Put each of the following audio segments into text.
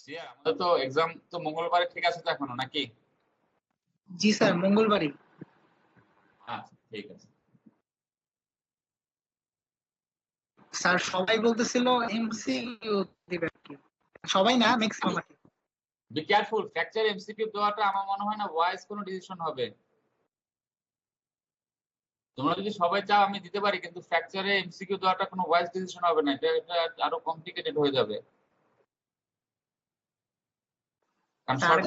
আমাদের তো এক্সাম তো মঙ্গলবারে ঠিক আছে তো এখনো নাকি? জি স্যার, মঙ্গলবারই। আচ্ছা ঠিক আছে। স্যার সবাই বলতেছিল এমসিকিউ দিবে আর কি, সবাই না, ম্যাক্সিমাম আর কি। বি কেয়ারফুল, ফ্র্যাকচার এমসিকিউ দেওয়াটা আমার মনে হয় না ওয়াইজ কোনো ডিসিশন হবে। তোমরা যদি সবাই চাও আমি দিতে পারি, কিন্তু ফ্র্যাকচারে এমসিকিউ দেওয়াটা কোনো ওয়াইজ ডিসিশন হবে না, এটা আরো কমপ্লিকেটেড হয়ে যাবে। কারণ স্যার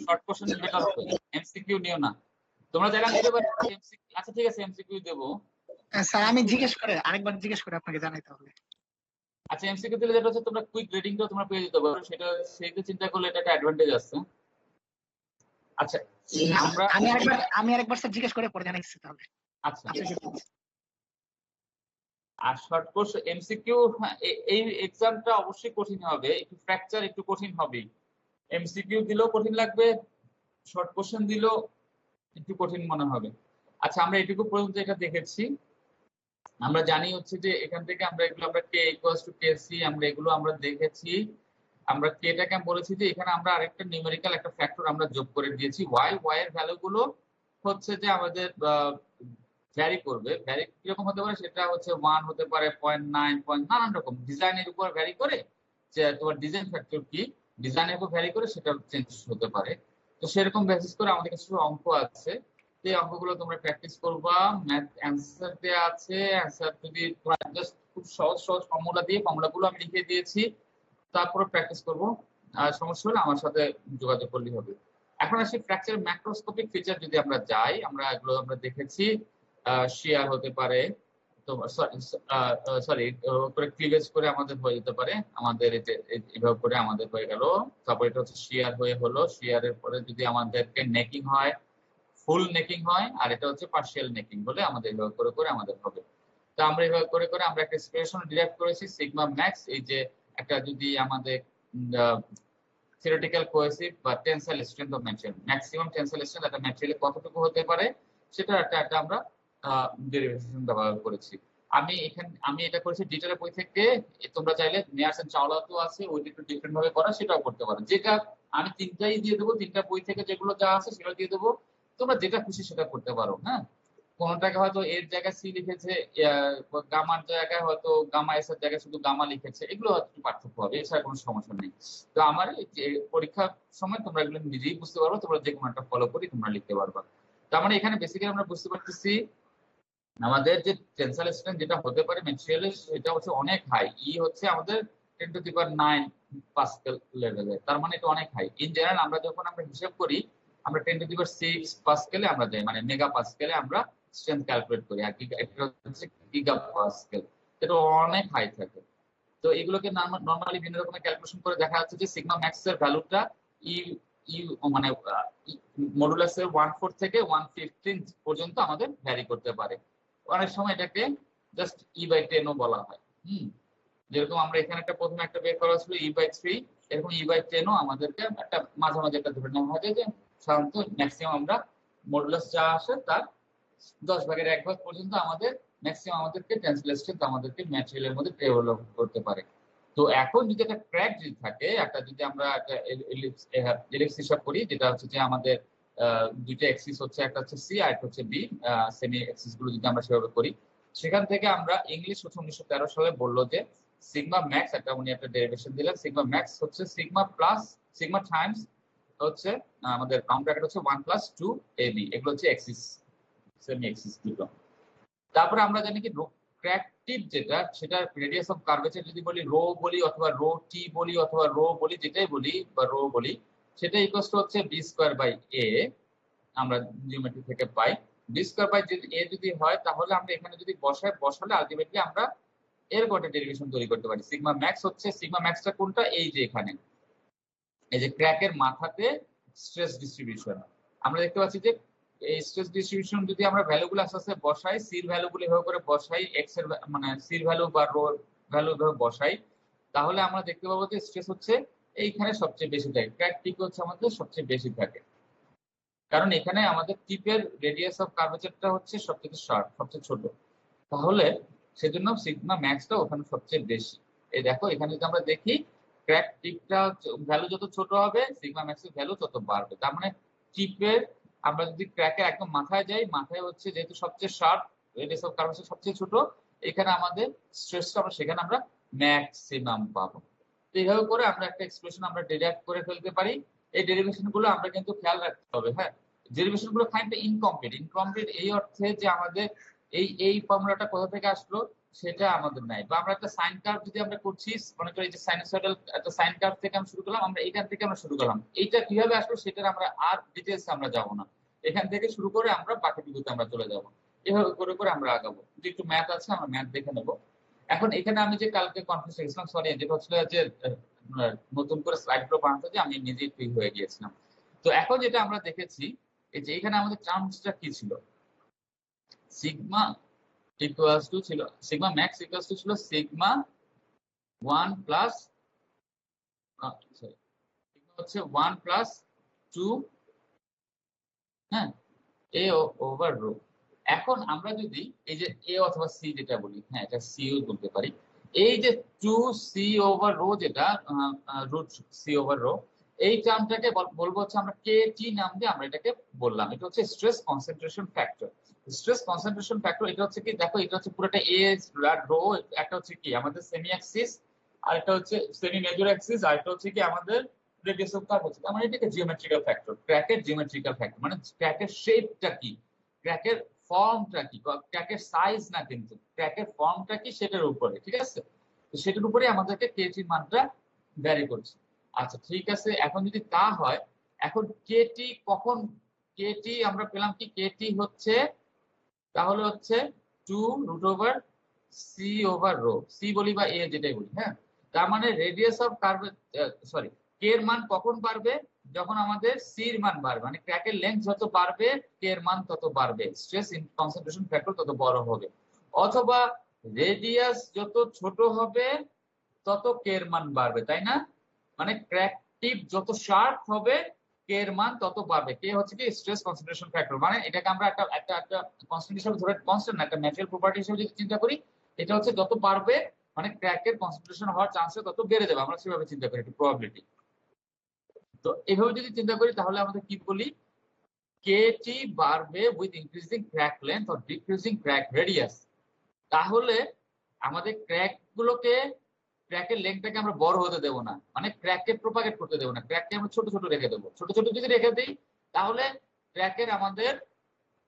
শর্ট কোশ্চেন বেটার হবে, এমসিকিউ নিও না। তোমরা যারা দিতে পারো এমসিকিউ, আচ্ছা ঠিক আছে এমসিকিউ দেবো। স্যার আমি আরেকবার জিজ্ঞেস করে আপনাকে জানাইতে হবে। আচ্ছা এমসিকিউ দিলে যেটা হচ্ছে তোমরা কুইক রেটিংটাও তোমরা পেয়ে যেতে পারো, সেটা সেইটা চিন্তা করলে এটা একটা অ্যাডভান্টেজ আছে। আচ্ছা আমরা আমি আরেকবার স্যার জিজ্ঞেস করে পরে জানাইছি তাহলে। আচ্ছা আর শর্ট কোর্স এমসিকিউ, এই এক্সামটা অবশ্যই কঠিন হবে, একটু ফ্র্যাকচার একটু কঠিন হবে। এমসিকিউ দিলেও কঠিন লাগবে, শর্ট কোশ্চেন দিলেও একটু কঠিন মনে হবে। আচ্ছা আমরা এটুকু পর্যন্ত এটা দেখেছি। আমরা জানি হচ্ছে যে এখান থেকে আমরা এগুলো আমরা কে ইকুয়ালস টু কেসি আমরা এগুলো আমরা দেখেছি। আমরা কেটাকে বলেছি যে এখানে আমরা আরেকটা নিউমেরিক্যাল একটা ফ্যাক্টর আমরা যোগ করে দিয়েছি ওয়াই এর ভ্যালু গুলো হচ্ছে যে আমাদের ভ্যারি করবে। ভ্যারি কিরকম হতে পারে, সেটা হচ্ছে 1 হতে পারে 0.9 নানান রকম ডিজাইনের উপর ভ্যারি করে, যে তোমার ডিজাইন ফ্যাক্টর কি ডিজাইনের উপর ভ্যারি করে সেটা চেঞ্জ হতে পারে। তো সেরকম বেসিস করে আমাদের কিছু অঙ্ক আছে, এই অঙ্কগুলো তোমরা প্র্যাকটিস করবা। ম্যাথ অ্যান্সার দেওয়া আছে, অ্যান্সার যদি জাস্ট খুব সহজ সহজ ফর্মুলা দিয়ে ফর্মুলাগুলো আমি লিখে দিয়েছি, তারপরে প্র্যাকটিস করবো। আর সমস্যা হলে আমার সাথে যোগাযোগ করলেই হবে। এখন আসি ফ্র্যাকচার ম্যাক্রোস্কোপিক ফিচার যদি আমরা যাই, আমরা এগুলো আমরা দেখেছি। শিয়ার হতে পারে, তো সরি উপরে ক্লিভেজ করে আমাদের হয়ে যেতে পারে, আমাদের এভাবে করে আমাদের হয়ে গেল। তারপর এটা হচ্ছে শিয়ার হয়ে হলো, শিয়ারের পরে যদি আমাদেরকে নেকিং হয়, ফুল নেকিং হয়, আর এটা হচ্ছে পার্শিয়াল নেকিং বলে আমাদের এভাবে করে করে আমাদের হবে। তো আমরা এভাবে করে করে আমরা একটা এক্সপ্রেশন ডিরাইভ করেছি সিগমা ম্যাক্স। এই যে একটা যদি আমাদের থিওরিটিক্যাল কোহেসিভ বা tensile strength of material, maximum tensile strength একটা ম্যাটেরিয়ালে কতটুকু হতে পারে সেটা একটা আমরা ডেরিভেশন ব্যবহার করেছি। আমি এটা করেছি ডিটেলের বই থেকে। তোমরা চাইলে মেয়ার্স এন্ড চাওলাতেও আছে, ওইটা একটু ডিফারেন্ট ভাবে করা, সেটাও করতে পারো। যেটা আমি তিনটাই দিয়ে দেবো, তিনটা বই থেকে যেগুলো যা আছে সেটা দিয়ে দেবো, তোমরা যেটা খুশি সেটা করতে পারো। হ্যাঁ, কোনটাকে হয়তো এর জায়গায় সি লিখেছে, গামার জায়গায় হয়তো গামা এস এর জায়গায় শুধু গামা লিখেছে, এগুলো হয়তো একটু পার্থক্য হবে, এছাড়া কোনো সমস্যা নেই। তো আমার পরীক্ষার সময় তোমরা এগুলো নিজেই বুঝতে পারবো, তোমরা যে কোনো একটা ফলো করি তোমরা লিখতে পারবা। তার মানে এখানে বেসিক্যালি আমরা বুঝতে পারতেছি আমাদের যে টেনসাইল স্ট্রেংথ যেটা হতে পারে ম্যাটেরিয়ালের, সেটা হচ্ছে অনেক হাই। হচ্ছে আমাদের 10⁹ পাস্কেল লেভেলে, তার মানে এটা অনেক হাই। ইন জেনারেল আমরা যখন আমরা হিসাব করি, আমরা 10⁶ পাস্কেলে আমরা যাই, মানে মেগা পাস্কেলে আমরা স্ট্রেংথ ক্যালকুলেট করি, আর এটা হচ্ছে গিগা পাস্কেল, এটা অনেক হাই থাকে। তো এগুলোকে নর্মালি বিভিন্ন রকমের ক্যালকুলেশন করে দেখা যাচ্ছে যে সিগমা ম্যাক্স এর ভ্যালুটা ই মানে মডুলাসের 1/4 থেকে 1/15 পর্যন্ত আমাদের ভ্যারি করতে পারে। অনেক সময় এটাকে জাস্ট E/10ও বলা হয়। যেরকম আমরা এখানে একটা প্রথমে একটা বের করা ছিল E/3, এরকম E/10ও আমাদেরকে একটা মাঝামাঝি একটা ধরে নেওয়া হয় যে সাধারণত ম্যাক্সিমাম আমরা মডুলাস যা আসে তার 10/1 পর্যন্ত আমাদের ম্যাক্সিমাম আমাদেরকে টেনসাইল স্ট্রেংথ আমাদেরকে ম্যাটেরিয়ালের মধ্যে ডেভেলপ করতে পারে। তো এখন যদি একটা ক্র্যাক যদি থাকে, একটা যদি আমরা একটা এলিপস হিসাব করি, যেটা হচ্ছে যে আমাদের দুইটা এক্সিস হচ্ছে, একটা হচ্ছে সি আর একটা হচ্ছে বি, সেমি এক্সিস গুলো যদি আমরা সেভাবে করি, সেখান থেকে আমরা ইংলিশ হচ্ছে 1913 সালে বললো যে সিগমা ম্যাক্স, একটা উনি একটা ডেরিভেশন দিলেন, সিগমা ম্যাক্স হচ্ছে সিগমা প্লাস সিগমা টাইমস হচ্ছে আমাদের কাউন্ট ব্র্যাকেট হচ্ছে 1+2ab, এগুলো হচ্ছে এক্সিস সেমি এক্সিস দুটো। তারপরে আমরা জানি কি ক্র্যাক টিপ যেটা, সেটা রেডিয়াস অফ কার্ভেচার যদি বলি রো বলি অথবা রো টি বলি অথবা রো বলি, যেটাই বলি বা রো বলি, সেটা ইকুয়াল টু হচ্ছে b²/a, আমরা জিওমেট্রি থেকে পাই। b²/a যদি হয়, তাহলে আমরা এখানে যদি বসালে আলটিমেটলি আমরা এর একটা ডেরিভেশন তৈরি করতে পারি। সিগমা ম্যাক্স হচ্ছে, সিগমা ম্যাক্সটা কোনটা, এই যে এখানে এই যে ক্র্যাকের মাথাতে স্ট্রেস ডিস্ট্রিবিউশন, আমরা দেখতে পাচ্ছি যে এই স্ট্রেস ডিস্ট্রিবিউশন যদি আমরা ভ্যালুগুলো আস্তে আস্তে বসাই, সির ভ্যালুগুলো এভাবে করে বসাই, এক্স এর মানে সির ভ্যালু বা রো ভ্যালু এভাবে বসাই, তাহলে আমরা দেখতে পাবো যে স্ট্রেস হচ্ছে এইখানে সবচেয়ে বেশি থাকে, ক্র্যাক টিপ হচ্ছে আমাদের সবচেয়ে বেশি থাকে, কারণ এখানে আমাদের টিপের রেডিয়াস অফ কার্ভেচারটা হচ্ছে সবচেয়ে শর্ট, সবচেয়ে ছোট, তাহলে সেজন্য সিগমা ম্যাক্সটা ওখানে সবচেয়ে বেশি। এই দেখো এখানে যদি আমরা দেখি ক্র্যাক টিপটা ভ্যালু যত ছোট হবে সিগমা ম্যাক্স এর ভ্যালু তত বাড়বে। তার মানে টিপের আমরা যদি ক্র্যাকের একদম মাথায় যাই, মাথায় হচ্ছে যেহেতু সবচেয়ে শার্প, রেডিয়াস অফ কার্ভ সবচেয়ে ছোট, এখানে আমাদের স্ট্রেসটা আমরা সেখানে আমরা ম্যাক্সিমাম পাবো। তো এইভাবে করে আমরা একটা এক্সপ্রেশন আমরা ডেরিভ করে ফেলতে পারি। এই ডেরিভেশন গুলো আমরা কিন্তু খেয়াল রাখতে হবে। হ্যাঁ, ডেরিভেশন গুলো খানিকটা ইনকমপ্লিট এই অর্থে যে আমাদের এই ফর্মুলাটা কোথা থেকে আসলো সেটা আমাদের নাই। বা আমরা একটা সাইন কার্ভ যদি আমরা করছি, মনে করি যে সাইনোসয়েডাল একটা সাইন কার্ভ থেকে আমরা শুরু করলাম, আমরা এইখান থেকে আমরা শুরু করলাম, এইটা কিভাবে আসলো সেটার আমরা আর ডিটেলস আমরা যাব না, এখান থেকে শুরু করে আমরা বাকিটুকুতে আমরা চলে যাব। এভাবে করে করে আমরা আগাবো। যদি একটু ম্যাথ আছে আমরা ম্যাথ দেখে নেবো। এখন এখানে আমি যে কালকে কনফিউজ হয়েছিলাম, সরি, যেটা হচ্ছিল যে নতুন করে স্লাইড গুলো বানাতে যে আমি নিজেই ফ্রি হয়ে গিয়েছিলাম। তো এখন যেটা আমরা দেখেছি এই যে এখানে আমাদের টার্মসটা কি ছিল, সিগমা ইকুয়ালস টু ছিল সিগমা ম্যাক্স ইকুয়ালস টু ছিল সিগমা 1 প্লাস হচ্ছে 1 প্লাস 2, হ্যাঁ, এ ওভার রো। এখন আমরা যদি এই যে এ অথবা সি যেটা বলি, হ্যাঁ এটা সিও বলতে পারি, এই যে 2c ওভার রো যেটা রুট সি ওভার রো, এই টার্মটাকে বলবো হচ্ছে আমরা কেটি নাম দিয়ে আমরা এটাকে বললাম, এটা হচ্ছে stress concentration factor. Stress concentration factor এটা হচ্ছে কি, দেখো এটা হচ্ছে পুরোটা এ রো, একটা হচ্ছে কি আমাদের সেমি অ্যাক্সিস, আর একটা হচ্ছে সেমি মেজর অ্যাক্সিস, আর একটা হচ্ছে কি আমাদের রেডিয়াস অফ কার্ভ হচ্ছে। মানে এটাকে জিওমেট্রিক্যাল ফ্যাক্টর, ক্র্যাকের জিওমেট্রিক্যাল ফ্যাক্টর, মানে ক্র্যাকের শেপটা কি, ক্র্যাকের ফর্মটা কি, ক্র্যাকের সাইজ না, কিন্তু ক্র্যাকের ফর্মটা কি সেটার উপরে, ঠিক আছে? তো সেটার উপরে আমাদেরকে কেটির মানটা ভ্যারি করছে। আচ্ছা ঠিক আছে, এখন যদি তা হয়, এখন কেটি কখন, কেটি আমরা পেলাম কি, কেটি হচ্ছে তাহলে হচ্ছে 2√c/রো, সি বলি বা এ যেটাই বলি, হ্যাঁ। তার মানে রেডিয়াস অফ কার্ভ, সরি, কে এর মান কখন বাড়বে, যখন আমাদের সি এর মান বাড়বে, মানে ক্র্যাকের লেন্থ যত বাড়বে কে এর মান তত বাড়বে, স্ট্রেস কনসেন্ট্রেশন ফ্যাক্টর তত বড় হবে। অথবা রেডিয়াস যত ছোট হবে তত কে এর মান বাড়বে, তাই না? মানে ক্র্যাক টিপ যত শার্প হবে কে এর মান তত বাড়বে। কে হচ্ছে কি স্ট্রেস কনসেন্ট্রেশন ফ্যাক্টর, মানে এটাকে আমরা একটা একটা একটা কনস্ট্যান্ট হিসেবে ধরে, কনস্ট্যান্ট না, একটা ন্যাচারাল প্রপার্টি হিসেবে যদি চিন্তা করি, এটা হচ্ছে যত বাড়বে মানে ক্র্যাকের কনসেন্ট্রেশন হওয়ার চান্সটা তত বেড়ে যাবে, আমরা সেভাবে চিন্তা করি, একটু প্রবাবিলিটি। তো এভাবে যদি চিন্তা করি তাহলে আমাদের কি বলি, কেটি বাড়বে with increasing crack length or decreasing crack radius. তাহলে আমাদের ক্র্যাক গুলোকে, ক্র্যাকের লেন্থটাকে আমরা বড় হতে দেবো না, মানে ক্র্যাককে প্রপাগেট করতে দেবো না, ক্র্যাককে আমরা ছোট ছোট রেখে দেবো। ছোট ছোট যদি রেখে দিই তাহলে ক্র্যাকের আমাদের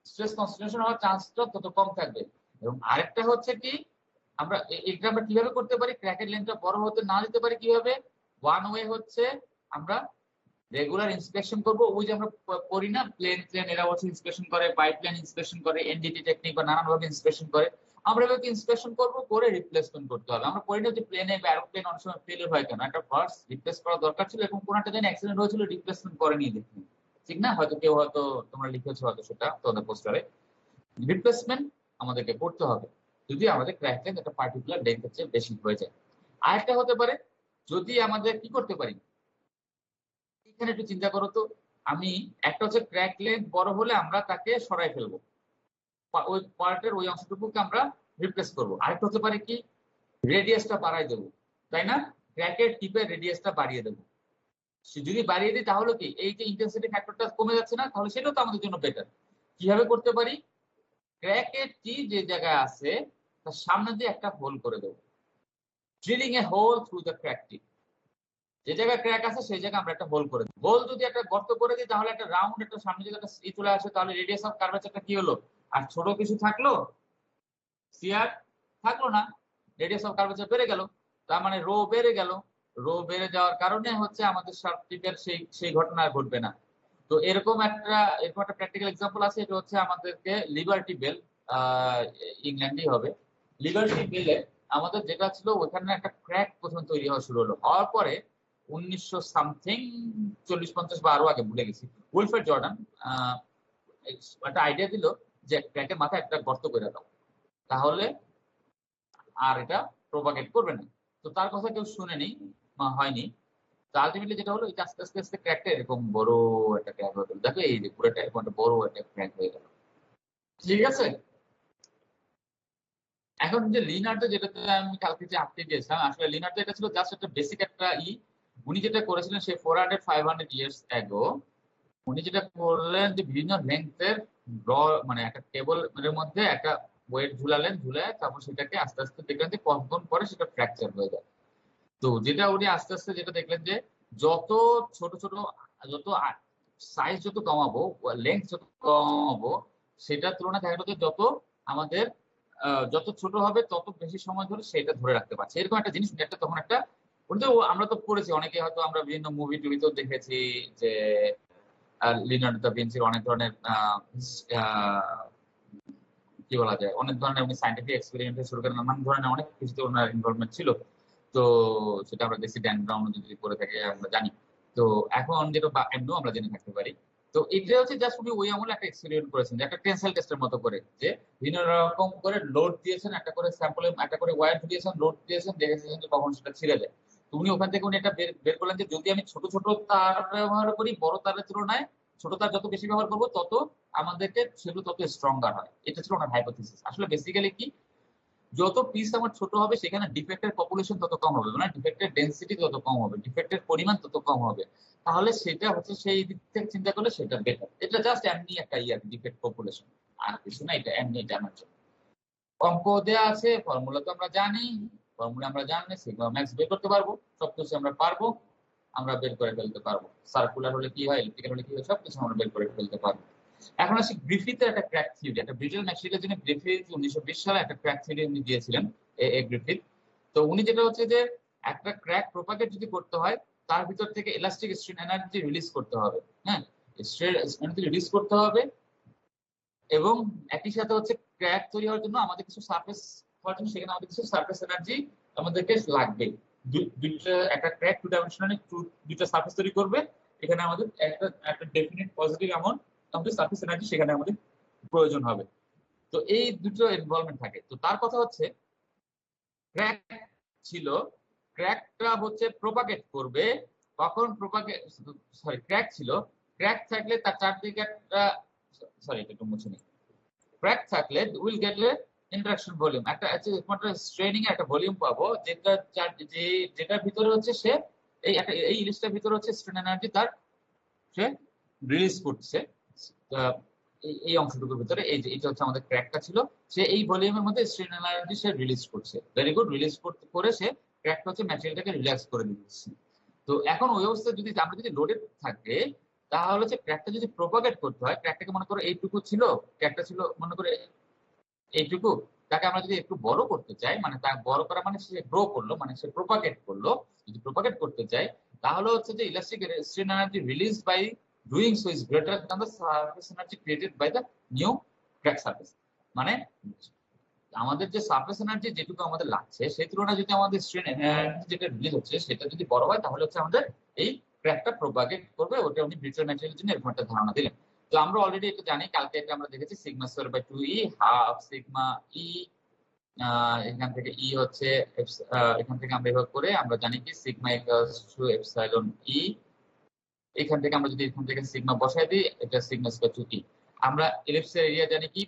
স্ট্রেস কনসেন্ট্রেশন হওয়ার চান্সটা তত কম থাকবে। এবং আরেকটা হচ্ছে কি, আমরা এটা আমরা কিভাবে করতে পারি, ক্র্যাকের লেন্থটা বড় হতে না দিতে পারি কিভাবে, ওয়ান ওয়ে হচ্ছে আমরা রেগুলার ইন্সপেকশন করবো। ওই যে আমরা করি না, প্লেন এরা হচ্ছে ইন্সপেকশন করে, পাইপলাইন ইন্সপেকশন করে, এনডিটি টেকনিক বা নানান ভাবে ইন্সপেকশন করে, আমরা এভাবে ইন্সপেকশন করবো, করে রিপ্লেসমেন্ট করতে হবে। আমরা করি না যে প্লেনে বা এরোপ্লেন অনেক সময় ফেলিয়ার হয় কেন, একটা ফার্স্ট রিপ্লেস করা দরকার ছিল, এবং কোনো একটা জায়গায় অ্যাক্সিডেন্ট হয়েছিল, রিপ্লেসমেন্ট করে নিয়ে দেখি, ঠিক না? হয়তো কেউ, হয়তো তোমরা লিখেছো হয়তো সেটা তোমাদের পোস্টারে, রিপ্লেসমেন্ট আমাদেরকে করতে হবে যদি আমাদের ক্র্যাক লেন্থ একটা পার্টিকুলার লেন্থের চেয়ে বেশি হয়ে যায়। আরেকটা হতে পারে, যদি আমাদের কি করতে পারি, এখানে একটু চিন্তা করো তো, আমি একটা হচ্ছে ক্র্যাক লেন্থ বড় হলে আমরা তাকে সরাই ফেলবো, ওই পার্টের ওই অংশটুকুকে আমরা রিপ্লেস করবো। আরেকটা হতে পারে কি, রেডিয়াসটা বাড়াই দেবো, তাই না? ক্র্যাকের টিপের রেডিয়াসটা বাড়িয়ে দেবো। যদি বাড়িয়ে দিই তাহলে কি, এই যে ইন্টেন্সিটি ফ্যাক্টরটা কমে যাচ্ছে না, তাহলে সেটাও তো আমাদের জন্য বেটার। কিভাবে করতে পারি, ক্র্যাকের টি যে জায়গায় আছে তার সামনে দিয়ে একটা হোল করে দেবো, drilling a hole through the crack tip. যে জায়গায় ক্র্যাক আছে সেই জায়গায় আমরা একটা হোল করে দিই। হোল যদি একটা গর্ত করে দিই তাহলে একটা রাউন্ড, একটা সামনে যদি একটা সি চলে আসে, তাহলে রেডিয়াস অফ কার্ভেচারটা কি হলো, আর ছোট কিছু থাকলো, সি আর থাকলো না, রেডিয়াস অফ কার্ভেচার বেড়ে গেল, তার মানে রো বেড়ে গেল। রো বেড়ে যাওয়ার কারণে হচ্ছে আমাদের শার্প টিপের সেই ঘটনা আর ঘটবে না। তো এরকম একটা প্র্যাকটিক্যাল এক্সাম্পল আছে, এটা হচ্ছে আমাদেরকে লিবার্টি বেল, ইংল্যান্ডেই হবে। লিবার্টি বেলে আমাদের যেটা ছিল, ওখানে একটা ক্র্যাক প্রথমে তৈরি হওয়া শুরু হলো, হওয়ার পরে 1900 সামথিং 40-50 বা আরো আগে ভুলে গেছি, উইলফ্রেড জর্ডান একটা আইডিয়া দিল যে ক্র্যাকের মাথায় একটা গর্ত করে দাও, তাহলে আর এটা প্রোপাগেট করবে না। তো তার কথা কেউ শুনেনি, হয়নি। তো আলটিমেটলি যেটা হলো, আস্তে আস্তে আস্তে ক্র্যাকটা এরকম বড় একটা ক্র্যাক হয়ে গেল। দেখো এই যে পুরোটা এরকম একটা বড় একটা ক্র্যাক হয়ে গেল, ঠিক আছে? এখন যে লিনার্ডে, যেটাতে আমি কালকে যে আটকে গিয়েছিলাম, আসলে লিনার্ডে এটা ছিল জাস্ট একটা বেসিক একটা উনি যেটা করেছিলেন সেই 400-500 ইয়ার্স অ্যাগো, উনি যেটা করলেন যে বিভিন্ন লেন্থের মানে একটা টেবল এর মধ্যে একটা ওয়েট ঝুলালেন, ঝুলে তারপর সেটাকে আস্তে আস্তে দেখলেন যে কতক্ষণ পরে সেটা ফ্র্যাকচার হয়ে যায়। তো যেটা উনি আস্তে আস্তে যেটা দেখলেন যে যত ছোট ছোট, যত সাইজ যত কমাবো, লেন্থ যত কমাবো, সেটার তুলনায় দেখা গেল যে যত আমাদের যত ছোট হবে তত বেশি সময় ধরে সেটা ধরে রাখতে পারছে। এরকম একটা জিনিস একটা তখন একটা, আমরা তো পড়েছি অনেকে, হয়তো আমরা বিভিন্ন মুভি টুভিতেও দেখেছি যে লিওনার্দো দা ভিঞ্চির অনেক ধরনের কি বলা যায়, অনেক ধরনের উনি সাইন্টিফিক এক্সপেরিমেন্ট শুরু করেন, নানান ধরনের অনেক কিছুতে ওনার ইনভলভমেন্ট ছিল। তো সেটা আমরা দেখছি, ড্যান ব্রাউন যদি করে থাকে আমরা জানি। তো এখন যেটা এমনিও আমরা জেনে থাকতে পারি। তো এটা হচ্ছে জাস্ট উনি ওই আমলে একটা এক্সপেরিমেন্ট করেছেন, যে একটা টেনসাইল টেস্টের মতো করে, যে বিভিন্ন রকম করে লোড দিয়েছেন, একটা করে স্যাম্পলে একটা করে ওয়্যার দিয়েছেন, লোড দিয়েছেন, দেখেছেন যে কখন সেটা ছিঁড়ে যায়। তো উনি ওখান থেকে উনি এটা বের করলেন যে যদি আমি ছোট ছোট তার ব্যবহার করি বড় তারের তুলনায়, ছোট তার যত বেশি ব্যবহার করবো তত আমাদেরকে সেগুলো তত স্ট্রঙ্গার হয়। এটা ছিল ওনার হাইপোথিসিস। আসলে বেসিক্যালি কি, যত পিস আমার ছোট হবে সেখানে ডিফেক্টের পপুলেশন তত কম হবে, মানে ডিফেক্টের ডেন্সিটি তত কম হবে, ডিফেক্টের পরিমাণ তত কম হবে। তাহলে সেটা হচ্ছে সেই দিক থেকে চিন্তা করলে সেটা বেটার। এটা জাস্ট এমনি একটা ডিফেক্ট পপুলেশন, আর কিছু না, এটা এমনি জানার জন্য। অঙ্ক দেওয়া আছে, ফর্মুলা তো আমরা জানি, ফর্মুলা আমরা জানলে সিগমা ম্যাক্স বের করতে পারবো, সবকিছু আমরা পারবো, আমরা বের করে ফেলতে পারবো। সার্কুলার হলে কি হয়, ইলেকট্রিক্যাল হলে কি হয়, সবকিছু আমরা বের করে ফেলতে পারবো। এখন আসি গ্রিফিথের একটা ক্র্যাক থিওরি, একটা ব্রিটেল ম্যাটেরিয়ালের জন্য গ্রিফিথ 1920 সালে একটা ক্র্যাক থিওরি উনি দিয়েছিলেন, এ গ্রিফিথ। তো উনি যেটা হচ্ছে যে একটা ক্র্যাক প্রপাগেট যদি করতে হয়, তার ভিতর থেকে ইলাস্টিক স্ট্রেন এনার্জি রিলিজ করতে হবে। হ্যাঁ, স্ট্রেন এনার্জি রিলিজ করতে হবে, এবং একই সাথে হচ্ছে ক্র্যাক তৈরি হওয়ার জন্য আমাদের কিছু সারফেস হওয়ার জন্য সেখানে আমাদের কিছু সারফেস এনার্জি আমাদেরকে লাগবে। দুইটা একটা ক্র্যাক টু ডাইমেনশনাল দুইটা সারফেস তৈরি করবে, এখানে আমাদের একটা একটা ডেফিনিট পজিটিভ অ্যামাউন্ট আমাদের সারফেস এনার্জি সেখানে আমাদের প্রয়োজন হবে। তো এই দুটো ইনভলভমেন্ট থাকে। তো তার কথা হচ্ছে ক্র্যাক ছিল, ক্র্যাকটা হচ্ছে প্রোপাগেট করবে, কখন প্রোপাগেট, সরি ক্র্যাক ছিল, ক্র্যাক থাকলে তার চারদিকে একটা, সরি একটু মুছে নিই, ক্র্যাক থাকলে will get A interaction volume, একটা স্ট্রেনিং এর একটা ভলিউম পাবো, যেটার ভিতরে হচ্ছে সে এই ইলিশটার ভিতরে হচ্ছে স্ট্রেন এনার্জি তার সে রিলিজ করছে। এই অংশটুকুর ভিতরে এই যে এটা হচ্ছে আমাদের ক্র্যাকটা ছিল, সে এই ভলিউমের মধ্যে স্ট্রেন এনার্জি সে রিলিজ করছে, ভেরি গুড, রিলিজ করে সে ক্র্যাকটা হচ্ছে ম্যাটেরিয়ালটাকে রিল্যাক্স করে দিচ্ছে। তো এখন ওই অবস্থায় যদি আমরা যদি লোডেড থাকে, তাহলে হচ্ছে ক্র্যাকটা যদি প্রোপাগেট করতে হয়, ক্র্যাকটাকে মনে করো এইটুকু ছিল, ক্র্যাকটা ছিল মনে করে এইটুকু, তাকে আমরা যদি একটু বড় করতে চাই, মানে তা বড় করা মানে সে গ্রো করলো, মানে সে প্রোপাগেট করলো, যদি প্রোপাগেট করতে চাই, তাহলে হচ্ছে যে elastic strain energy release by doing so is greater than the surface energy created by the new crack surface. মানে আমাদের যে সারফেস এনার্জি যেটুকু আমাদের লাগছে সেই তুলনায় যদি আমাদের স্ট্রেন এনার্জি যেটা রিলিজ হচ্ছে সেটা যদি বড় হয়, তাহলে হচ্ছে আমাদের এই ক্র্যাকটা প্রোপাগেট করবে। ওটা উনি ব্রিটেল ম্যাটেরিয়ালের জন্য এরকম একটা ধারণা দিলেন। তো আমরা অলরেডি এটা জানি, কালকে এটা আমরা দেখেছি, sigma square by 2e half sigma E, এখান থেকে ই হচ্ছে এখান থেকে আমরা এভাবে করে আমরা জানি কি সিগমা ইকুয়ালস টু এপসাইলন ই। এখান থেকে আমরা যদি এখান থেকে সিগমা বসাই দিই, এটা সিগমা স্কয়ার টু ই। আমরা ইলিপসের এরিয়া জানি কি,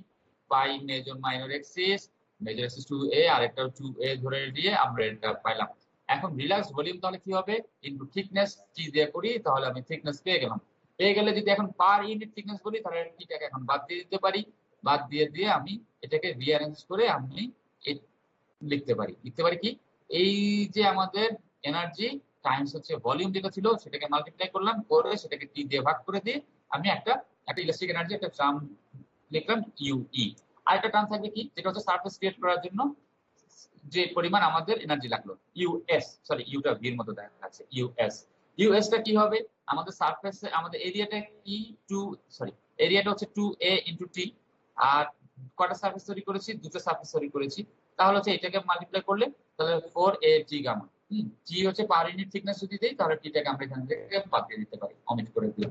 pi major minor axis, major axis 2a আর একটা 2a ধরে দিয়ে আমরা এটা পাইলাম। এখন রিল্যাক্স ভলিউম তাহলে কি হবে, ইনটু থিকনেস টি দিয়ে করি, তাহলে আমি থিকনেস পেয়ে গেলাম। পেয়ে গেলে যদি এখন পার ইউনিট থিকনেস বলি, তাহলে টিটাকে এখন বাদ দিয়ে দিতে পারি, বাদ দিয়ে আমি এটাকে রিঅ্যারেঞ্জ করে আমি লিখতে পারি কি, এই যে আমাদের এনার্জি টাইমস হচ্ছে ভলিউম যেটা ছিল সেটাকে মাল্টিপ্লাই করলাম, করে সেটাকে টি দিয়ে ভাগ করে দিয়ে আমি একটা ইলাস্টিক এনার্জি একটা টার্ম লিখলাম ইউই। আর একটা টার্ম থাকবে কি, যেটা হচ্ছে সারফেস ক্রিয়েট করার জন্য যে পরিমাণ আমাদের এনার্জি লাগলো, ইউএস, সরি ইউটা ভি এর মতো দেখা যাচ্ছে, ইউএসটা কি হবে, আমাদের সারফেসে আমাদের এরিয়াটা কি, এরিয়াটা হচ্ছে 2a ইনটু টি, আর কয়টা সারফেস তৈরি করেছি, দুটো সারফেস তৈরি করেছি, তাহলে হচ্ছে এটাকে মাল্টিপ্লাই করলে তাহলে 4a টি গামা। টি হচ্ছে পার ইউনিট থিকনেস যদি দেই, তাহলে টিটাকে আমরা এখান থেকে বাদ দিয়ে দিতে পারি, অমিট করে দিই।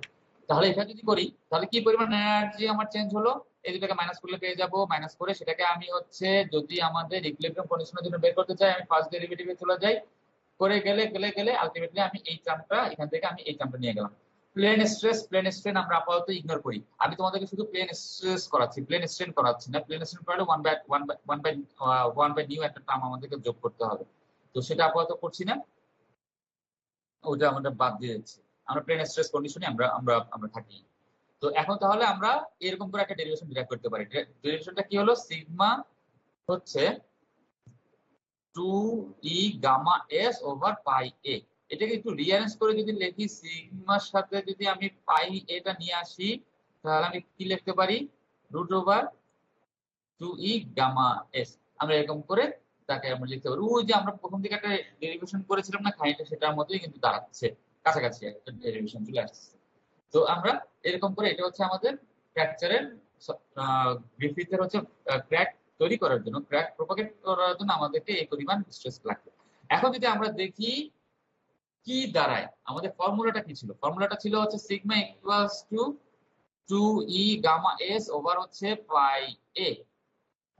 তাহলে এটা যদি করি, তাহলে কি পরিমাণ এনার্জি আমার চেঞ্জ হলো, এই দুটাকে মাইনাস করলে পেয়ে যাবো, মাইনাস করে সেটাকে আমি হচ্ছে যদি আমাদের ইকুইলিব্রিয়াম কন্ডিশনের জন্য বের করতে চাই, আমি ফার্স্ট ডেরিভেটিভে চলে যাই, করে গেলে আলটিমেটলি আমি এই টার্মটা এখান থেকে আমি এই টার্মটা নিয়ে গেলাম। প্লেন স্ট্রেন আমরা আপাতত ইগনোর করি, আমি তোমাদেরকে শুধু প্লেন স্ট্রেস করাচ্ছি, প্লেন স্ট্রেন করাচ্ছি না। প্লেন স্ট্রেন করালে ওয়ান বাই নিউ একটা টার্ম আমাদেরকে যোগ করতে হবে, তো সেটা আপাতত করছি না। ওটা আমরা বাদ দিয়ে দিচ্ছি। আমরা প্লেন স্ট্রেস কন্ডিশনে আমরা আমরা আমরা থাকি। তো এখন তাহলে আমরা এরকম করে একটা ডেরিভেশন ডিরাইভ করতে পারি। ডেরিভেশনটা কি হলো, সিগমা হচ্ছে 2e gamma s over pi A. এটাকে একটু রিঅ্যারেঞ্জ করে যদি লিখি, সিগমার সাথে যদি আমি পাই এটা নিয়ে আসি, তাহলে আমি কি লিখতে পারি, root over 2e gamma s। আমরা এরকম করে তাকে আমরা লিখতে পারি। ওই যে আমরা প্রথম দিকে একটা ডেরিভেশন করেছিলাম না খানিকটা, সেটার মতোই কিন্তু দাঁড়াচ্ছে, কাছাকাছি একটা ডেরিভেশন চলে আসছে। তো আমরা এরকম করে, এটা হচ্ছে আমাদের ফ্র্যাকচারের গ্রিফিথের হচ্ছে ক্র্যাক তৈরি করার জন্য, ক্র্যাক প্রপাগেট করার জন্য আমাদেরকে এই পরিমাণ স্ট্রেস লাগবে। এখন যদি আমরা দেখি কি দাঁড়ায়, আমাদের ফর্মুলাটা কি ছিল, ফর্মুলাটা ছিল হচ্ছে sigma equals to 2e gamma s over হচ্ছে পাই এ।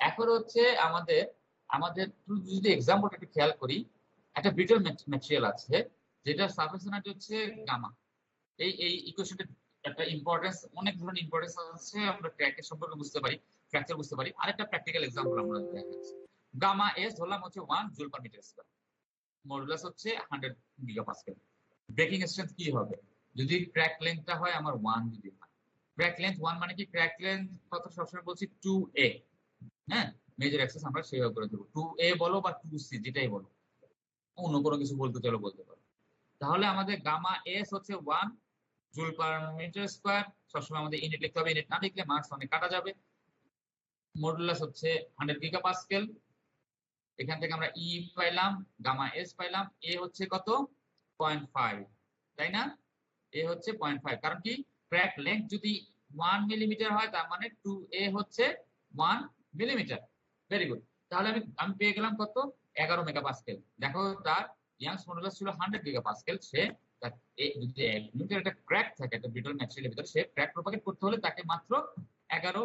এখন হচ্ছে আমাদের আমাদের যদি এক্সাম্পলটা একটু খেয়াল করি, একটা ব্রিটল ম্যাটেরিয়াল আছে যেটা সারফেস এনার্জি হচ্ছে গামা। এই এই ইকুয়েশনটা একটা ইম্পর্টেন্স, অনেক ধরনের ইম্পর্টেন্স আছে, আমরা ক্র্যাকের সম্পর্কে বুঝতে পারি, ফ্র্যাকচার বুঝতে পারি। আরেকটা প্র্যাকটিক্যাল एग्जांपल আমরা দেখাচ্ছি। গামা এস ধরলাম হচ্ছে 1 joule per metre square, modulus হচ্ছে 100 গিগাপাস্কেল। ব্রেকিং স্ট্রেংথ কি হবে যদি ক্র্যাক লেন্থটা হয় আমার 1, যদি হয় ক্র্যাক লেন্থ 1 মানে কি, ক্র্যাক লেন্থ কত সবসময় বলছি 2a, হ্যাঁ মেজর অ্যাক্সেস আমরা সেভাবে করে দেবো, 2a বলো বা 2c যেটাই বলো, অন্য কোনো কিছু বলতে চলো বলতে পারো। তাহলে আমাদের গামা এস হচ্ছে 1 জুল পার মিটার স্কয়ার। সবসময় আমাদের ইউনিট লিখতে হবে, ইউনিট না লিখলে মার্কস অনেক কাটা যাবে। মডুলাস হচ্ছে 100 গিগাপাস্কেল। এখান থেকে আমরা ই পাইলাম, গামা এস পাইলাম, এ হচ্ছে কত 0.5, তাই না? এ হচ্ছে 0.5, কারণ কি ক্র্যাক লেন্থ যদি 1 মিলিমিটার হয় তার মানে 2a হচ্ছে 1 মিলিমিটার। Very good. তাহলে আমি আমি পেয়ে গেলাম কত 11 মেগাপাস্কেল। দেখো তার ইয়াংস মডুলাস ছিল 100 গিগাপাস্কেল, সে যদি 1 মিলিমিটার একটা ক্র্যাক থাকে একটা ব্রিটল ম্যাটেরিয়ালের ভিতরে, সে ক্র্যাক প্রপাগেট করতে হলে তাকে মাত্র 11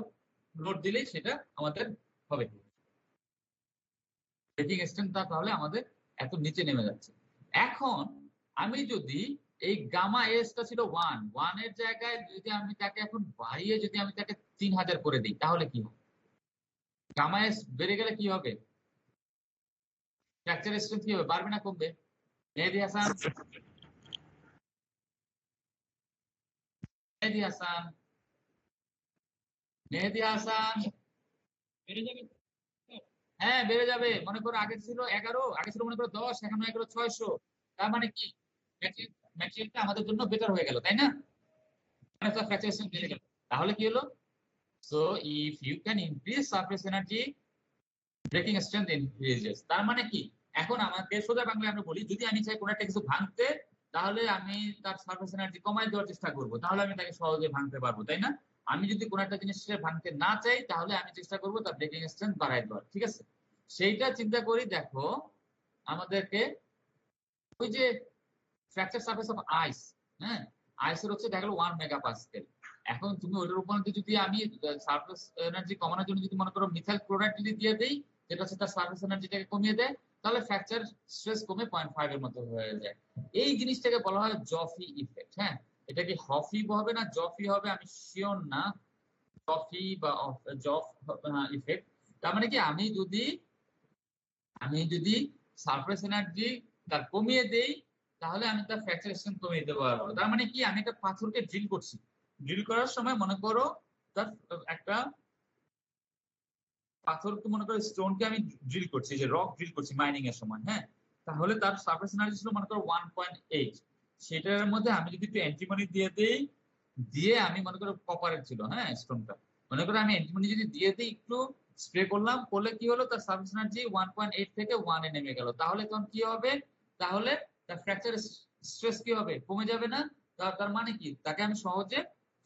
লোড দিলেই সেটা আমাদের হবে। ব্রেকিং স্ট্রেংথটা তাহলে আমাদের এত নিচে নেমে যাচ্ছে। এখন আমি যদি এই গামা এসটা ছিল 1 এর জায়গায় যদি আমি তাকে এখন বাড়িয়ে যদি আমি তাকে 3000 করে দিই, তাহলে কি হবে? গামা এস বেড়ে গেলে কি হবে, ফ্র্যাকচার স্ট্রেংথ কি হবে, বাড়বে না কমবে? মেহেদী হাসান, মেহেদী হাসান, মেহেদী হাসান। বেড়ে যাবে? হ্যাঁ বেড়ে যাবে। মনে করো আগে ছিল 11, আগে ছিল মনে করো 10, এখন হয়ে গেল 600। তার মানে কি ম্যাটেরিয়ালটা আমাদের জন্য বেটার হয়ে গেল, তাই না? মানে তো ফ্র্যাকচার স্ট্রেংথ বেড়ে গেল। তাহলে কি হলো, so if you can increase surface energy, breaking strength increases. তার মানে কি, এখন আমাকে সোজা বাংলায় আমরা বলি, যদি আমি চাই কোনো একটা কিছু ভাঙতে, তাহলে আমি তার সারফেস এনার্জি কমাই দেওয়ার চেষ্টা করব, তাহলে আমি তাকে সহজে ভাঙতে পারবো, তাই না? আমি যদি কোনো একটা জিনিস ভাঙতে না চাই, তাহলে আমি চেষ্টা করবো তার ব্রেকিং স্ট্রেংথ বাড়াই দেওয়ার। ঠিক আছে, সেইটা চিন্তা করি। দেখো আমাদেরকে ওই যে ফ্র্যাকচার সারফেস অফ আইস, হ্যাঁ আইসের হচ্ছে দেখা গেল 1 মেগাপাস্কেল। এখন তুমি ওইটার উপর যদি আমি সারফেস এনার্জি কমানোর জন্য যদি মনে করো মিথাইল ক্লোরাইড যদি দিয়ে দেই, যেটা হচ্ছে তার সারফেস এনার্জিটাকে কমিয়ে দেয়, তাহলে ফ্র্যাকচার স্ট্রেস কমে 0.5 এর মতো হয়ে যায়। এই জিনিসটাকে বলা হয় জফি ইফেক্ট। হ্যাঁ, এটা কি হফি হবে না জফি হবে আমি শিওর না, জফি বা জফ ইফেক্ট। তার মানে কি, আমি যদি সারফেস এনার্জি তার কমিয়ে দেই, তাহলে আমি তার ফ্র্যাকচার স্ট্রেংথ কমিয়ে দিতে পারবো। তার মানে কি, আমি একটা পাথরকে ড্রিল করছি, ড্রিল করার সময় মনে করো তার একটা পাথরকে মনে করো স্টোনকে আমি ড্রিল করছি, যে রক ড্রিল করছি মাইনিং এর সময়, হ্যাঁ তাহলে তার সারফেস এনার্জি ছিল মনে করো 1.8। সেটার মধ্যে আমি যদি একটু অ্যান্টিমনি দিয়ে দেই, দিয়ে আমি মনে করো কপারের ছিল হ্যাঁ স্টোনটা, মনে করো আমি অ্যান্টিমনি যদি দিয়ে দিই, একটু স্প্রে করলাম, করলে কি হলো, তার সারফেস এনার্জি 1.8 থেকে 1 এ নেমে গেল। তাহলে তখন কি হবে, তাহলে তার ফ্র্যাকচার স্ট্রেস কি হবে, কমে যাবে না? তার মানে কি, তাকে আমি সহজে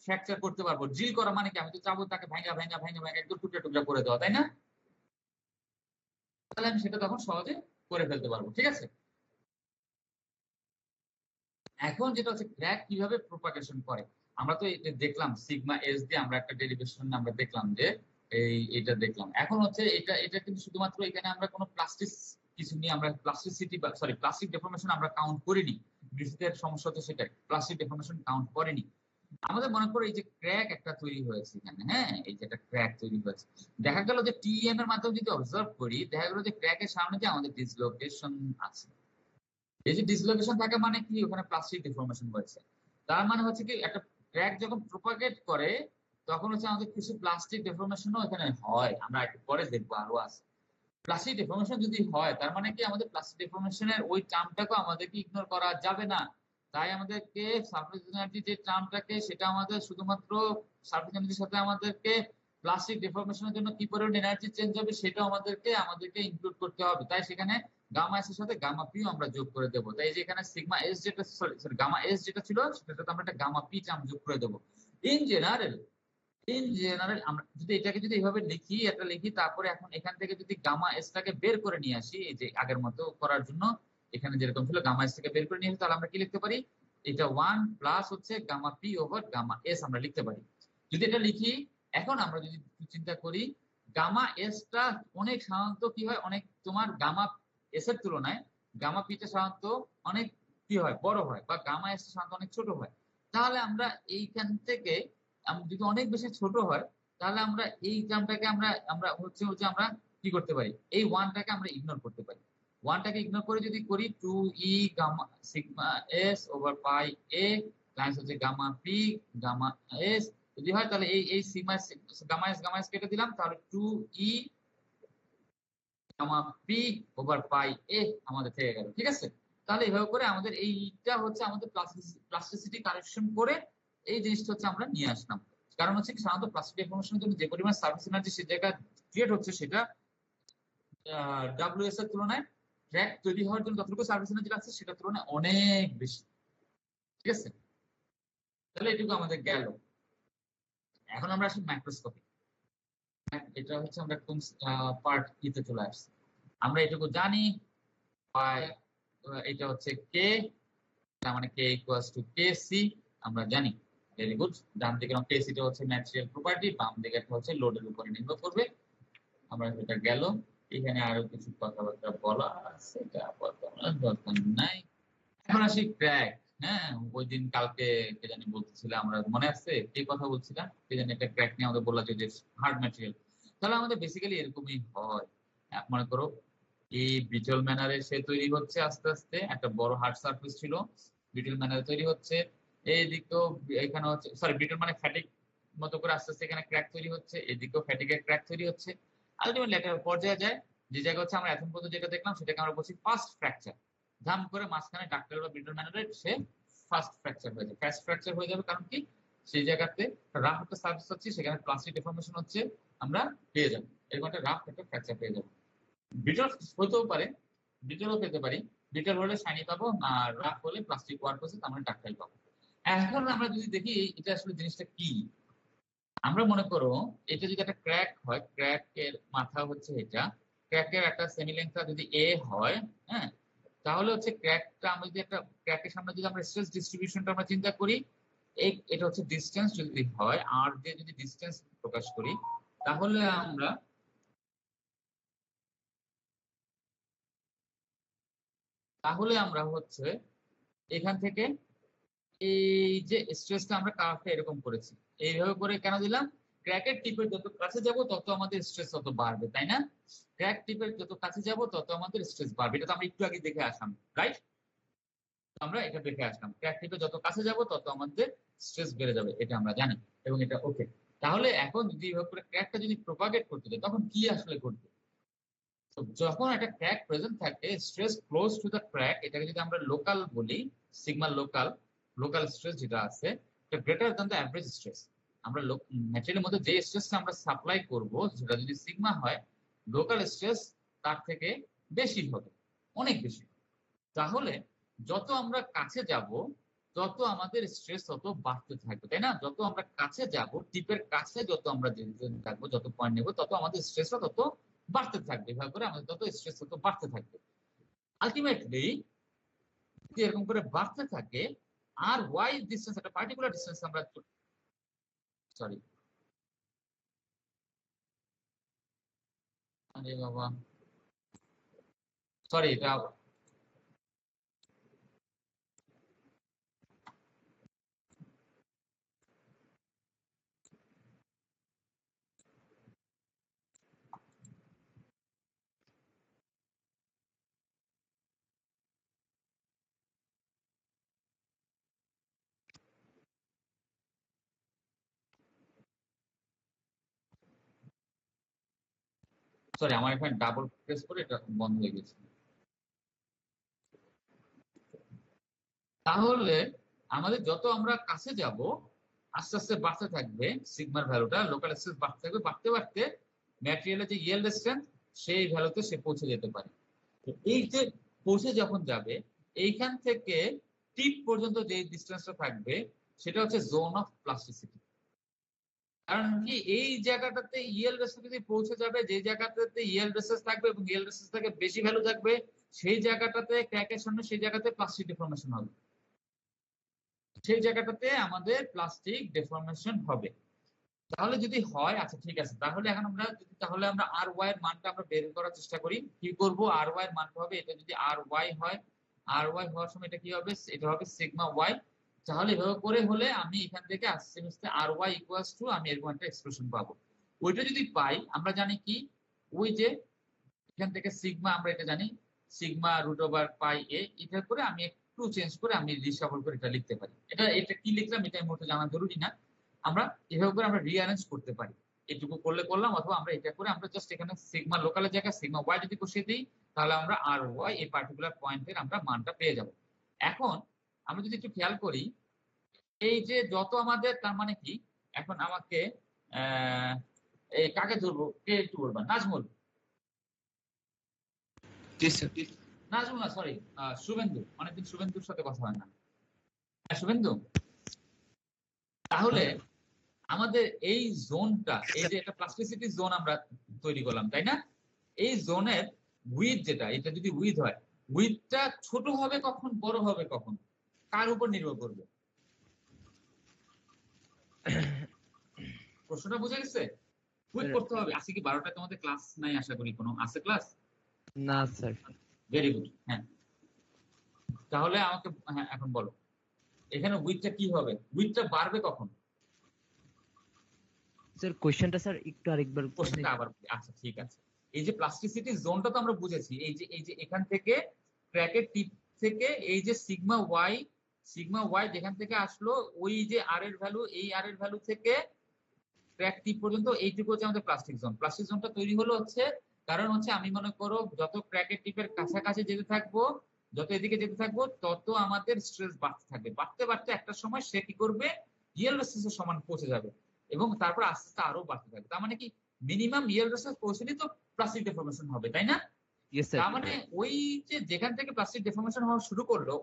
ফ্র্যাকচার করতে পারবো। ড্রিল করা মানে কি, আমি তো চাবো তাকে ভাঙা ভাঙা ভাঙা ভাঙা একদম টুকরা টুকরা করে দেওয়া, তাই না? তাহলে আমি সেটা তখন সহজে করে ফেলতে পারবো। ঠিক আছে, এখন যেটা হচ্ছে ক্র্যাক কিভাবে প্রপাগেশন করে, আমরা তো দেখলাম সিগমা এস দিয়ে আমরা একটা ডেরিভেশন আমরা দেখলাম যে এটা দেখলাম। এখন হচ্ছে এটা এটা কিন্তু শুধুমাত্র এখানে আমরা কোনো প্লাস্টিক কিছু নিয়ে আমরা প্লাস্টিসিটি বা সরি প্লাস্টিক ডেফর্মেশন আমরা কাউন্ট করিনি। গ্রিফিথের সমস্যা হচ্ছে সেটাই, প্লাস্টিক ডেফর্মেশন কাউন্ট করেনি। আমাদের মনে করো এই যে ক্র্যাক একটা তৈরি হয়েছে এখানে, হ্যাঁ এই যে একটা ক্র্যাক তৈরি হয়েছে, দেখা গেল যে টিএম এর মাধ্যমে যদি অবজার্ভ করি, দেখা গেল যে ক্র্যাকের সামনে যে আমাদের ডিসলোকেশন আছে, এই যে ডিসলোকেশন থাকা মানে কি, ওখানে প্লাস্টিক ডিফর্মেশন হয়েছে। তার মানে হচ্ছে কি, একটা ক্র্যাক যখন প্রোপাগেট করে তখন হচ্ছে আমাদের কিছু প্লাস্টিক ডিফর্মেশনও এখানে হয়, আমরা একটু পরে দেখবো আরো আছে। প্লাস্টিক ডিফর্মেশন যদি হয় তার মানে কি, আমাদের প্লাস্টিক ডিফর্মেশনের ওই টার্মটাকে আমাদেরকে ইগনোর করা যাবে না। তাই আমাদেরকে সারফেস এনার্জি যে টার্মটাকে, সেটা আমাদের শুধুমাত্র সারফেস এনার্জির সাথে আমাদেরকে প্লাস্টিক ডিফর্মেশনের জন্য কি পরিমাণ এনার্জি চেঞ্জ হবে সেটাও আমাদেরকে ইনক্লুড করতে হবে। তাই সেখানে গামা এস এর সাথে গামা পিও আমরা যোগ করে দেবো। তাই যে এখানে সিগমা এস যেটা, সরি গামা এস যেটা ছিল সেটাতে আমরা একটা গামা পি টার্ম যোগ করে দেবো। ইন জেনারেল, আমরা যদি এটাকে যদি এইভাবে লিখি, এটা লিখি, তারপরে এখন এখান থেকে যদি গামা এস টাকে বের করে নিয়ে আসি, এই যে আগের মতো করার জন্য এখানে যেরকম ছিল গামা এস থেকে বের করে নিয়ে আসি, তাহলে আমরা কি লিখতে পারি, এটা 1 প্লাস হচ্ছে gamma P over gamma S আমরা লিখতে পারি। যদি এটা লিখি, এখন আমরা যদি চিন্তা করি, গামা এস টা অনেক সাধারণত কি হয়, অনেক তোমার গামা এস এর তুলনায় গামা পি টা সাধারণত অনেক কি হয়, বড় হয়, বা গামা এস টা সাধারণত অনেক ছোট হয়। তাহলে আমরা এইখান থেকে যদি অনেক বেশি ছোট হয়, তাহলে আমরা এই টার্মটাকে আমরা আমরা হচ্ছে হচ্ছে আমরা কি করতে পারি, এই ওয়ানটাকে আমরা ইগনোর করতে পারি। ওয়ানটাকে ইগনোর করে যদি করি, 2e gamma sigma S over pi A times হচ্ছে গামা পি গামা এস যদি হয়, তাহলে এই এই সিগমা গামা এস কেটে দিলাম, তাহলে 2e gamma P over pi A আমাদের থেকে গেল। ঠিক আছে, তাহলে এইভাবে করে আমাদের এইটা হচ্ছে আমাদের প্লাস্টিসিটি কারেকশন করে এই জিনিসটা হচ্ছে আমরা নিয়ে আসলাম। কারণ হচ্ছে কি, সাধারণত প্লাস্টিক ডিফর্মেশনের জন্য যে পরিমাণ সার্ভিস এনার্জি সে জায়গায় ক্রিয়েট হচ্ছে, সেটা ডাব্লিউএস এর তুলনায় ট্র্যাক তৈরি হওয়ার জন্য যতটুকু সার্ভিস এনার্জি লাগছে সেটার তুলনায় অনেক বেশি। ঠিক আছে, তাহলে এটুকু আমাদের গেল। এখন আমরা আসি ম্যাক্রোস্কোপি। এটা হচ্ছে আমরা কোন পার্ট ইতে চলে আসছি, আমরা এটুকু জানি। এটা হচ্ছে কে, তার মানে কে ইকুয়ালস টু কে সি, আমরা জানি। Very good. ডান দিকে কে সিটা হচ্ছে ম্যাটেরিয়াল প্রপার্টি, বাম দিকে হচ্ছে লোডের উপরে নির্ভর করবে। আমরা এটা গেল। এখানে আরো কিছু কথাবার্তা বলা আছে, এটা বর্তমানে দরকার নাই। এখন আসি ক্র্যাক। হ্যাঁ, ওই দিন কালকে কে জানি বলতেছিলাম, আমরা মনে আছে কি কথা বলছিলাম, কে জানি একটা ক্র্যাক নিয়ে আমাদের বললা যে হার্ড ম্যাটেরিয়াল। তাহলে আমাদের বেসিক্যালি এরকমই হয়। মনে করো এই বিটল ম্যানারে সে তৈরি হচ্ছে, আস্তে আস্তে একটা বড় হার্ড সারফেস ছিল, বিটল ম্যানারে তৈরি হচ্ছে। এইদিকেও এখানে হচ্ছে, সরি বিটল মানে ফ্যাটিক মতো করে আস্তে আস্তে এখানে ক্র্যাক তৈরি হচ্ছে, এদিকেও ফ্যাটিকের ক্র্যাক তৈরি হচ্ছে। আলটিমেটলি একটা পর্যায়ে যায়, যে জায়গা হচ্ছে আমরা এখন পর্যন্ত যেটা দেখলাম সেটাকে আমরা বলছি ফার্স্ট ফ্র্যাকচার। ধাম করে মাঝখানে ডাক্তার বা বিটল ম্যানারে সে ফার্স্ট ফ্র্যাকচার হয়ে যাবে, ফার্স্ট ফ্র্যাকচার হয়ে যাবে। কারণ কি, সেই জায়গাতে রাফ একটা সার্ভিস হচ্ছে, সেখানে প্লাস্টিক ডিফর্মেশন হচ্ছে, আমরা পেয়ে যাবো এরকম একটা রাফ একটা ফ্র্যাকচার পেয়ে যাবো। বিটল হতেও পারে, বিটলও পেতে পারি। বিটল হলে শাইনি পাবো, আর রাফ হলে প্লাস্টিক ওয়ার্ক হচ্ছে, আমরা ডাক্তারি পাবো। এখন আমরা যদি দেখি এটা আসলে জিনিসটা কি, আমরা মনে করো এটা যদি একটা ক্র্যাক হয়, ক্র্যাকের মাথা হচ্ছে এটা, ক্র্যাকের একটা সেমি লেন্থ যদি এ হয়, হ্যাঁ, তাহলে হচ্ছে ক্র্যাকটা আমরা যদি একটা ক্র্যাকের সামনে যদি আমরা স্ট্রেস ডিস্ট্রিবিউশনটা আমরা চিন্তা করি, এটা হচ্ছে ডিস্টেন্স যদি হয়, আর দিয়ে যদি ডিস্টেন্স প্রকাশ করি, তাহলে আমরা হচ্ছে এখান থেকে এই যে স্ট্রেসটা আমরা কার্ভটা এরকম করেছি, এইভাবে করে কেন দিলাম, ক্র্যাকের টিপের যত কাছে যাব তত আমাদের স্ট্রেস তত বাড়বে, তাই না? ক্র্যাক টিপের যত কাছে যাব তত আমাদের স্ট্রেস বাড়বে, এটা তো আমরা একটু আগে দেখে আসলাম, রাইট? আমরা এটা দেখে আসলাম, ক্র্যাক টিপের যত কাছে যাব তত আমাদের স্ট্রেস বেড়ে যাবে, এটা আমরা জানি, এবং এটা ওকে। তাহলে এখন যদি এইভাবে করে ক্র্যাকটা যদি প্রপাগেট করতে যায়, তখন কি আসলে ঘটবে? তো যখন একটা ক্র্যাক প্রেজেন্ট থাকে, stress close to the crack, এটাকে যদি আমরা লোকাল বলি, সিগমা লোকাল, লোকাল স্ট্রেস যেটা আছে, এটা greater than the average stress. আমরা ম্যাটেরিয়ালের মধ্যে যে স্ট্রেসটা আমরা সাপ্লাই করব, সেটা যদি সিগমা হয়, লোকাল স্ট্রেস তার থেকে বেশি হবে, অনেক বেশি। তাহলে যত আমরা কাছে যাব, তত আমাদের স্ট্রেস তত বাড়তে থাকবে, তাই না? যত আমরা কাছে যাব, টিপের কাছে যত আমরা যেতে থাকবো, যত পয়েন্ট নেবো, তত আমাদের স্ট্রেসটা তত বাড়তে থাকবে, এভাবে করে আমাদের তত স্ট্রেস তত বাড়তে থাকবে। আলটিমেটলি যদি এরকম করে বাড়তে থাকে, আর ওয়াই ডিস্টেন্স, একটা পার্টিকুলার ডিস্টেন্স আমরা, সরি, আরে বাবা, সরি, এটা সরি আমার এখানে ডাবল প্রেস করে এটা বন্ধ হয়ে গেছে। তাহলে আমাদের যত আমরা কাছে যাব আস্তে আস্তে বাড়তে থাকবে সিগমার ভ্যালুটা, লোকাল স্ট্রেস বাড়তে থাকবে, বাড়তে বাড়তে ম্যাটেরিয়ালের যে ইয়েল্ড স্ট্রেংথ সেই ভ্যালুতে সে পৌঁছে যেতে পারে। তো এই যে পৌঁছে যখন যাবে এইখান থেকে টিপ পর্যন্ত যে ডিস্টেন্সটা থাকবে সেটা হচ্ছে জোন অফ প্লাস্টিসিটি। কারণ কি এই জায়গাটাতে ইয়েল্ড রেসিস যদি পৌঁছে যাবে, যে জায়গাটাতে ইয়েল্ড রেসিস থাকবে এবং ইয়েল্ড রেসিস থেকে বেশি ভ্যালু থাকবে সেই জায়গাটাতে ক্র্যাকের সামনে সেই জায়গাতে প্লাস্টিক ডিফর্মেশন হবে, সেই জায়গাটাতে আমাদের প্লাস্টিক ডিফর্মেশন হবে। তাহলে যদি হয় আচ্ছা ঠিক আছে, তাহলে এখন আমরা যদি তাহলে আমরা আর ওয়াই এর মানটা আমরা বের করার চেষ্টা করি। কি করব, আর ওয়াই এর মানটা হবে এটা যদি আর ওয়াই হয়, আর ওয়াই হওয়ার সময় এটা কি হবে, এটা হবে সিগমা ওয়াই। তাহলে এভাবে করে হলে আমি এখান থেকে আস্তে আস্তে আর ওয়াই ইকুয়ালস টু আমি এরকম একটা এক্সপ্রেশন পাবো। ওইটা যদি পাই আমরা জানি কি ওই যে এখান থেকে সিগমা আমরা এটা জানি সিগমা রুট ওভার পাই এ, এটা করে আমি একটু চেঞ্জ করে আমি রিসাফল করে এটা লিখতে পারি। এটা এটা কি লিখলাম এটা এই মুহূর্তে জানা জরুরি না, আমরা এভাবে করে আমরা রিঅ্যারেঞ্জ করতে পারি। এটুকু করলে করলাম, অথবা আমরা এটা করে আমরা জাস্ট এখানে সিগমা লোকালের জায়গায় সিগমা ওয়াই যদি বসিয়ে দিই তাহলে আমরা আর ওয়াই এই পার্টিকুলার পয়েন্টের আমরা মানটা পেয়ে যাব। এখন আমরা যদি একটু খেয়াল করি এই যে যত আমাদের তার মানে কি এখন আমাকে এই কাকে ধরবো, কে একটু বলবেন? নাজমুল, নাজমুল না সরি শুভেন্দু, অনেকদিন শুভেন্দুর সাথে কথা হয় না। শুভেন্দু, তাহলে আমাদের এই জোনটা এই যে একটা প্লাস্টিসিটি জোন আমরা তৈরি করলাম তাই না, এই জোনের উইথ যেটা এটা যদি উইথ হয় উইথটা ছোট হবে কখন বড় হবে কখন কার উপর নির্ভর করবে? প্রশ্নটা বুঝে গেছে? উইথ করতে হবে। আজকে কি 12টায় তোমাদের ক্লাস নাই আশা করি, কোনো আছে ক্লাস? না স্যার। Very good. হ্যাঁ তাহলে আমাকে হ্যাঁ এখন বলো এখানে উইথটা কি হবে, উইথটা বাড়বে কখন? স্যার কোশ্চেনটা স্যার একটু আরেকবার কোশ্চেনটা আবার আচ্ছা ঠিক আছে। এই যে প্লাস্টিসিটি জোনটা তো আমরা বুঝেছি, এই যে এখান থেকে ক্র্যাকের টিপ থেকে এই যে সিগমা ওয়াই যেখান থেকে আসলো ওই যে আর এর ভ্যালু, এই আর এর ভ্যালু থেকে ক্র্যাক টিপ পর্যন্ত এইটুকু হচ্ছে আমাদের প্লাস্টিক জোন। প্লাস্টিক জোনটা তৈরি হলো হচ্ছে কারণ হচ্ছে আমি মনে করো যত ক্র্যাকের টিপের কাছাকাছি যেতে থাকবো, যত এদিকে যেতে থাকবো তত আমাদের স্ট্রেস বাড়তে থাকবে, বাড়তে বাড়তে একটা সময় সে কি করবে ইয়েল্ড রেসিসের সমান পৌঁছে যাবে এবং তারপর আস্তে আস্তে আরো বাড়তে থাকবে। তার মানে কি মিনিমাম ইয়েল্ড রেসিস পৌঁছলেই তো প্লাস্টিক ডিফর্মেশন হবে তাই না? তার মানে ওই যে যেখান থেকে প্লাস্টিক ডিফর্মেশন হওয়া শুরু করলো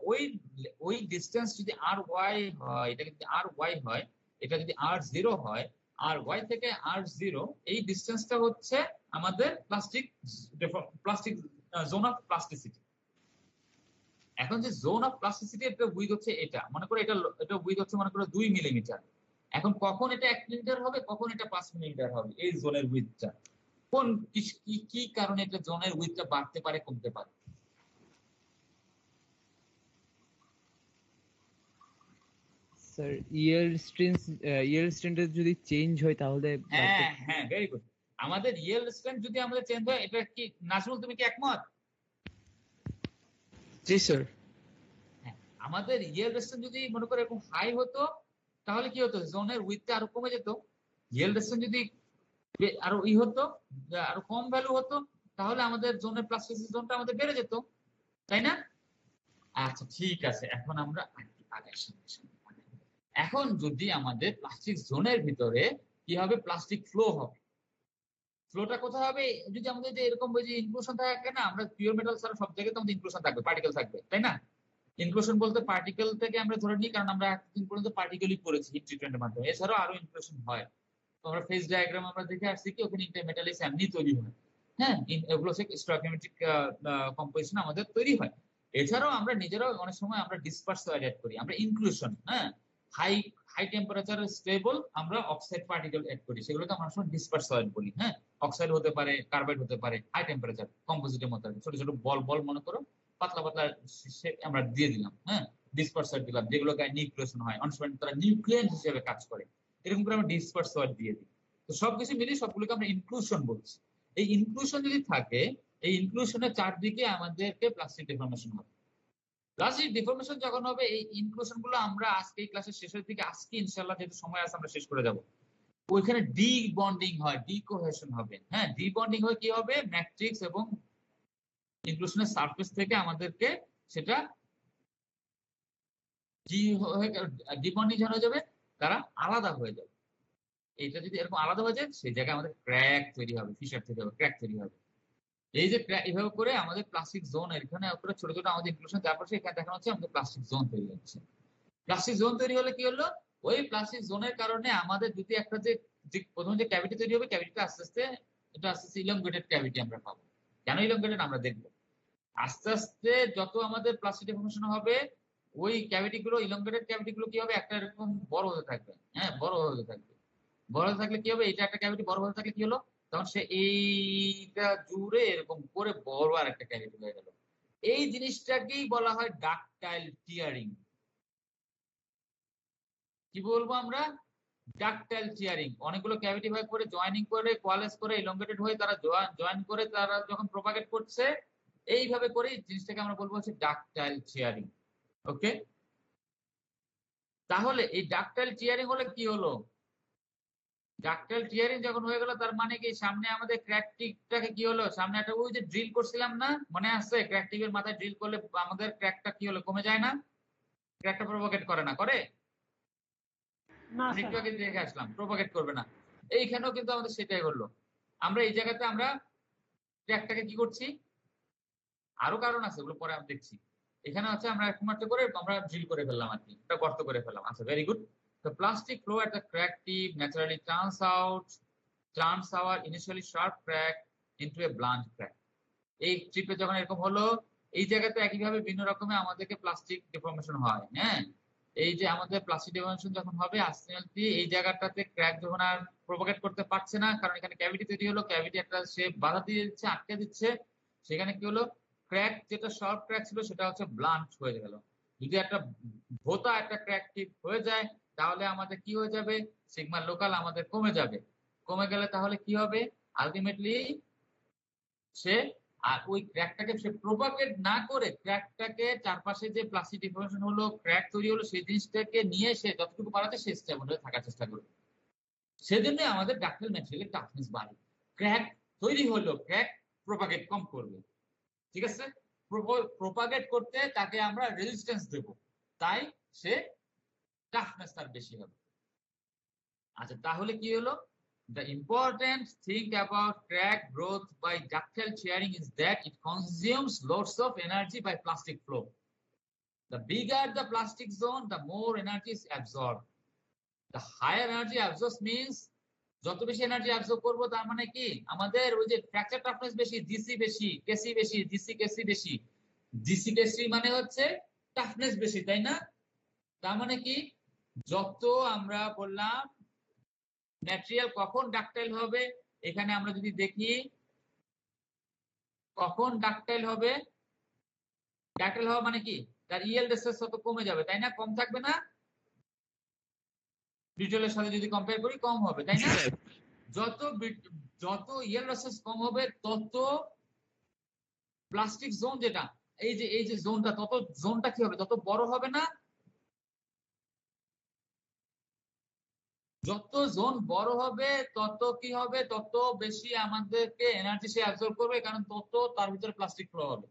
ওই ডিস্টেন্স যদি আর ওয়াই হয়, এটা যদি আর ওয়াই হয়, এটা যদি আর জিরো হয়, আর ওয়াই থেকে আর জিরো এই ডিস্টেন্সটা হচ্ছে আমাদের প্লাস্টিক জোন অফ প্লাস্টিসিটি। এখন যে জোন অফ প্লাস্টিসিটি এটা উইথ হচ্ছে এটা মনে করো এটা উইথ হচ্ছে মনে করো 2 মিলিমিটার। এখন কখন এটা 1 মিলিমিটার হবে কখন এটা 5 মিলিমিটার হবে এই জোনের উইথটা, কোন কি কারণে এটা জোনের উইথটা বাড়তে পারে কমতে পারে? স্যার ইয়েল্ড স্ট্রেন্থ যদি চেঞ্জ হয় তাহলে হ্যাঁ হ্যাঁ ভেরি গুড। আমাদের ইয়েল্ড স্ট্রেংথ যদি আমাদের চেঞ্জ হয়, এটা কি নাজমুল তুমি কি একমত? জি স্যার। হ্যাঁ আমাদের ইয়েল্ড স্ট্রেংথ যদি মনে করো এরকম হাই হতো তাহলে কি হতো জোনের উইথটা আরো কমে যেত। ইয়েল্ড স্ট্রেংথ যদি আরো হতো আরো কম ভ্যালু হতো তাহলে আমাদের জোনের প্লাস্টিসিটি জোনটা আমাদের বেড়ে যেত তাই না? আচ্ছা ঠিক আছে, এখন আমরা এখন যদি আমাদের প্লাস্টিক জোনের ভিতরে কি হবে প্লাস্টিক ফ্লো হবে, ফ্লোটা কোথায় হবে? যদি আমাদের যে এরকম যে ইনক্লুশন থাকে না, আমরা পিওর মেটাল ছাড়া সব জায়গায় তো আমাদের ইনক্লুশন থাকবে, পার্টিকেল থাকবে তাই না? ইনক্লুশন বলতে পার্টিকেল থেকে আমরা ধরে নিই কারণ আমরা এতদিন পর্যন্ত পার্টিকেলই পড়েছি হিট ট্রিটমেন্টের মাধ্যমে, এছাড়াও আরো ইনক্লুশন হয়। তো আমরা ফেজ ডায়াগ্রাম আমরা দেখে আসছি কি ওখানে ইন্টারমেটালিস এমনি তৈরি হয়। হ্যাঁ এগুলো হচ্ছে স্টয়কিওমেট্রিক কম্পোজিশন আমাদের তৈরি হয়। এছাড়াও আমরা নিজেরাও অনেক সময় আমরা ডিসপার্স সয়েড অ্যাড করি, আমরা ইনক্লুশন হ্যাঁ হাই টেম্পারেচার স্টেবল আমরা অক্সাইড পার্টিকেল অ্যাড করি, সেগুলোকে আমরা সময় ডিসপার্স সয়েড বলি। হ্যাঁ অক্সাইড হতে পারে, কার্বাইড হতে পারে, হাই টেম্পারেচার কম্পোজিটের মতো ছোট ছোট বল বল মনে করো পাতলা পাতলা আমরা দিয়ে দিলাম, হ্যাঁ ডিসপার্স সয়েড দিলাম, যেগুলো গায়ে নিউক্লিয়েশন হয় অনেক সময় তারা নিউক্লিয়েন্ট হিসেবে কাজ করে, এরকম করে আমরা ডিসপার্স সয়েড দিয়ে দিই। তো সবকিছু মিলিয়ে সবগুলোকে আমরা ইনক্লুশন বলছি। এই ইনক্লুশন যদি থাকে এই ইনক্লুশনের চারদিকে আমাদেরকে প্লাস্টিক ডিফর্মেশন হবে। প্লাস্টিক ডিফর্মেশন যখন হবে এই ইনক্লুশন গুলো আমরা আজকে এই ক্লাসের শেষের দিকে আজকে ইনশাআল্লাহ যেহেতু সময় আছে আমরা শেষ করে যাব। ওইখানে ডি বন্ডিং হয়, ডি কোহেশন হবে। হ্যাঁ, ডি বন্ডিং হয়ে কি হবে, ম্যাট্রিক্স এবং ইনক্লুশনের সারফেস থেকে আমাদেরকে সেটা ডি বন্ডিং হয়ে যাবে, তারা আলাদা হয়ে যাবে। এটা যদি এরকম আলাদা হয়ে যায় সেই জায়গায় আমাদের ক্র্যাক তৈরি হবে, ফিশার তৈরি হবে, ক্র্যাক তৈরি হবে। এই যে এইভাবে করে আমাদের প্লাস্টিক জোন, এখানে ছোট ছোট আমাদের ইনক্লুশন, তারপর এখানে দেখানো হচ্ছে আমাদের প্লাস্টিক জোন তৈরি হচ্ছে। প্লাস্টিক জোন তৈরি হলে কি হলো, ওই প্লাস্টিক জোনের কারণে আমাদের যদি একটা যে প্রথমে যে ক্যাভিটি তৈরি হবে, ক্যাভিটিটা আস্তে আস্তে এটা আস্তে আস্তে ইলংগেটেড ক্যাভিটি আমরা পাবো। কেন ইলংগেটেড আমরা দেখবো। আস্তে আস্তে যত আমাদের প্লাস্টিক ডিফর্মেশন হবে, ওই ক্যাভিটি গুলো, ইলংগেটেড ক্যাভিটি গুলো কি হবে, একটা এরকম বড় হতে থাকবে। হ্যাঁ, বড় হতে থাকবে। বড় হতে থাকলে কি হবে, এটা একটা ক্যাভিটি বড় হতে থাকলে কি হলো, তখন সে এইটা জুড়ে এরকম করে বড় আর একটা ক্যাভিটি হয়ে গেল। এই জিনিসটাকেই বলা হয় ডাকটাইল টিয়ারিং। কি বলবো আমরা, ডাকটাইল টিয়ারিং। অনেকগুলো ক্যাভিটি ভাগ করে জয়েনিং করে কোয়ালেস করে ইলংগেটেড হয়ে তারা জয়েন করে তারা যখন প্রোপাগেট করছে, এইভাবে করে জিনিসটাকে আমরা বলবো হচ্ছে ডাকটাইল টিয়ারিং। ওকে, তাহলে এই ডাকটাইল টিয়ারিং হলে কি হলো, ডাকটাইল টিয়ারিং যখন হয়ে গেল, তার মানে কি সামনে আমাদের ক্র্যাক টিপটাকে কি হলো, সামনে একটা ওই যে ড্রিল করছিলাম না, মনে আছে, ক্র্যাক টিপের মাথায় ড্রিল করলে আমাদের ক্র্যাকটা কি হলো, কমে যায় না, ক্র্যাকটা প্রোপাগেট করে না, করে না একটু স্যার। আগে দেখে আসলাম, প্রোপাগেট করবে না। এইখানেও কিন্তু আমাদের সেটাই হলো। আমরা এই জায়গাতে আমরা ক্র্যাকটাকে কি করছি, আরো কারণ আছে, ওগুলো পরে আমি দেখছি। এখানে হচ্ছে আমরা একমাত্র করে আমরা ড্রিল করে ফেললাম আর কি, একটা গর্ত করে ফেললাম। আচ্ছা, very good. The plastic flow at the crack tip naturally turns our initially sharp crack into a blunt crack. এই ট্রিপে যখন এরকম হলো, এই জায়গাতে একইভাবে ভিন্ন রকমের আমাদেরকে প্লাস্টিক ডিফর্মেশন হয়। হ্যাঁ, এই যে আমাদের প্লাস্টিক ডিফর্মেশন যখন হবে, আস্তে আস্তে এই জায়গাটাতে ক্র্যাক যখন আর প্রোপাগেট করতে পারছে না, কারণ এখানে ক্যাভিটি তৈরি হলো, ক্যাভিটি একটা সে বাধা দিয়ে দিচ্ছে, আটকে দিচ্ছে, সেখানে কি হলো, ক্র্যাক যেটা শর্ট ক্র্যাক ছিল সেটা হচ্ছে ব্লান্ট হয়ে গেল। যদি একটা ভোতা একটা ক্র্যাক টিপ হয়ে যায়, তাহলে আমাদের কি হয়ে যাবে, সিগমা লোকাল আমাদের কমে যাবে। কমে গেলে তাহলে কি হবে, আলটিমেটলি সে আর ওই ক্র্যাকটাকে সে প্রোপাগেট না করে, ক্র্যাকটাকে চারপাশে যে প্লাস্টিক ডিফর্মেশন হলো, ক্র্যাক তৈরি হলো, সেই জিনিসটাকে নিয়ে সে যতটুকু পারা যায় সে স্টেবল হয়ে থাকার চেষ্টা করবে। সেজন্য আমাদের ডাক্টাইল ম্যাটেরিয়ালের টাফনেস বাড়ে। ক্র্যাক তৈরি হলো, ক্র্যাক প্রোপাগেট কম করবে। ঠিক আছে, প্রোপাগেট করতে তাকে আমরা রেজিস্ট্যান্স দেব, তাই সে টাফনেস তার বেশি হবে। আচ্ছা, তাহলে কি হলো, the important thing about crack growth by ductile tearing is that it consumes lots of energy by plastic flow. The bigger the plastic zone, the more energy is absorbed. The higher energy absorbed means যত বেশি energy absorb করবো, তার মানে কি আমাদের ওই যে fracture toughness বেশি, জিসি বেশি, কেসি বেশি, জিসি কেসি বেশি। জিসি কেসি মানে হচ্ছে টাফনেস বেশি, তাই না? তার মানে কি, যত আমরা বললাম ম্যাটেরিয়াল কখন ডাকটাইল হবে, এখানে আমরা যদি দেখি কখন ডাকটাইল হবে, ডাকটাইল হওয়া মানে কি, তার ইয়েল্ড স্ট্রেস তত কমে যাবে, তাই না? কম থাকবে না, ব্রিটলের সাথে যদি কম্পেয়ার করি কম হবে, তাই না? যত যত ইয়েল্ড স্ট্রেস কম হবে, তত প্লাস্টিক জোন যেটা, এই যে জোনটা, তত জোনটা কি হবে, তত বড় হবে না? যত জোন বড় হবে তত কি হবে, তত বেশি আমাদেরকে এনার্জি সে অ্যাবজর্ব করবে, কারণ তত তার ভিতরে প্লাস্টিক ফ্লো হবে।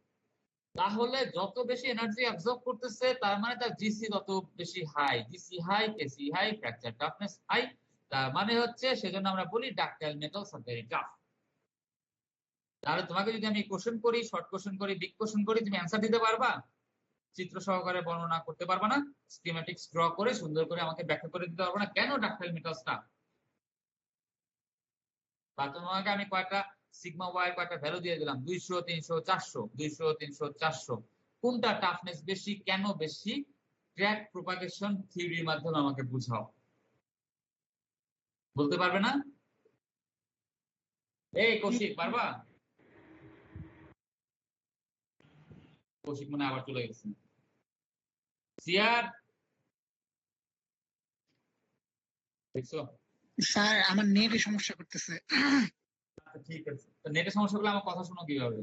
তাহলে যত বেশি এনার্জি অ্যাবজর্ব করতেছে, তার মানে তার জিসি তত বেশি হাই, জিসি হাই, কেসি হাই, ফ্র্যাকচার টাফনেস হাই। তার মানে হচ্ছে, সেজন্য আমরা বলি ductile metals are very tough. তাহলে তোমাকে যদি আমি কোশ্চেন করি, শর্ট কোশ্চেন করি, বিগ কোশ্চেন করি, তুমি অ্যান্সার দিতে পারবা? চিত্র সহকারে বর্ণনা করতে পারবা না? স্কিমেটিক্স ড্র করে সুন্দর করে আমাকে ব্যাখ্যা করে দিতে পারবা না কেন ডাকটাইল মেটালস টাফ? বা তোমাকে আমি কয়েকটা সিগমা ওয়াই কয়েকটা ভ্যালু দিয়ে দিলাম, 200, 300, 400, 200, 300, 400, কোনটা টাফনেস বেশি, কেন বেশি? ক্র্যাক প্রোপাগেশন থিওরির মাধ্যমে আমাকে বুঝাও। বলতে পারবে না? এই কৌশিক, পারবা? কৌশিক মনে আবার চলে গেছে। সিয়ার, দেখছো? স্যার আমার নেটে সমস্যা করতেছে। আচ্ছা, ঠিক আছে, নেটের সমস্যা গুলো আমার কথা শোনো কিভাবে?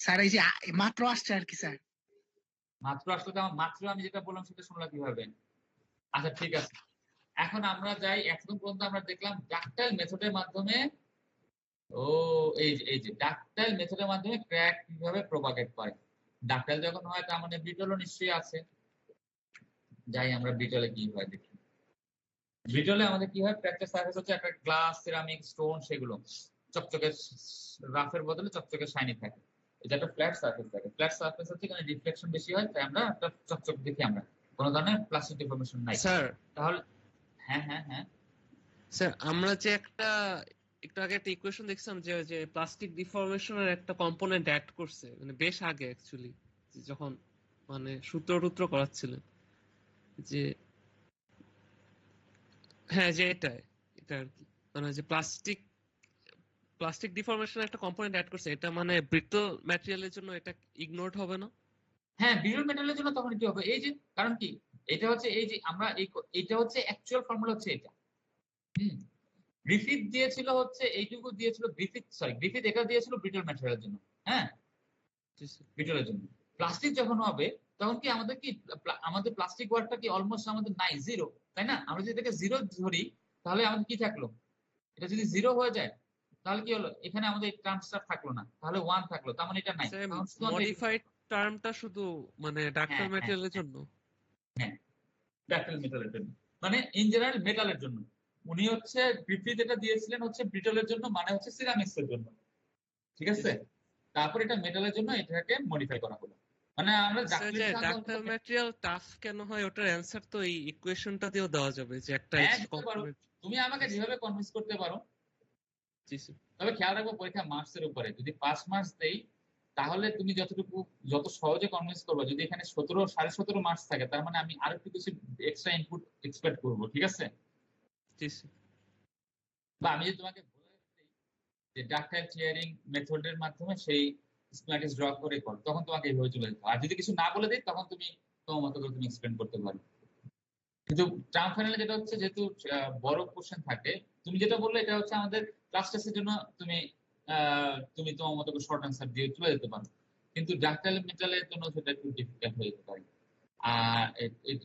স্যার এই যে মাত্র আসছে আর কি স্যার। মাত্র আসলে তো আমার, মাত্র আমি যেটা বললাম সেটা শুনলা কিভাবে? আচ্ছা ঠিক আছে, এখন আমরা যাই, এখন পর্যন্ত আমরা দেখলাম ডাকটাইল মেথডের মাধ্যমে, ও এই যে ডাকটাইল মেথডের মাধ্যমে ক্র্যাক কিভাবে প্রপাগেট করে। ডাকটাইল যখন হয় তার মানে ব্রিটলও নিশ্চয়ই আছে। যাই আমরা ব্রিটলে কি হয় দেখি। ব্রিটলে আমাদের কি হয়, ফ্র্যাকচার সারফেস হচ্ছে একটা গ্লাস, সিরামিক, স্টোন, সেগুলো চকচকে রাফের বদলে চকচকে শাইনি থাকে। এটা একটা ফ্ল্যাট সারফেস থাকে। ফ্ল্যাট সারফেস হচ্ছে এখানে রিফ্লেকশন বেশি হয়, তাই আমরা একটা চকচক দেখি, আমরা কোনো ধরনের প্লাস্টিক ডিফর্মেশন নাই। স্যার তাহলে হ্যাঁ হ্যাঁ হ্যাঁ স্যার আমরা যে একটু আগে একটা ইকুয়েশন দেখছিলাম যে যে প্লাস্টিক ডিফর্মেশনের একটা কম্পোনেন্ট অ্যাড করছে, মানে বেশ আগে অ্যাকচুয়ালি, যখন মানে সূত্র টুত্র করাচ্ছিলেন, যে হ্যাঁ যে এটা আর কি, মানে যে প্লাস্টিক ডিফর্মেশনের একটা কম্পোনেন্ট অ্যাড করছে, এটা মানে ব্রিটল ম্যাটেরিয়ালের জন্য এটা ইগনোরড হবে না? হ্যাঁ, বিরল মেটালের জন্য তখন কি হবে, এই যে কারণ কি, এটা হচ্ছে এই যে আমরা এইটা হচ্ছে অ্যাকচুয়াল ফর্মুলা হচ্ছে এটা। গ্রিফিথ দিয়েছিল হচ্ছে এইটুকু দিয়েছিল, গ্রিফিথ এটা দিয়েছিল ব্রিটল ম্যাটেরিয়ালের জন্য। হ্যাঁ, ব্রিটলের জন্য। প্লাস্টিক যখন হবে তখন কি আমাদের আমাদের প্লাস্টিক ওয়ার্কটা কি অলমোস্ট আমাদের নাই, জিরো, তাই না? আমরা যদি এটাকে জিরো ধরি তাহলে আমাদের কি থাকলো, এটা যদি জিরো হয়ে যায় তাহলে কি হলো, এখানে আমাদের টার্মসটা থাকলো না, তাহলে ওয়ান থাকলো, তার মানে এটা নাই। মডিফাইড টার্মটা শুধু মানে ডাক্তার হ্যাঁ ম্যাটেরিয়ালের জন্য। হ্যাঁ, ডাকটাইল মেটালের জন্য, মানে ইন জেনারেল মেটালের জন্য। উনি হচ্ছে গ্রিফিথ এটা দিয়েছিলেন হচ্ছে ব্রিটলের জন্য, মানে হচ্ছে সিরামিক্স এর জন্য, ঠিক আছে? তারপর এটা মেটালের জন্য এটাকে মডিফাই করা হলো, মানে আমরা ডাক্তার ম্যাটেরিয়াল টাফ কেন হয়, ওটার অ্যানসার তো এই ইকুয়েশনটা দিয়েও দেওয়া যাবে, যে একটা তুমি আমাকে যেভাবে কনভিন্স করতে পারো। তবে খেয়াল রাখবো পরীক্ষা মার্কসের উপরে, যদি 5 মার্কস দেই তাহলে তুমি যত সহজে কনভিন্স করবে। যদি এখানে 17.5 মার্কস থাকে তার মানে আমি আরো একটু কিছু এক্সট্রা ইনপুট এক্সপেক্ট করবো, ঠিক আছে? বা আমি যদি তোমাকে বলে দিই যে ডাকটাইল ক্লিয়ারিং মেথডের মাধ্যমে সেই স্কিমাটিক্স ড্র করে কর, তখন তোমাকে এইভাবে চলে যেতে। আর যদি কিছু না বলে দিই তখন তুমি তোমার মতো করে তুমি এক্সপ্লেন করতে পারো। কিন্তু টার্ম ফাইনালে যেটা হচ্ছে, যেহেতু বড় কোশ্চেন থাকে, তুমি যেটা বললে এটা হচ্ছে আমাদের ক্লাস টেস্টের জন্য তুমি তোমার মতো করে শর্ট অ্যান্সার দিয়ে চলে যেতে পারো, কিন্তু ডাকটাইল মেটালের জন্য সেটা একটু ডিফিকাল্ট হয়ে যেতে পারে। আর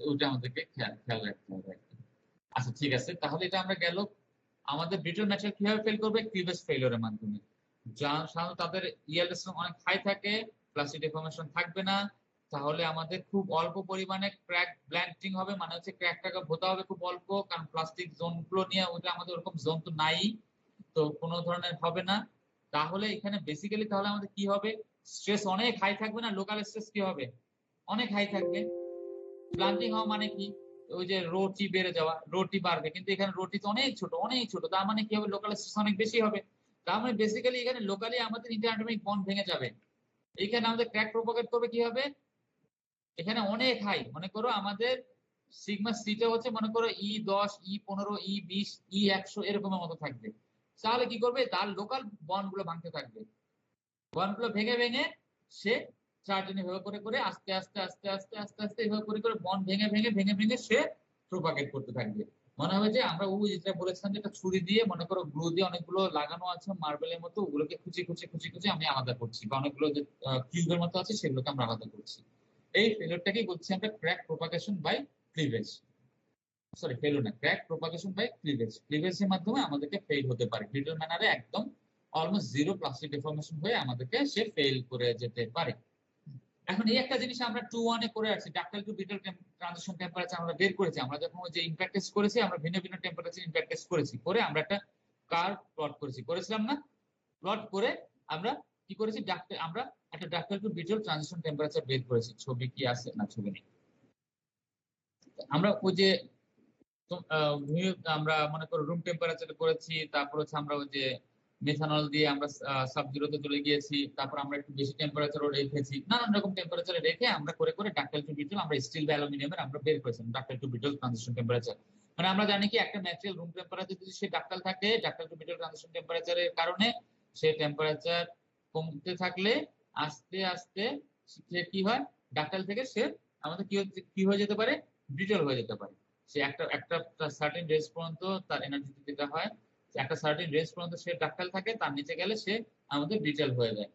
ওইটা আমাদেরকে খেয়াল রাখতে হবে। আচ্ছা ঠিক আছে, তাহলে এটা আমরা গেল। আমাদের ব্রিটল ম্যাটেরিয়াল কিভাবে ফেল করবে, ক্লিভেজ ফেলিওরের মাধ্যমে। সাধারণত তাদের ইয়েল্ড অনেক হাই থাকে, প্লাস্টিক ডিফর্মেশন থাকবে না, তাহলে আমাদের খুব অল্প পরিমাণে ক্র্যাক ব্ল্যান্টিং হবে, মানে হচ্ছে ক্র্যাকটাকে ভোতা হবে খুব অল্প, কারণ প্লাস্টিক জোন গুলো নিয়ে ওটা আমাদের ওরকম জোন তো নাই, তো কোনো ধরনের হবে না। তাহলে এখানে বেসিক্যালি তাহলে আমাদের কি হবে, স্ট্রেস অনেক হাই থাকবে না, লোকাল স্ট্রেস কি হবে, অনেক হাই থাকবে। ব্লান্টিং হওয়া মানে কি, ওই যে রোটি বেড়ে যাওয়া, রোটি বাড়বে, কিন্তু এখানে রোটি তো অনেক ছোট অনেক ছোট, তার মানে কি হবে, লোকাল স্ট্রেস অনেক বেশি হবে। তার মানে বেসিক্যালি এখানে লোকালি আমাদের ইন্টারঅ্যাটমিক বন্ড ভেঙে যাবে। এখানে আমাদের ক্র্যাক প্রোপাগেট করবে কি হবে, এখানে অনেক হাই, মনে করো আমাদের সিগমা সিটা হচ্ছে মনে করো E10, E15, E20, E100 এরকমের মতো থাকবে। তাহলে কি করবে, তার লোকাল বন্ড গুলো ভাঙতে থাকবে, বন্ড গুলো ভেঙে ভেঙে সে চার্জনি এভাবে করে করে আস্তে আস্তে আস্তে আস্তে আস্তে আস্তে এভাবে করে করে বন্ড ভেঙে ভেঙে ভেঙে ভেঙে সে প্রোপাগেট করতে থাকবে। মনে হবে যে আমরা ওই যেটা বলেছিলাম যে একটা ছুরি দিয়ে, মনে করো গ্লু দিয়ে অনেকগুলো লাগানো আছে মার্বেলের মতো, ওগুলোকে খুঁচে খুঁচে খুঁচে খুঁচে আমি আলাদা করছি, বা অনেকগুলো যে কিউবের মতো আছে সেগুলোকে আমরা আলাদা করছি। এই ফেলিওরটাকেই বলছি আমরা crack propagation by cleavage. Sorry, failure না, ক্র্যাক প্রোপাগেশন বাই ক্লিভেজ। ক্লিভেজের মাধ্যমে আমাদেরকে ফেল হতে পারে, ব্রিটল ম্যানারে একদম অলমোস্ট জিরো প্লাস্টিক ডিফর্মেশন হয়ে আমাদেরকে সে ফেল করে যেতে পারে। এখন এই একটা জিনিস আমরা 2-1 করে আসছি, ductile to brittle transition temperature আমরা বের করেছি। আমরা যখন ওই যে ইমপ্যাক্ট টেস্ট করেছি, আমরা ভিন্ন ভিন্ন টেম্পারেচার ইমপ্যাক্ট টেস্ট করেছি, করে আমরা একটা কার্ভ প্লট করেছিলাম না? প্লট করে আমরা কি করেছি, আমরা একটা ductile to brittle transition temperature বের করেছি। ছবি কি আছে, না ছবি নেই। আমরা ওই যে আমরা মনে করো রুম টেম্পারেচারে করেছি, তারপর হচ্ছে আমরা ওই যে মেথানল দিয়ে আমরা সাব জিরোতে চলে গিয়েছি, তারপর আমরা একটু বেশি টেম্পারেচারও রেখেছি, নানান রকম টেম্পারেচারে রেখে আমরা করে করে ডাকটাইল টু ব্রিটল, আমরা স্টিল বা অ্যালুমিনিয়ামের আমরা বের করেছিলাম ductile to brittle transition temperature. মানে আমরা জানি কি একটা ম্যাটেরিয়াল রুম টেম্পারেচার যদি সে ডাকটাইল থাকে, ডাকটাইল টু ব্রিটল ট্রানজিশন টেম্পারেচারের কারণে সে টেম্পারেচার কমতে থাকলে আস্তে আস্তে সে কি হয়, ডাকটাইল থেকে সে আমাদের কি হয়ে যেতে পারে, ব্রিটল হয়ে যেতে পারে। সে একটা সার্টেন রেঞ্জ পর্যন্ত তার এনার্জি দিতে হয়, একটা সার্টেন রেঞ্জ পর্যন্ত সে ডাকটাইল থাকে, তার নিচে গেলে সে আমাদের ব্রিটল হয়ে যায়।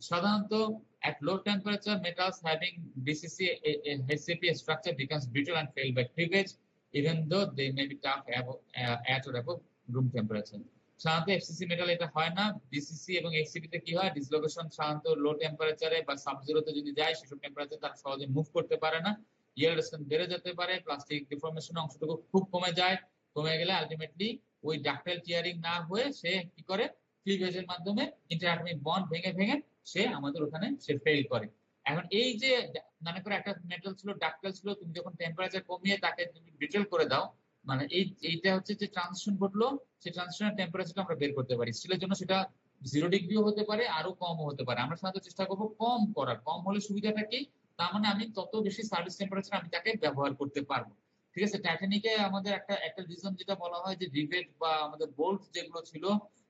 সাধারণত at low temperature metals having BCC HCP structure becomes brittle and fail by cleavage. even though they may be tough at or above room temperature. সাধারণত এফসিসি মেটাল এটা হয় না। বিসিসি এবং এক্সিপি তে কি হয়, ডিসলোকেশন সাধারণত লো টেম্পারেচারে বা সাব জিরোতে যদি যায় সেসব টেম্পারেচার তারা সহজে মুভ করতে পারে না, ইয়েল্ড রেজিস্ট্যান্স বেড়ে যেতে পারে, প্লাস্টিক ডিফর্মেশন অংশটুকু খুব কমে যায়, কমে গেলে আলটিমেটলি ওই ডাক্টাইল টিয়ারিং না হয়ে সে কি করে, ক্লিভেজের মাধ্যমে ইন্টারঅ্যাটমিক বন্ড ভেঙে ভেঙে সে আমাদের ওখানে সে ফেল করে। এখন এই যে মনে করে একটা মেটাল ছিল, ডাক্টাইল ছিল, তুমি যখন টেম্পারেচার কমিয়ে তাকে তুমি ব্রিটেল করে দাও, মানে এইটা হচ্ছে যে ট্রানজিশন ঘটলো, সেই ট্রানজিশনের টেম্পারেচারটা আমরা বের করতে পারি। স্টিলের জন্য সেটা 0 ডিগ্রিও হতে পারে, আরো কমও হতে পারে। আমরা সাধারণত চেষ্টা করবো কম করার। কম হলে সুবিধাটা কি, তার মানে আমি তত বেশি সার্ভিস টেম্পারেচার আমি তাকে ব্যবহার করতে পারবো। ঠিক আছে, টাইটানিকে আমাদের একটা রিজন যেটা বলা হয় যে রিভেট বা আমাদের বোল্ট যেগুলো ছিল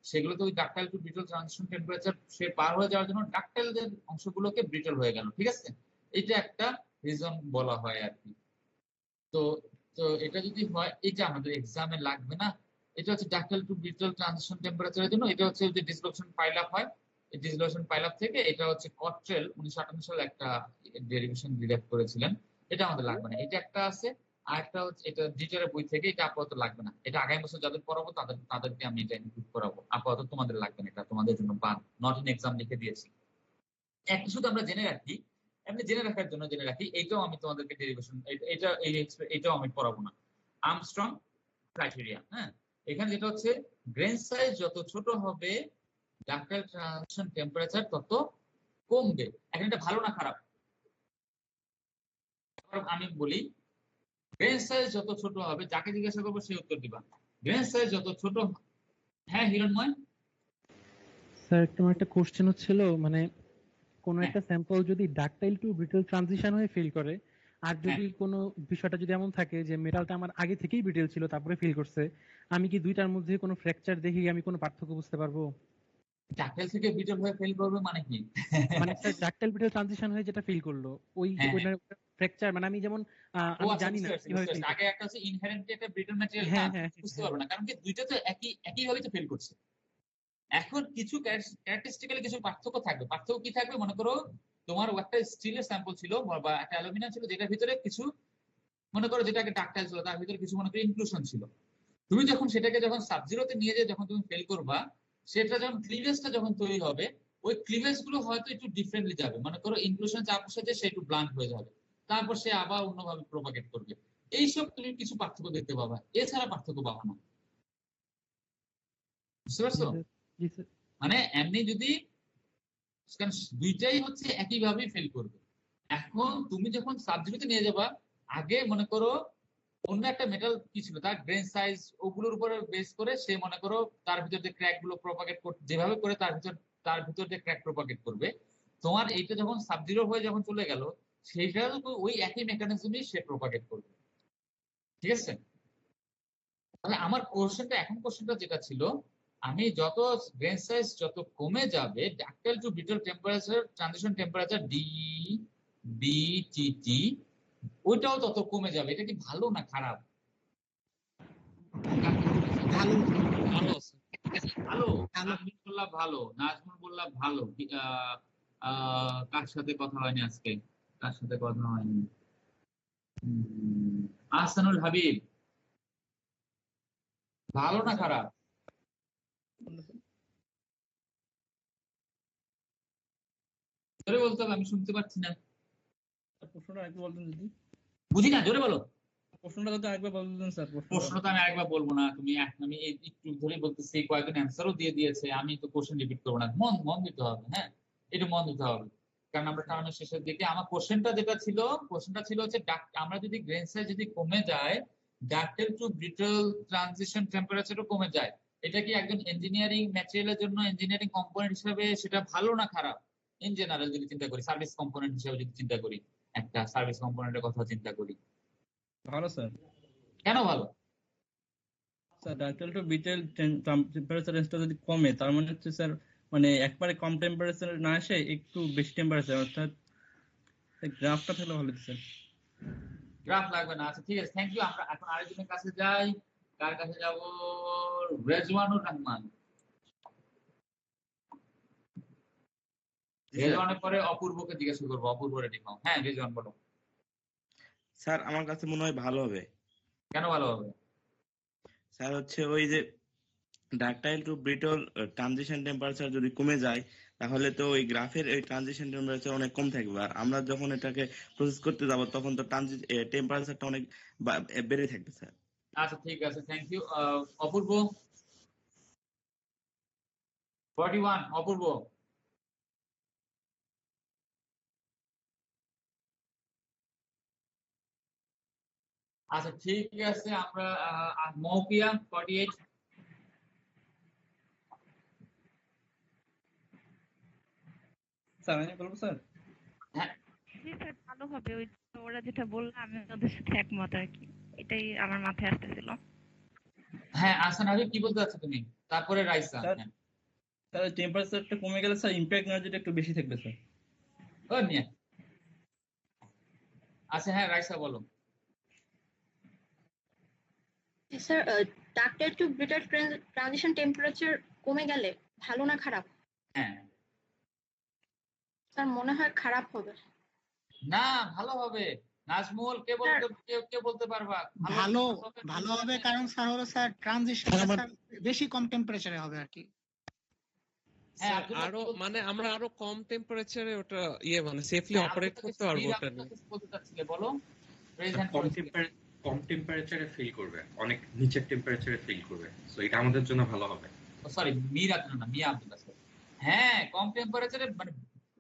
সেগুলোতে ওই ductile to brittle transition temperature সে পার হয়ে যাওয়ার জন্য ডাক্টাইলদের অংশগুলোকে ব্রিটল হয়ে গেল। ঠিক আছে, এটা একটা রিজন বলা হয় আর কি। তো তো এটা যদি হয়, এটা আমাদের এক্সামে লাগবে না। এটা হচ্ছে ডাক্টাইল টু ব্রিটল ট্রানজিশন টেম্পারেচারের জন্য। এটা হচ্ছে যে ডিসলোকেশন পাইল আপ হয়, এই ডিসলোকেশন পাইল আপ থেকে এটা হচ্ছে কট্রেল 1958 সালে একটা ডেরিভেশন ডিরাইভ করেছিলেন। এটা আমাদের লাগবে না। এটা একটা আছে, আর একটা হচ্ছে এটা ডিটারের বই থেকে, এটা আপাতত লাগবে না। এটা আগামী বছর যাদের পড়াবো তাদেরকে আমি এটা ইনক্লুড করাবো। আপাতত তোমাদের লাগবে না, এটা তোমাদের জন্য বাদ, নট ইন এক্সাম লিখে দিয়েছি। একটা শুধু আমরা জেনে রাখি, এমনি জেনে রাখার জন্য জেনে রাখি, এইটাও আমি তোমাদেরকে ডেরিভেশন এইটাও আমি পড়াবো না। আর্মস্ট্রং ক্রাইটেরিয়া, হ্যাঁ, এখানে যেটা হচ্ছে গ্রেন সাইজ যত ছোট হবে ডাক্টাইল ট্রানজিশন টেম্পারেচার তত কমবে। এখন এটা ভালো না খারাপ আমি বলি, গ্রেন সাইজ যত ছোট হবে, যাকে জিজ্ঞাসা করবো সে উত্তর দিবা। গ্রেন সাইজ যত ছোট, হ্যাঁ হিরণময়। স্যার তোমার একটা কোশ্চেন হচ্ছিল, মানে কোন হ্যাঁ, একটা স্যাম্পল যদি ডাকটাইল টু ব্রিটল ট্রানজিশন হয়ে ফিল করে, আর হ্যাঁ, যদি কোনো বিষয়টা যদি এমন থাকে যে মেটালটা আমার আগে থেকেই ব্রিটেল ছিল তারপরে ফিল করছে, আমি কি দুইটার মধ্যে কোনো ফ্র্যাকচার দেখে আমি কোনো পার্থক্য বুঝতে পারবো? ডাক্টাইল থেকে ব্রিটল হয়ে ফেল করবে মানে কি? মানে স্যার ডাকটাইল ব্রিটল ট্রানজিশন হয়ে যেটা ফিল করলো ওই হ্যাঁ, হ্যাঁ। ফ্র্যাকচার, মানে আমি যেমন ও আমি আচ্ছা, জানি না বুঝতে পারছি, কিভাবে বুঝতে ফিল পারছি। করছে। আগে একটা হচ্ছে ইনহেরেন্টলি একটা ব্রিটল ম্যাটেরিয়াল না, হ্যাঁ হ্যাঁ বুঝতে হ্যাঁ পারবে না, কারণ কি দুইটা তো একই ভাবে তো ফেল করছে। এখন কিছু ক্যারেক্টারিস্টিক্যালি কিছু পার্থক্য থাকবে। পার্থক্য কি থাকবে, মনে করো তোমার একটা স্টিলের স্যাম্পল ছিল বা একটা অ্যালুমিনিয়াম ছিল, যেটার ভিতরে কিছু, মনে করো যেটাকে ডাক্টাইল ছিল তার ভিতরে কিছু মনে করো ইনক্লুশন ছিল। তুমি যখন সেটাকে যখন সাবজিরোতে নিয়ে যেয়ে যখন তুমি ফেল করবা, সেটা যখন ক্লিভেজটা যখন তৈরি হবে, ওই ক্লিভেজ গুলো হয়তো একটু ডিফারেন্টলি যাবে। মনে করো ইনক্লুশন চাপের সাথে সে একটু ব্লান্ট হয়ে যাবে, তারপর সে আবার অন্যভাবে প্রপাগেট করবে। এইসব তুমি কিছু পার্থক্য দেখতে পাবা, এছাড়া পার্থক্য পাবা না। বুঝতে পারছো? জি স্যার। মানে এমনি যদি, কারণ দুইটাই হচ্ছে একইভাবেই ফেল করবে। এখন তুমি যখন সাবজেক্টে নিয়ে যাবা, আগে মনে করো অন্য একটা মেটাল কি ছিল, তার গ্রেন সাইজ ওগুলোর উপরে বেস করে সে মনে করো তার ভিতর যে ক্র্যাক গুলো প্রপাগেট করতে যেভাবে করে তার ভিতর যে ক্র্যাক প্রপাগেট করবে, তোমার এইটা যখন সাবজিরো হয়ে যখন চলে গেল, সেইটা ওই একই মেকানিজমই সে প্রপাগেট করবে। ঠিক আছে, তাহলে আমার কোশ্চেনটা যেটা ছিল, আমি যত গ্রেন সাইজ যত কমে যাবে ductile to brittle temperature transition temperature DBTT ওইটাও তত কমে যাবে। এটা কি ভালো না খারাপ? ভালো। ভালো আছে। ভালো। ভালো। আমি বললাম ভালো, নাজমুল বললাম ভালো। কার সাথে কথা হয়নি আজকে? কার সাথে কথা হয়নি? আহসানুল হাবিব, ভালো না খারাপ? জোরে বলতে হবে, আমি শুনতে পাচ্ছি না। প্রশ্নটা আরেকবার বলতেন যদি। বুঝি না, জোরে বলো। প্রশ্নটা যদি আরেকবার বলতেন স্যার। প্রশ্নটা আমি আরেকবার বলবো না, আমি একটু ধরে বলতেছি, কয়েকজন অ্যান্সারও দিয়ে দিয়েছে, আমি তো কোশ্চেন রিপিট করবো না। মন দিতে হবে, হ্যাঁ, একটু মন দিতে হবে, কারণ আমরা টার্মের শেষের দিকে। আমার কোশ্চেনটা ছিল হচ্ছে আমরা যদি গ্রেন সাইজ যদি কমে যায়, ডাক্টাইল টু ব্রিটল ট্রানজিশন টেম্পারেচারও কমে যায়, এটা কি একজন ইঞ্জিনিয়ারিং ম্যাটেরিয়ালের জন্য, ইঞ্জিনিয়ারিং কম্পোনেন্ট হিসেবে সেটা ভালো না খারাপ? ইন জেনারেল যদি চিন্তা করি, সার্ভিস কম্পোনেন্ট হিসেবে যদি চিন্তা করি, একটা সার্ভিস কম্পোনেন্টের কথা চিন্তা করি, ভালো স্যার। কেন ভালো? Sir ductile to brittle temperature রেঞ্জটা যদি কমে, তার মানে হচ্ছে স্যার, মানে একবারে কম টেম্পারেচার না এসে একটু বেশি টেম্পারেচার, অর্থাৎ গ্রাফটা থাকলে ভালো হতো স্যার। গ্রাফ লাগবে না, আচ্ছা ঠিক আছে, থ্যাংক ইউ। আমরা এখন আরেকজনের কাছে যাই। কার কাছে যাব? রেজওয়ানুর রহমান। রেজওয়ানের পরে অপূর্বকে জিজ্ঞাসা করবো। অপূর্ব রেডি হও। হ্যাঁ রেজওয়ান বলো। স্যার আমার কাছে মনে হয় ভালো হবে। কেন ভালো হবে? স্যার হচ্ছে ওই যে ductile to brittle transition temperature যদি কমে যায় তাহলে তো ওই গ্রাফের এই ট্রানজিশন টেম্পারেচার অনেক কম থাকবে, আর আমরা যখন এটাকে প্রসেস করতে যাব তখন তো টেম্পারেচারটা অনেক বেড়ে থাকবে স্যার। আচ্ছা ঠিক আছে, থ্যাংক ইউ। অপূর্ব 41, অপূর্ব। আচ্ছা ঠিক আছে, আমরা মৌপিয়া 48। স্যার আমি বলবো স্যার। হ্যাঁ জি স্যার, ভালো হবে। ওই তো ওরা যেটা বললো আমি ওদের সাথে একমত আর কি, এটাই আমার মাথায় আসতেছিল। হ্যাঁ, আসান হাবিব কি বলতে চাচ্ছ তুমি? তারপরে রাইসা। স্যার হ্যাঁ স্যার টেম্পারেচারটা কমে গেলে স্যার ইম্প্যাক্ট এনার্জিটা একটু বেশি থাকবে স্যার। ও মিয়া। আচ্ছা হ্যাঁ, রাইসা বলো। Sir ductile to brittle transition temperature কমে গেলে ভালো না খারাপ? হ্যাঁ স্যার মনে হয় খারাপ হবে। না, ভালো হবে। নাজমুল কে বলতে, কে বলতে পারবা? ভালো ভালো হবে, কারণ স্যার হলো স্যার ট্রানজিশনটা বেশি কম টেম্পারেচারে হবে আর কি। হ্যাঁ, স্যার আরো মানে আমরা আরো কম টেম্পারেচারে ওটা মানে সেফলি অপারেট করতে পারবো ওটা নিয়ে। বলতে চাচ্ছিলে, বলো। প্রেজেন্ট কম টেম্পারেচারে ফিল করবে, অনেক নিচের টেম্পারেচারে ফিল করবে, সো এটা আমাদের জন্য ভালো হবে। সরি, মিয়া আব্দুল্লাহ স্যার। হ্যাঁ, কম টেম্পারেচারে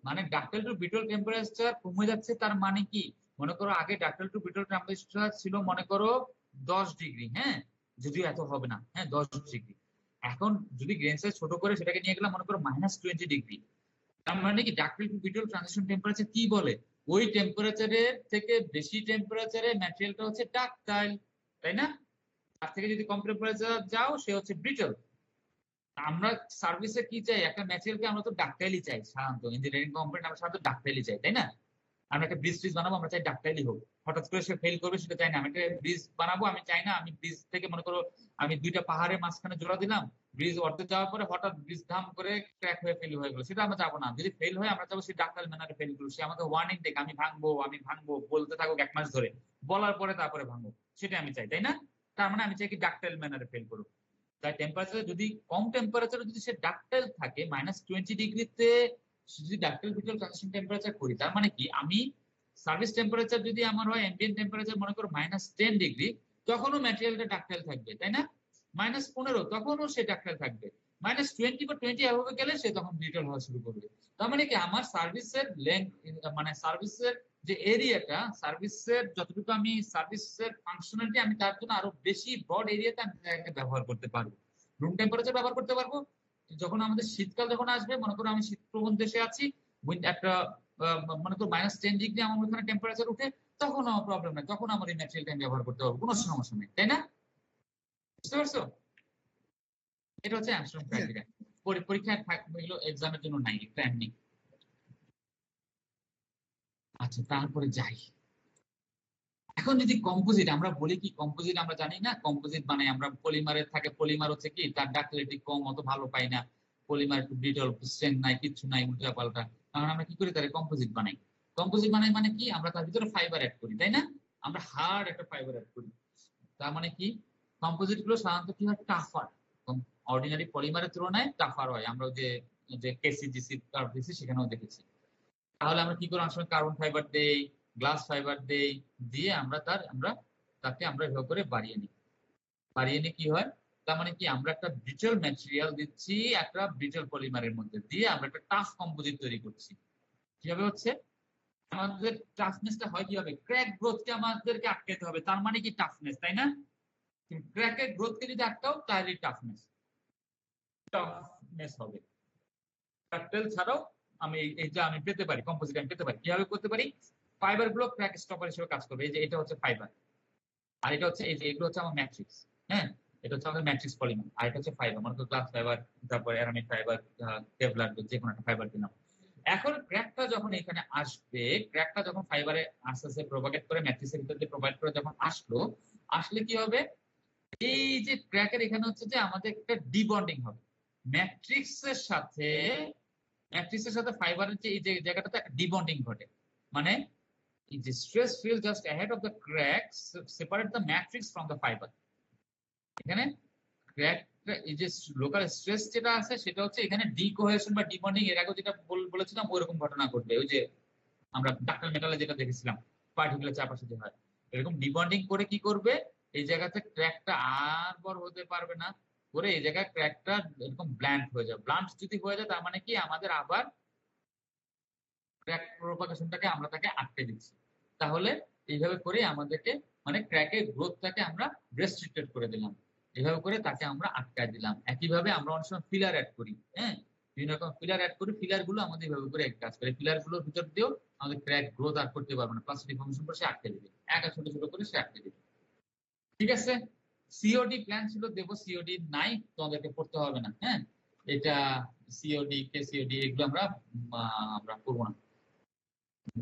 মানে ডাক্টাল টু ব্রিটল টেম্পারেচার কমে যাচ্ছে, তার মানে কি? মনে করো আগে ডাক্টাল টু ব্রিটল টেম্পারেচার ছিল মনে করো 10 ডিগ্রি, হ্যাঁ, যদিও এত হবে না, হ্যাঁ 10 ডিগ্রি। এখন যদি গ্রেন সাইজ ছোট করে সেটাকে নিয়ে গেলাম মনে করো -20 ডিগ্রি। তার মানে কি ductile to brittle transition temperature কি বলে? ওই টেম্পারেচারের থেকে বেশি টেম্পারেচারে ম্যাটেরিয়ালটা হচ্ছে ডাক্টাইল, তাই না? তার থেকে যদি কম টেম্পারেচার যাও সে হচ্ছে ব্রিটল। আমরা সার্ভিসে কি চাই? একটা ম্যাটেরিয়ালকে আমরা তো ডাক্টাইলই চাই সাধারণত, ইঞ্জিনিয়ারিং কোম্পানি আমরা সাধারণত ডাক্টাইলই চাই, তাই না? আমরা একটা ব্রিজ বানাবো, আমরা চাই ডাক্টাইলই হোক। হঠাৎ করে সে ফেল করবে সেটা চাই না। আমি একটা ব্রিজ বানাবো, আমি চাই না আমি ব্রিজ থেকে মনে করো আমি 2টা পাহাড়ের মাঝখানে জোড়া দিলাম, ব্রিজ অর্ধেক যাওয়ার পরে হঠাৎ ব্রিজ ধাম করে ক্র্যাক হয়ে ফেল হয়ে গেলো, সেটা আমরা চাবো না। যদি ফেল হয় আমরা চাবো সে ডাক্তাইল ম্যানারে ফেল করলো, সে আমাকে ওয়ার্নিং দেখ আমি ভাঙবো বলতে থাকুক 1 মাস ধরে, বলার পরে তারপরে ভাঙবো, সেটা আমি চাই, তাই না? তার মানে আমি চাই কি ডাক্তাইল ম্যানারে ফেল করুক। তাই টেম্পারেচার যদি কম টেম্পারেচারে যদি সে ডাক্টাইল থাকে -20 ডিগ্রিতে যদি ডাক্টাইল ব্রিটল ট্রানজিশন টেম্পারেচার করি, তার মানে কি আমি সার্ভিস টেম্পারেচার যদি আমার হয় অ্যাম্বিয়েন্ট টেম্পারেচার মনে করো -10 ডিগ্রি, তখনও ম্যাটেরিয়ালটা ডাক্টাইল থাকবে, তাই না? -15 তখনও সে ডাক্টাইল থাকবে। -20 বা 20 এভাবে গেলে সে তখন ব্রিটল হওয়া শুরু করবে। তার মানে কি আমার সার্ভিসের লেন্থ মানে সার্ভিসের যে এরিয়াটা, সার্ভিসের যতটুকু আমি সার্ভিসের ফাংশনালিটি আমি তার জন্য আরো বেশি ব্রড এরিয়াতে আমি ব্যবহার করতে পারবো। রুম টেম্পারেচার ব্যবহার করতে পারবো। যখন আমাদের শীতকাল যখন আসবে, মনে করো আমি শীতপ্রবণ দেশে আছি, একটা মনে করো -10 ডিগ্রি আমার ওখানে টেম্পারেচার উঠে, তখন আমার প্রবলেম নাই, তখন আমার এই ম্যাটেরিয়ালটা আমি ব্যবহার করতে পারবো, কোনো সমস্যা নেই, তাই না? বুঝতে পারছো? এটা হচ্ছে অ্যামস্ট্রং ক্রাইটেরিয়া। পরীক্ষায় এগুলো এক্সামের জন্য নাই, একটা এমনি। আচ্ছা তারপরে যাই, এখন যদি কম্পোজিট আমরা বলি, কি কম্পোজিট আমরা জানি না, কম্পোজিট মানে আমরা পলিমারের থাকে, পলিমার হচ্ছে কি তার ডাক্টিলিটি কম, অত ভালো পাই না, পলিমার একটু ব্রিটল, স্ট্রেংথ নাই, কিচ্ছু নাই, উল্টা পাল্টা, তখন আমরা কি করি তার কম্পোজিট বানাই। কম্পোজিট বানাই মানে কি আমরা তার ভিতরে ফাইবার অ্যাড করি, তাই না? আমরা হার্ড একটা ফাইবার অ্যাড করি। তার মানে কি কম্পোজিট গুলো সাধারণত কি হয়, টাফার, অর্ডিনারি পলিমারের তুলনায় টাফার হয়। আমরা যে কেসিজিসি দিচ্ছি সেখানেও দেখেছি। তাহলে আমরা কি করি, অনেক সময় কার্বন ফাইবার দেই, গ্লাস ফাইবার দেই, দিয়ে আমরা তাকে আমরা এভাবে করে বাড়িয়ে নিই কি হয়, তার মানে কি আমরা একটা ব্রিটল ম্যাটেরিয়াল দিচ্ছি একটা ব্রিটল পলিমারের মধ্যে দিয়ে আমরা একটা টাফ কম্পোজিট তৈরি করছি। কিভাবে হচ্ছে, আমাদের টাফনেসটা হয় কিভাবে, ক্র্যাক গ্রোথকে আমাদেরকে আটকাতে হবে, তার মানে কি টাফনেস, তাই না? ক্র্যাকের গ্রোথকে যদি আটকাও তাহলে টাফনেস হবে। ডাক্টাইল ছাড়াও আমি আমি পেতে পারি, কম্পোজিট আমি পেতে পারি। কিভাবে করতে পারি, ফাইবার গুলো ক্র্যাক স্টপার হিসেবে কাজ করবে। এই যে এটা হচ্ছে ফাইবার, আর এটা হচ্ছে এই যে এগুলো হচ্ছে আমার ম্যাট্রিক্স, হ্যাঁ এটা হচ্ছে আমাদের ম্যাট্রিক্স পলিমার, আর এটা হচ্ছে ফাইবার, মানে গ্লাস ফাইবার, তারপর অ্যারামিড ফাইবার, কেভলার, যে কোনো একটা ফাইবার দিলাম। এখন ক্র্যাকটা যখন এখানে আসবে, ক্র্যাকটা যখন ফাইবারে আস্তে আস্তে প্রোপাগেট করে ম্যাট্রিক্সের ভিতরে প্রোভাইড করে যখন আসলে কি হবে, এই যে ক্র্যাকের এখানে হচ্ছে যে আমাদের একটা ডিবন্ডিং হবে ম্যাট্রিক্সের সাথে ফাইবারের যে এই যে জায়গাটাতে ডিবন্ডিং ঘটে। মানে the stress field just ahead of the crack separate the matrix from the fiber. এখানে ক্র্যাকটা এই যে লোকাল স্ট্রেস যেটা আছে সেটা হচ্ছে এখানে ডিকোহেশন বা ডিবন্ডিং এর আগে যেটা বলেছিলাম ওইরকম ঘটনা ঘটবে। ওই যে আমরা ডাক্তার মেটালে যেটা দেখেছিলাম পার্টিকুলার চারপাশে যে হয় এরকম ডিবন্ডিং করে কি করবে, এই জায়গাতে ক্র্যাকটা আর বড় হতে পারবে না, করে এই জায়গায় ক্র্যাকটা এরকম ব্ল্যান্ট হয়ে যাবে। ব্লান্ট যদি হয়ে যায় তার মানে কি আমাদের আবার ক্র্যাক প্রোপাগেশনটাকে আমরা তাকে আটকে দিচ্ছি। তাহলে এইভাবে করে আমাদেরকে মানে ক্র্যাকের গ্রোথটাকে আমরা রেস্ট্রিক্টেড করে দিলাম, এভাবে করে তাকে আমরা আটকায় দিলাম। একইভাবে আমরা অনেক সময় ফিলার অ্যাড করি, হ্যাঁ বিভিন্ন রকম ফিলার অ্যাড করি, ফিলার গুলো আমাদের এইভাবে করে কাজ করে, ফিলার গুলোর ভিতর দিয়েও আমাদের ক্র্যাক গ্রোথ আর করতে পারবে না, প্লাস্টিক ডিফর্মেশন করে সে আটকে দেবে, একা ছোট ছোট করে সে আটকে দেবে। ঠিক আছে, সিওডি প্ল্যান ছিল দেবো, সিওডি নাই, তোমাদেরকে পড়তে হবে না। হ্যাঁ এটা সিওডি কে সিওডি এগুলো আমরা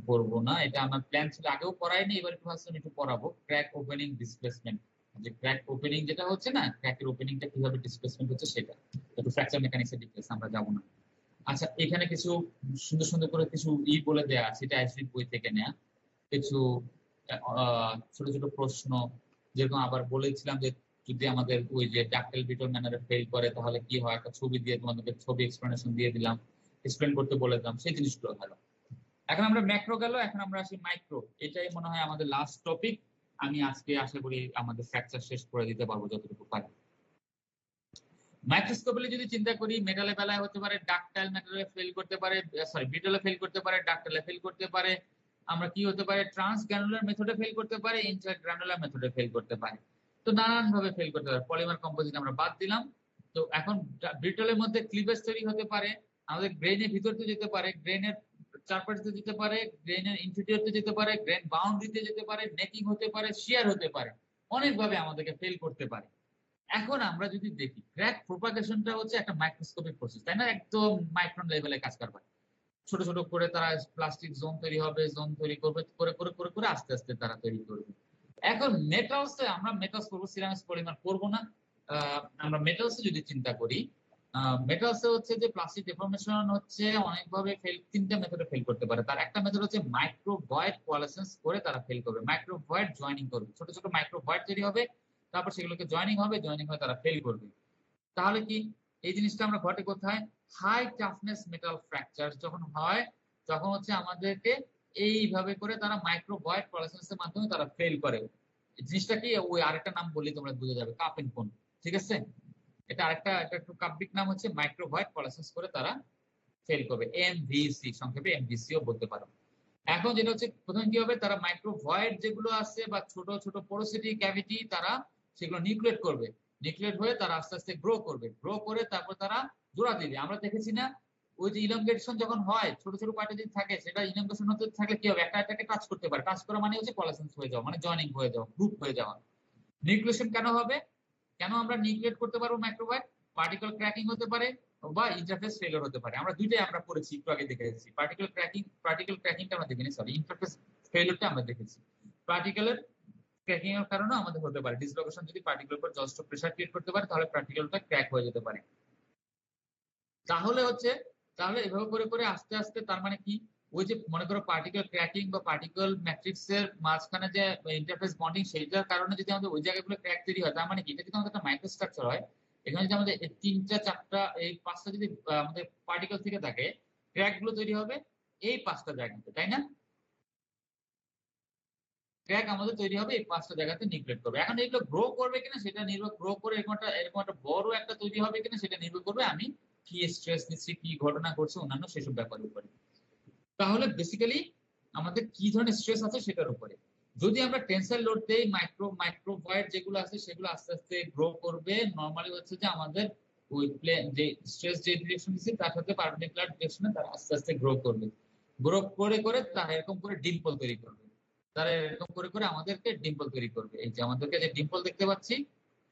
করবো না, এটা আমার প্ল্যান ছিল, আগেও পড়াইনি, এবার একটু পড়াবো। ক্র্যাক ওপেনিং ডিসপ্লেসমেন্ট, যে ক্র্যাক ওপেনিং যেটা হচ্ছে না, ক্র্যাকের ওপেনিংটা কিভাবে ডিসপ্লেসমেন্ট হচ্ছে সেটা, একটু ফ্র্যাকচার মেকানিক্সের ডিটেইলস আমরা যাবো না। আচ্ছা এখানে কিছু সুন্দর সুন্দর করে কিছু বলে দেয়া আছে, এটা আইসিডি বই থেকে নেয়া কিছু ছোট ছোট প্রশ্ন, যেরকম আবার বলেছিলাম যে যদি আমাদের ওই যে ডাক্টেল বিটল ম্যানারে ফেল করে তাহলে কি হয়, একটা ছবি দিয়ে তোমাদেরকে ছবি এক্সপ্লেনেশন দিয়ে দিলাম, এক্সপ্লেন করতে বলে দিলাম, সেই জিনিসগুলো ভালো। এখন আমরা ম্যাক্রো গেল, এখন আমরা আসি মাইক্রো। এটাই মনে হয় আমাদের লাস্ট টপিক। আমি আজকে আশা করি আমাদের ফ্র্যাকচার শেষ করে দিতে পারবো যতটুকু পারি। মাইক্রোস্কোপে যদি চিন্তা করি, মেটালে বেলায় হতে পারে, ডাকটাইল মেটালে ফেল করতে পারে, সরি বিটলে ফেল করতে পারে, ডাকটাইলে ফেল করতে পারে, আমরা কি হতে পারে ট্রান্স গ্রানুলার মেথডে ফেল করতে পারে, ইন্টার গ্রানুলার মেথডে ফেল করতে পারে, তো নানান ভাবে ফেল করতে পারে। পলিমার কম্পোজিট আমরা বাদ দিলাম। তো এখন ব্রিটলের মধ্যে ক্লিভেজ তৈরি হতে পারে, আমাদের গ্রেনের ভিতর দিয়ে যেতে পারে, গ্রেনের চারপাশে যেতে পারে, গ্রেনের ইন্টেরিয়রতে যেতে পারে, গ্রেন বাউন্ডারিতে যেতে পারে, নেকিং হতে পারে, শিয়ার হতে পারে, অনেকভাবে আমাদেরকে ফেল করতে পারে। এখন আমরা যদি দেখি ক্র্যাক প্রোপাগেশনটা হচ্ছে একটা মাইক্রোস্কোপিক প্রসেস, তাই না, একদম মাইক্রন লেভেলে কাজ করবে, ছোট ছোট করে তারা প্লাস্টিক জোন তৈরি হবে, জোন তৈরি করবে, করে করে করে করে আস্তে আস্তে তারা তৈরি করবে। এখন মেটালসে আমরা মেটালস করবো, সিরামিক্স পলিমার করবো না। আমরা মেটালসে যদি চিন্তা করি, মেটালসে হচ্ছে যে প্লাস্টিক ডিফর্মেশন হচ্ছে অনেকভাবে ফেল, তিনটা মেথডে ফেল করতে পারে। তার একটা মেথড হচ্ছে মাইক্রো ভয়েড কোয়ালেসেন্স করে তারা ফেল করবে, মাইক্রো ভয়েড জয়েনিং করবে, ছোট ছোট মাইক্রো ভয়েড তৈরি হবে, তারপর সেগুলোকে জয়েনিং হবে, জয়েনিং হয়ে তারা ফেল করবে। তাহলে কি এই জিনিসটা আমরা ঘটে কোথায়, হাই টাফনেস মেটাল ফ্র্যাকচার যখন হয় তখন হচ্ছে আমাদেরকে এইভাবে করে তারা মাইক্রো ভয়েড কোয়ালেসেন্সের মাধ্যমে তারা ফেল করে। জিনিসটা কি, ওই আরেকটা নাম বললে তোমরা বুঝে যাবে, কাপ এন্ড কোন, ঠিক আছে, এটা আরেকটা একটু কাব্যিক নাম হচ্ছে মাইক্রো ভয়েড কোয়ালেসেন্স করে তারা ফেল করবে, এমভিসি, সংক্ষেপে এমভিসিও বলতে পারো। এখন যেটা হচ্ছে প্রথমে কি হবে, তারা মাইক্রো ভয়েড যেগুলো আছে বা ছোট ছোট পোরোসিটি ক্যাভিটি তারা সেগুলো নিউক্লিয়েট করবে, নিউক্লিয়েট হয়ে তারা আস্তে আস্তে গ্রো করবে, গ্রো করে তারপর তারা জোড়া দিবে। আমরা দেখেছি না ওই যে ইলংগেশন যখন হয়, ছোট ছোট পার্টে যদি থাকে, সেটা ইলংগেশন হতে থাকলে কি হবে, একটা একটাকে টাচ করতে পারে, টাচ করা মানে হচ্ছে কোয়ালেসেন্স হয়ে যাওয়া, মানে জয়েনিং হয়ে যাওয়া, গ্রুপ হয়ে যাওয়া। নিউক্লিয়েশন কেন হবে, কেন আমরা নিউক্লিয়েট করতে পারবো মাইক্রোভয়েড, পার্টিকেল ক্র্যাকিং হতে পারে বা ইন্টারফেস ফেলিওর হতে পারে। আমরা দুইটাই আমরা পড়েছি, একটু আগে দেখেছি, পার্টিকেল ক্র্যাকিংটা আমরা দেখিনি, সরি ইন্টারফেস ফেলিওরটা আমরা দেখেছি। পার্টিকেলের ক্র্যাকিং এর কারণে আমাদের হতে পারে ডিসলোকেশন, যদি পার্টিকেলের উপর যথেষ্ট প্রেসার ক্রিয়েট করতে পারে তাহলে পার্টিকেলটা ক্র্যাক হয়ে যেতে পারে। তাহলে এভাবে করে করে আস্তে আস্তে, তার মানে কি, ওই যে মনে করো পার্টিকেল ক্র্যাকিং বা পার্টিকেল ম্যাট্রিক্স এর মাঝখানে যে ইন্টারফেস বন্ডিং, সেইটার কারণে যদি আমাদের ওই জায়গাগুলো ক্র্যাক তৈরি হয়, তার মানে কি, এটা যদি আমাদের একটা মাইক্রোস্ট্রাকচার হয়, এখানে যদি আমাদের তিনটা চারটা এই পাঁচটা যদি আমাদের পার্টিকেল থেকে থাকে, ক্র্যাক গুলো তৈরি হবে এই পাঁচটা জায়গাতে, তাই না, ক্র্যাক আমাদের তৈরি হবে এই পাঁচটা জায়গাতে, নিউক্লিয়েট করবে। এখন এগুলো গ্রো করবে কিনা সেটা নির্ভর, গ্রো করে এরকম একটা বড় একটা তৈরি হবে কিনা সেটা নির্ভর করবে আমি কি স্ট্রেস দিচ্ছি, কি ঘটনা ঘটছে, অন্যান্য সেসব ব্যাপারের উপরে। তাহলে বেসিক্যালি আমাদের কি ধরনের স্ট্রেস আছে সেটার উপরে। যদি আমরা টেনসাইল লোড দেই, মাইক্রো ভয়েড যেগুলো আছে সেগুলো আস্তে আস্তে গ্রো করবে। নরমালি হচ্ছে যে আমাদের ওই যে স্ট্রেস যে ডিরেকশন দিচ্ছি তার সাথে পারপেন্ডিকুলার ডিরেকশনে তারা আস্তে আস্তে গ্রো করবে, গ্রো করে করে তারা এরকম করে ডিম্পল তৈরি করবে, তারা এরকম করে করে আমাদেরকে ডিম্পল তৈরি করবে। এই যে আমাদেরকে যে ডিম্পল দেখতে পাচ্ছি,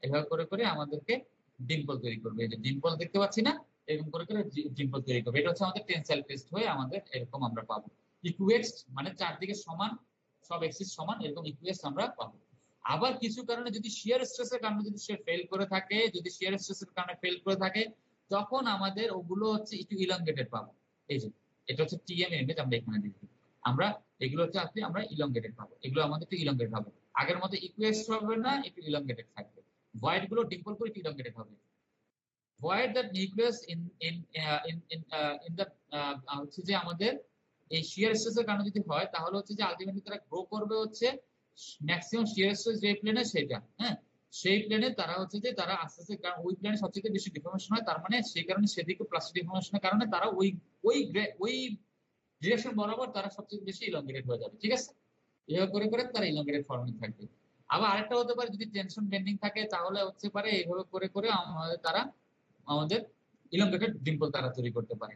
এভাবে করে করে আমাদেরকে ডিম্পল তৈরি করবে। এই যে ডিম্পল দেখতে পাচ্ছি না, এরকম করে করে ডিম্পল তৈরি করবে। এটা হচ্ছে আমাদের টেনসাইল টেস্ট হয়ে আমাদের এরকম আমরা পাবো ইকুয়েক্স, মানে চারদিকে সমান, সব এক্সিস সমান, এরকম ইকুয়েক্স আমরা পাবো। আবার কিছু কারণে যদি শিয়ার স্ট্রেসের কারণে যদি সে ফেল করে থাকে, যদি শিয়ার স্ট্রেসের কারণে ফেল করে থাকে, তখন আমাদের ওগুলো হচ্ছে একটু ইলংগেটেড পাবো। এই যে এটা হচ্ছে টিএম ইমেজ আমরা এখানে দেখি। আমরা এগুলো হচ্ছে আপনি আমরা ইলংগেটেড পাবো, এগুলো আমাদের একটু ইলংগেটেড হবে, আগের মতো ইকুয়েস হবে না, একটু ইলংগেটেড থাকবে। ভয়েড গুলো ডিম্পল করে একটু ইলংগেটেড হবে। Void that nucleus in the হচ্ছে যে আমাদের এই শিয়ার স্ট্রেসের কারণে যদি হয় তাহলে হচ্ছে যে আলটিমেটলি তারা গ্রো করবে হচ্ছে ম্যাক্সিমাম শিয়ার স্ট্রেস যে প্লেনে সেটা, হ্যাঁ সেই প্লেনে তারা হচ্ছে যে তারা আস্তে আস্তে, কারণ ওই প্লেনে সবচেয়ে বেশি ডিফর্মেশন হয়, তার মানে সেই কারণে সেদিকে প্লাস্টিক ডিফর্মেশনের কারণে তারা ওই ওই ওই ডিরেকশন বরাবর তারা সবচেয়ে বেশি ইলংগেটেড হয়ে যাবে, ঠিক আছে? এভাবে করে করে তারা ইলংগেটেড ফর্মে থাকবে। আবার আরেকটা হতে পারে যদি টেনশন বেন্ডিং থাকে তাহলে হচ্ছে পারে এইভাবে করে করে তারা আমাদের ইলংগেটেড ডিম্পল তারা তৈরি করতে পারে।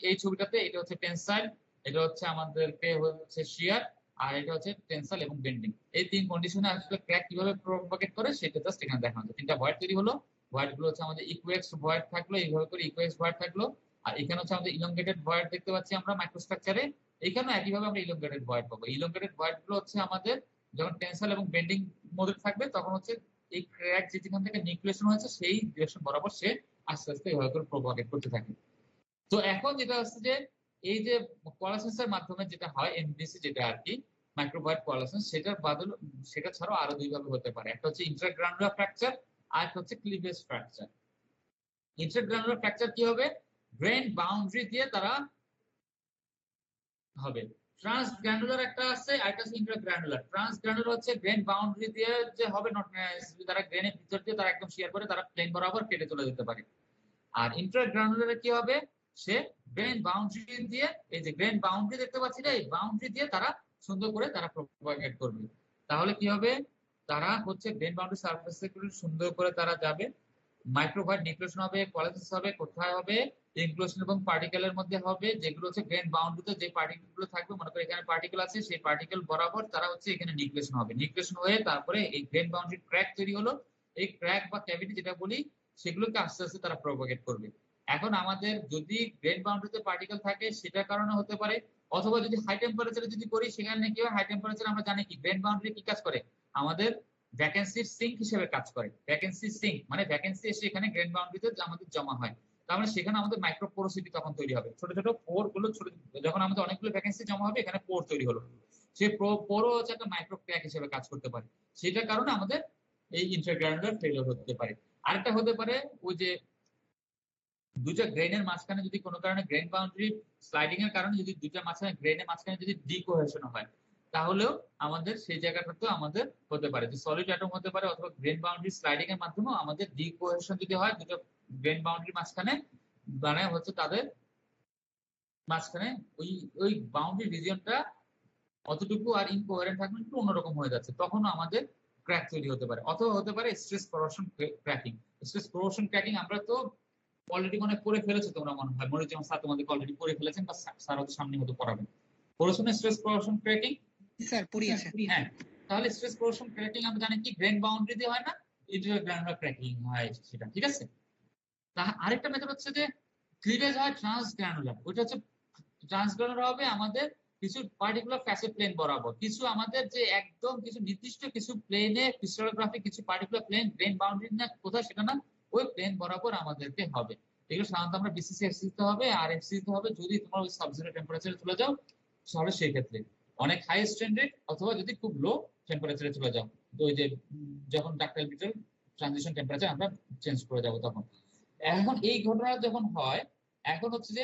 এই ছবিটাতে এটা হচ্ছে টেনসাইল, এটা হচ্ছে আমাদেরকে হচ্ছে শিয়ার, আর এটা হচ্ছে টেনসাইল এবং বেন্ডিং। এই তিন কন্ডিশনে আসলে ক্র্যাক কিভাবে প্রপাগেট করে সেটা জাস্ট এখানে দেখানো হচ্ছে। তিনটা ভয়েড তৈরি হলো, ভয়েড গুলো হচ্ছে আমাদের ইকুয়েক্স ভয়েড থাকলো, এইভাবে করে ইকুয়েক্স ভয়েড থাকলো, আর এখানে হচ্ছে আমাদের ইলংগেটেড ভয়েড দেখতে পাচ্ছি আমরা মাইক্রোস্ট্রাকচারে, এখানে একইভাবে আমরা ইলংগেটেড ভয়েড পাবো। ইলংগেটেড ভয়েড গুলো হচ্ছে আমাদের যখন টেনসাইল এবং বেন্ডিং মোডে থাকবে তখন হচ্ছে এই ক্র্যাক যেখান থেকে নিউক্লিয়েশন হয়েছে সেই ডিরেকশন বরাবর সে আস্তে আস্তে এভাবে করে প্রপাগেট করতে থাকে। তো এখন যেটা হচ্ছে যে এই যে কোয়ালাসেন্সের মাধ্যমে যেটা হয় এমডিসি যেটা আর কি মাইক্রোভয়েড কোয়ালাসেন্স, সেটার বদল সেটা ছাড়াও আরো দুই ভাবে হতে পারে, একটা হচ্ছে ইন্ট্রাগ্রানুলার ফ্র্যাকচার আর একটা হচ্ছে ক্লিভেজ ফ্র্যাকচার। ইন্ট্রাগ্রানুলার ফ্র্যাকচার কি হবে, গ্রেন বাউন্ডারি দিয়ে তারা হবে। ট্রান্সগ্রানুলার একটা আছে আর একটা হচ্ছে ইন্ট্রাগ্রানুলার। ট্রান্সগ্রানুলার হচ্ছে গ্রেন বাউন্ডারি দিয়ে যে হবে, নট তারা গ্রেনের ভিতর দিয়ে তারা একদম শেয়ার করে তারা প্লেন বরাবর কেটে চলে যেতে পারে। আর ইন্ট্রাগ্রানুলারে কি হবে, সে গ্রেন বাউন্ডারি দিয়ে, এই যে গ্রেন বাউন্ডারি দেখতে পাচ্ছি না, এই বাউন্ডারি দিয়ে তারা সুন্দর করে তারা প্রপাগেট করবে। তাহলে কি হবে, তারা হচ্ছে গ্রেন বাউন্ডারি সারফেসে সুন্দর করে তারা যাবে, মাইক্রোভয়েড নিউক্লিয়েশন হবে, কোয়ালাসেন্স হবে, কোথায় হবে, ইনক্লুশন এবং পার্টিকেলের মধ্যে হবে, যেগুলো হচ্ছে গ্রেন বাউন্ডারিতে যে পার্টিকেল গুলো থাকবে, মনে করি এখানে পার্টিকেল আছে, সেই পার্টিকেল বরাবর তারা হচ্ছে এখানে নিউক্লিয়েশন হবে। নিউক্লিয়েশন হয়ে তারপরে এই গ্রেন বাউন্ডারি ক্র্যাক তৈরি হলো, এই ক্র্যাক বা ক্যাভিটি যেটা বলি সেগুলোকে আস্তে আস্তে তারা প্রপাগেট করবে। এখন আমাদের যদি গ্রেন বাউন্ডারিতে পার্টিকেল থাকে সেটার কারণে হতে পারে, অথবা যদি হাই টেম্পারেচারে যদি করি সেখানে কি হয়, হাই টেম্পারেচার আমরা জানি কি গ্রেন বাউন্ডারি কি কাজ করে, আমাদের ভ্যাকেন্সির সিঙ্ক হিসেবে কাজ করে। ভ্যাকেন্সি সিঙ্ক মানে ভ্যাকেন্সি এসে এখানে গ্রেন বাউন্ডারিতে আমাদের জমা হয়, তার মানে সেখানে আমাদের মাইক্রোপোরোসিটি তখন তৈরি হবে, ছোট ছোট পোর গুলো ছোট, যখন আমাদের অনেকগুলো ভ্যাকেন্সি জমা হবে এখানে পোর তৈরি হলো, সেই পোরও হচ্ছে একটা মাইক্রো ক্র্যাক হিসেবে কাজ করতে পারে, সেটার কারণে আমাদের এই ইন্টারগ্রানুলার ফেলিওর হতে পারে। আরেকটা হতে পারে ওই যে দুইটা গ্রেনের মাঝখানে যদি কোনো কারণে গ্রেন বাউন্ডারি স্লাইডিং এর কারণে যদি দুইটা মাঝখানে গ্রেনের মাঝখানে যদি ডিকোহেশন হয় তাহলেও আমাদের সেই জায়গাটাতেও আমাদের হতে পারে যে সলিড অ্যাটম হতে পারে, অথবা গ্রেন বাউন্ডারি স্লাইডিং এর মাধ্যমেও আমাদের ডিকোহেশন যদি হয় দুটো গ্রেন বাউন্ডারি মাঝখানে, মানে হচ্ছে তাদের মাঝখানে ওই ওই বাউন্ডারি রিজিয়নটা অতটুকু আর ইনকোহেরেন্ট থাকবে, একটু অন্যরকম হয়ে যাচ্ছে, তখনও আমাদের ক্র্যাক তৈরি হতে পারে। অথবা হতে পারে stress corrosion cracking. Stress corrosion cracking আমরা তো অলরেডি মনে করে ফেলেছো তোমরা, মনে হয় মনিরুজ্জামান স্যার তোমাদের অলরেডি পড়ে ফেলেছেন বা স্যার হয়তো সামনে হতে পড়াবেন। পড়েছো না স্ট্রেস করোশন ক্র্যাকিং? স্যার পড়ি আছে। হ্যাঁ, তাহলে স্ট্রেস করোশন ক্র্যাকিং আমরা জানি কি গ্রেন বাউন্ডারি দিয়ে হয় না, ইন্টারগ্রানুলার ক্র্যাকিং হয় সেটা, ঠিক আছে? আরেকটা মেথড হচ্ছে যে ক্লিভেজ হয় ট্রান্সগ্রানুলার। ওইটা হচ্ছে ট্রান্সগ্রানুলার হবে আমাদের কিছু পার্টিকুলার ফ্যাসেট প্লেন বরাবর, কিছু আমাদের যে একদম কিছু নির্দিষ্ট কিছু প্লেনে ক্রিস্টালোগ্রাফি কিছু পার্টিকুলার প্লেন গ্রেন বাউন্ডারি না কোথায় সেটা না, ওই প্লেন বরাবর আমাদেরকে হবে। এগুলো সাধারণত আমরা বিসিসি এফসিতে হবে আর এফসিতে হবে যদি তোমার ওই সাবজিরো টেম্পারেচারে চলে যাও, তাহলে সেই ক্ষেত্রে অনেক হাই স্ট্যান্ডার্ড, অথবা যদি খুব লো টেম্পারেচারে চলে যাও, তো ওই যে যখন ডাক্টাইল ব্রিটল ট্রানজিশন টেম্পারেচার আমরা চেঞ্জ করে যাব তখন। এখন এই ঘটনা যখন হয়, এখন হচ্ছে যে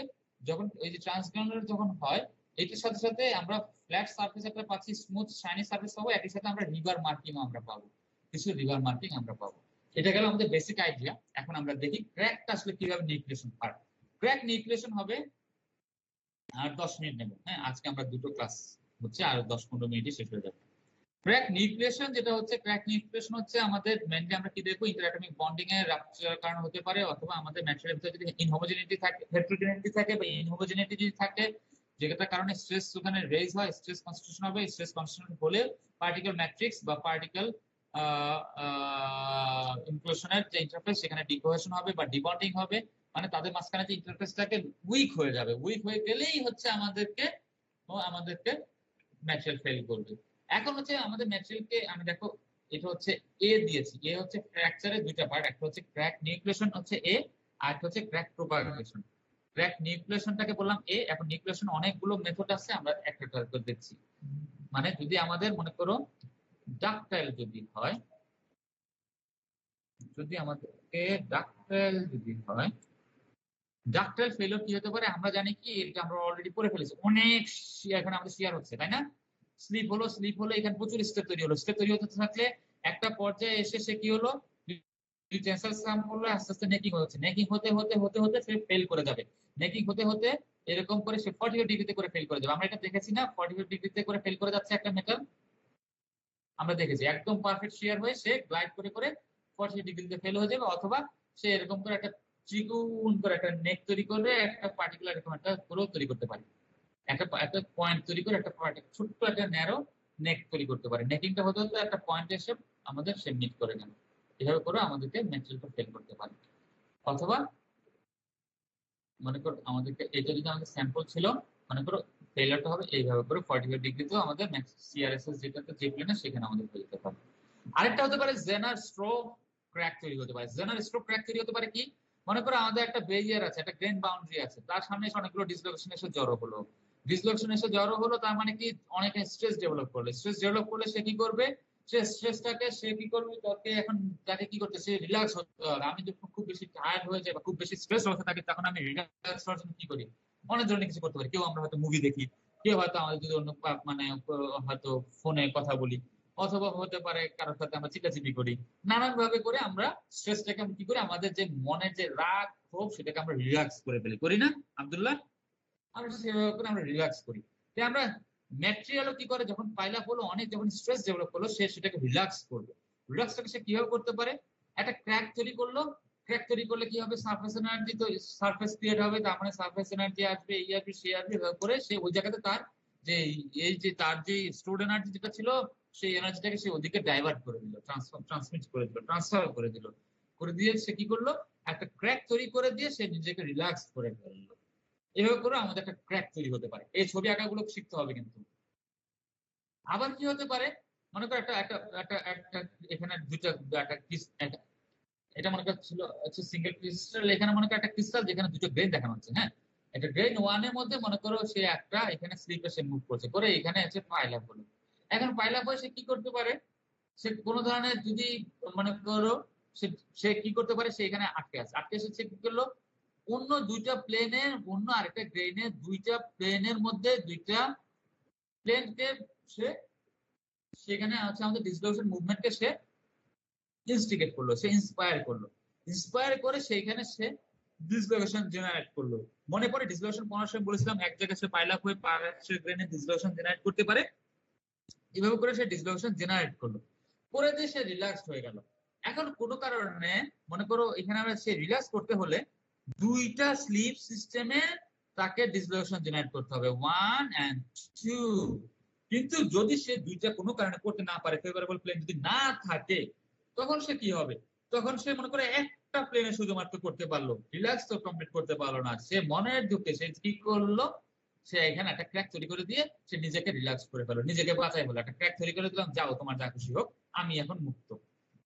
যখন ওই যে ট্রান্সগ্রানুলার যখন হয়, এটার সাথে সাথে আমরা ফ্ল্যাট সারফেস একটা পাচ্ছি, স্মুথ শাইনি সারফেস পাবো, একই সাথে আমরা রিভার মার্কিং আমরা পাবো, কিছু রিভার মার্কিং আমরা পাবো। এটা গেল আমাদের বেসিক আইডিয়া। এখন আমরা দেখি ক্র্যাকটা আসলে কিভাবে নিউক্লিয়েশন হয়। ক্র্যাক নিউক্লিয়েশন হবে আর 10 মিনিট নেব, হ্যাঁ আজকে আমরা দুটো ক্লাস হচ্ছে, আর 10-15 মিনিটই শেষ হয়ে যাবে। ক্র্যাক নিউক্লিয়েশন যেটা হচ্ছে, ক্র্যাক নিউক্লিয়েশন হচ্ছে আমাদের মেইনলি আমরা কি দেখবো, ইন্টারঅ্যাটমিক বন্ডিং এর রাপচারের কারণে হতে পারে, অথবা আমাদের ম্যাটেরিয়ালের ভিতরে যদি ইনহোমোজেনিটি থাকে, হেটেরোজেনিটি থাকে বা ইনহোমোজেনিটি যদি থাকে, যেটার কারণে স্ট্রেস ওখানে রেজ হয়, স্ট্রেস কনস্টিটিউশন হবে, স্ট্রেস কনস্টিটিউশন হলে পার্টিকেল ম্যাট্রিক্স বা পার্টিকেল ইনক্লুশনের যে ইন্টারফেস সেখানে ডিকোহেশন হবে বা ডিবন্ডিং হবে, মানে তাদের মাঝখানে যে ইন্টারফেসটাকে উইক হয়ে যাবে, উইক হয়ে গেলেই হচ্ছে আমাদেরকে ম্যাটেরিয়াল ফেল করবে। এখন হচ্ছে আমাদের ম্যাটেরিয়ালকে আমি দেখো এটা হচ্ছে এ দিয়েছি, এ হচ্ছে ফ্র্যাকচারের দুইটা পার্ট, একটা হচ্ছে ক্র্যাক নিউক্লিয়েশন হচ্ছে এ, আর একটা হচ্ছে ক্র্যাক প্রোপাগেশন। ক্র্যাক নিউক্লিয়েশনটাকে বললাম এ। এখন নিউক্লিয়েশন অনেকগুলো মেথড আছে, আমরা একটা একটা করে দেখছি। মানে যদি আমাদের মনে করো ডাকটাইল যদি হয়, যদি আমাদেরকে ডাকটাইল যদি হয়, ডাকটাইল ফেলিওর কি হতে পারে আমরা জানি কি, এটা আমরা অলরেডি পড়ে ফেলেছি। অনেক এখানে আমাদের শেয়ার হচ্ছে, তাই না? স্লিপ হলো, এখানে প্রচুর স্টেপ তৈরি হলো। স্টেপ তৈরি হতে থাকলে একটা পর্যায়ে এসে সে কি হলো, টেন্সাইল স্ট্রেস হলো, আস্তে আস্তে নেকিং হচ্ছে। নেকিং হতে হতে হতে হতে সে ফেল করে যাবে। নেকিং হতে হতে এরকম করে সে 45 ডিগ্রিতে করে ফেল করে যাবে। আমরা এটা দেখেছি না, 45 ডিগ্রিতে করে ফেল করে যাচ্ছে একটা মেটাল, আমরা দেখেছি একদম পারফেক্ট শেয়ার হয়ে সে গ্লাইড করে করে 45 ডিগ্রিতে ফেল হয়ে যাবে। অথবা সে এরকম করে একটা চিকুন করে একটা নেক তৈরি করে একটা পার্টিকুলার এরকম একটা পুরো তৈরি করতে পারে, একটা পয়েন্ট তৈরি করে একটা ছোট্ট একটা ন্যারো নেক তৈরি করতে পারে। নেকিংটা হতে হতে একটা পয়েন্ট এসে আমাদের সে মিট করে গেল। এভাবে করে আমাদেরকে ম্যাটেরিয়ালটা ফেল করতে পারে। অথবা মনে করো আমাদেরকে এটা যদি আমাদের স্যাম্পল ছিল, মনে করো ফেলারটা হবে এইভাবে করে 45 ডিগ্রিতেও আমাদের সিআরএসএস যেটাতে যে প্লেনে সেখানে আমাদের হয়ে যেতে পারে। আরেকটা হতে পারে জেনার স্ট্রোক ক্র্যাক তৈরি হতে পারে। জেনার স্ট্রোক ক্র্যাক তৈরি হতে পারে কি, মনে করো আমাদের একটা বেরিয়ার আছে, একটা গ্রেন বাউন্ডারি আছে, তার সামনে এসে অনেকগুলো ডিসলোকেশন এসে জড়ো হলো। ডিসলোকেশন এসে জড়ো হলো তার মানে কি অনেক স্ট্রেস ডেভেলপ করলে, স্ট্রেস ডেভেলপ করলে সে কি করবে, সে স্ট্রেসটাকে সে কি করবে, তাকে এখন তাকে কি করতে, সে রিল্যাক্স হতে হবে। আমি যখন খুব বেশি টায়ার্ড হয়ে যায় বা খুব বেশি স্ট্রেস হতে থাকে তখন আমি রিল্যাক্স হওয়ার জন্য কি করি, অনেক ধরনের কিছু করতে পারি। কেউ আমরা হয়তো মুভি দেখি, কেউ হয়তো আমাদের যদি অন্য মানে হয়তো ফোনে কথা বলি, অথবা হতে পারে কারোর সাথে আমরা চিটাচিটি করি। নানান ভাবে করে আমরা স্ট্রেসটাকে কি করি, আমাদের যে মনের যে রাগ ক্ষোভ সেটাকে আমরা রিল্যাক্স করে ফেলি, করি না আব্দুল্লাহ? আমরা সেভাবে করে আমরা রিল্যাক্স করি। তাই আমরা ম্যাটেরিয়ালও কি করে, যখন পাইলাপ হলো অনেক, যখন স্ট্রেস ডেভেলপ করলো সে সেটাকে রিল্যাক্স করবে। রিল্যাক্সটাকে সে কিভাবে করতে পারে, একটা ক্র্যাক তৈরি করলো। ক্র্যাক তৈরি করলে কি হবে, সারফেস এনার্জি, তো সারফেস ক্রিয়েট হবে, তার মানে সারফেস এনার্জি আসবে, এই আসবে সে আসবে, এভাবে করে সে ওই জায়গাতে তার যে এই যে তার যে স্টোরড এনার্জি যেটা ছিল সেই এনার্জিটাকে সে ওদিকে ডাইভার্ট করে দিল, ট্রান্সমিট করে দিল, ট্রান্সফার করে দিল, করে দিয়ে সে কি করলো, একটা ক্র্যাক তৈরি করে দিয়ে সে নিজেকে রিল্যাক্স করে ফেললো। এভাবে করে আমাদের একটা ক্র্যাক তৈরি হতে পারে। এই ছবি আঁকাগুলো শিখতে হবে কিন্তু। আবার কি হতে পারে, মনে করো একটা একটা একটা একটা এখানে দুইটা একটা এটা মনে করা ছিল হচ্ছে সিঙ্গেল ক্রিস্টাল, এখানে মনে করো একটা ক্রিস্টাল যেখানে দুটো গ্রেন দেখানো হচ্ছে। হ্যাঁ, এটা গ্রেন ওয়ানের মধ্যে মনে করো সে একটা এখানে স্লিপে সে মুভ করছে, করে এখানে আছে পাইলাপ হলো। এখন পাইলাপ হয়ে সে কি করতে পারে, সে কোনো ধরনের যদি মনে করো সে কি করতে পারে, সে এখানে আটকে আছে, আটকে এসে সে কি করলো, অন্য দুইটা প্লেনের, অন্য আরেকটা গ্রেনের দুইটা প্লেনের মধ্যে দুইটা প্লেনকে সে সেখানে আছে আমাদের ডিসলোকেশন মুভমেন্টকে সে ইনস্টিগেট করলো, সে ইন্সপায়ার করলো। ইন্সপায়ার করে সেইখানে সে ডিসলোকেশন জেনারেট করলো। মনে পড়ে ডিসলোকেশন করার সময় বলেছিলাম এক জায়গায় সে পাইলাপ হয়ে পার্শ্বীয় গ্রেনে ডিসলোকেশন জেনারেট করতে পারে। এভাবে করে সে ডিসলোকেশন জেনারেট করলো, করে দিয়ে সে রিল্যাক্স হয়ে গেল। এখন কোনো কারণে মনে করো এখানে আমরা সে রিল্যাক্স করতে হলে দুইটা স্লিপ সিস্টেমে তাকে ডিসলোকেশন জেনারেট করতে হবে, 1 and 2। কিন্তু যদি সে দুইটা কোনো কারণে করতে না পারে, ফেভারেবল প্লেন যদি না থাকে, তখন সে কি হবে, তখন সে মনে করে একটা প্লেনে শুধুমাত্র করতে পারলো, রিল্যাক্স তো কমপ্লিট করতে পারলো না। সে মনের দুঃখে সে কি করলো, সে এখানে একটা ক্র্যাক তৈরি করে দিয়ে সে নিজেকে রিল্যাক্স করে ফেলো, নিজেকে বাঁচাই বলে একটা ক্র্যাক তৈরি করে দিলাম, যাও তোমার যা খুশি হোক, আমি এখন মুক্ত।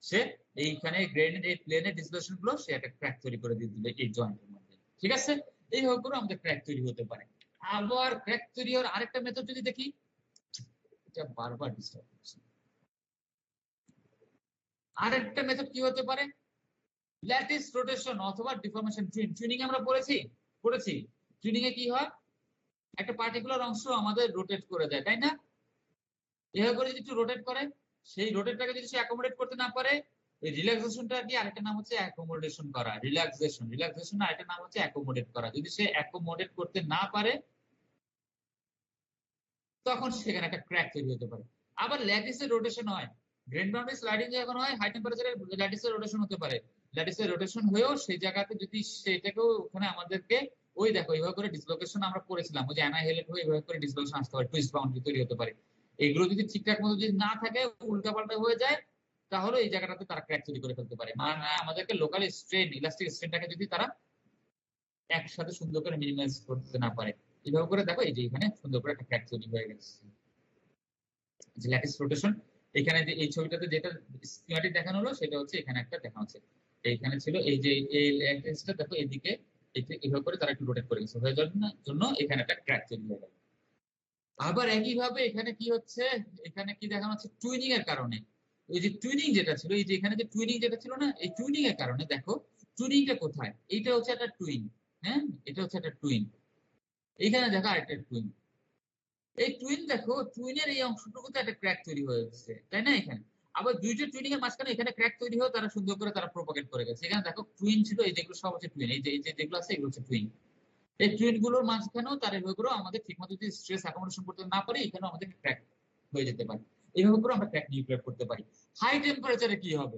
সে এইখানে গ্রেনের এই প্লেনের ডিসলোকেশন গুলো সে একটা ক্র্যাক তৈরি করে দিয়ে দিল এই জয়েন্টের মধ্যে। ঠিক আছে, এইভাবে করে আমাদের ক্র্যাক তৈরি হতে পারে। আবার ক্র্যাক তৈরি হওয়ার আরেকটা মেথড যদি দেখি, এটা বারবার ডিস্টার্ব করছে। আরেকটা মেথড কি হতে পারে, ল্যাটিস রোটেশন অথবা ডিফর্মেশন। টুইনিং আমরা পড়েছি। টুইনিং এ কি হয়, একটা পার্টিকুলার অংশ আমাদের রোটেট করে দেয়, তাই না? এভাবে করে যদি একটু রোটেট করে, সেই রোটেটটাকে যদি সে অ্যাকোমোডেট করতে না পারে, এই রিল্যাক্সেশনটা কি আরেকটা নাম হচ্ছে অ্যাকোমোডেশন করা, রিল্যাক্সেশন আরেকটা নাম হচ্ছে অ্যাকোমোডেট করা। যদি সে অ্যাকোমোডেট করতে না পারে তখন সেখানে একটা ক্র্যাক তৈরি হতে পারে। আবার ল্যাটিসের রোটেশন হয়, গ্রেন বাউন্ডারি স্লাইডিং যখন হয়, হাই টেম্পারেচারে ল্যাটিসের রোটেশন হতে পারে। ল্যাটিসের রোটেশন হয়েও সেই জায়গাতে যদি সেটাকেও ওখানে আমাদেরকে ওই দেখো এইভাবে করে ডিসলোকেশন আমরা করেছিলাম, ওই যে অ্যানাহেলেট হয়ে এইভাবে করে ডিসলোকেশন আসতে পারে, টুইস্ট বাউন্ডারি তৈরি হতে পারে। এগুলো যদি ঠিকঠাক মতো যদি না থাকে, উল্টাপাল্টা হয়ে যায়, তাহলে এই জায়গাটাতে তারা ক্র্যাক তৈরি করে ফেলতে পারে। মানে আমাদেরকে লোকাল স্ট্রেন, ইলাস্টিক স্ট্রেনটাকে যদি তারা একসাথে সুন্দর করে মিনিমাইজ করতে না পারে, এইভাবে করে দেখো এই যে এখানে সুন্দর করে একটা ক্র্যাক তৈরি হয়ে গেছে। যে ল্যাটিস রোটেশন এখানে যে এই ছবিটাতে যেটা স্কিমাটিক দেখানো হলো সেটা হচ্ছে এখানে একটা দেখানো হচ্ছে, এইখানে ছিল এই যে এই ল্যাটিসটা দেখো এদিকে এইভাবে করে তারা একটু রোটেট করে গেছে, হয়ে যাওয়ার জন্য এখানে একটা ক্র্যাক তৈরি হয়ে গেল। আবার একইভাবে এখানে কি হচ্ছে, এখানে কি দেখানো হচ্ছে, টুইনিং এর কারণে এই যে টুইনিং যেটা ছিল, এই যে এখানে যে টুইনিং যেটা ছিল না, এই টুইনিং এর কারণে দেখো টুইনিংটা কোথায়, এইটা হচ্ছে একটা টুইন, হ্যাঁ এটা হচ্ছে একটা টুইন, এইখানে দেখো আরেকটা টুইন, এই টুইন দেখো টুইনের এই অংশটুকুতে একটা ক্র্যাক তৈরি হয়েছে, তাই না? এখানে আবার দুইটা টুইনিং এর মাঝখানে এখানে ক্র্যাক তৈরি হয়ে তারা সুন্দর করে তারা প্রোপাগেট করে গেছে। এখানে দেখো টুইন ছিল, এই যেগুলো সব হচ্ছে টুইন, এই যে যেগুলো আছে এগুলো হচ্ছে টুইন। এই টুইন গুলোর মাঝখানেও তার এভাবে করে আমাদের ঠিকমতো যদি স্ট্রেস অ্যাকোমোডেশন করতে না পারি, এখানেও আমাদের ক্র্যাক হয়ে যেতে পারে। এইভাবে করে আমরা ক্র্যাক নিউক্লিয়েট করতে পারি। হাই টেম্পারেচারে কি হবে?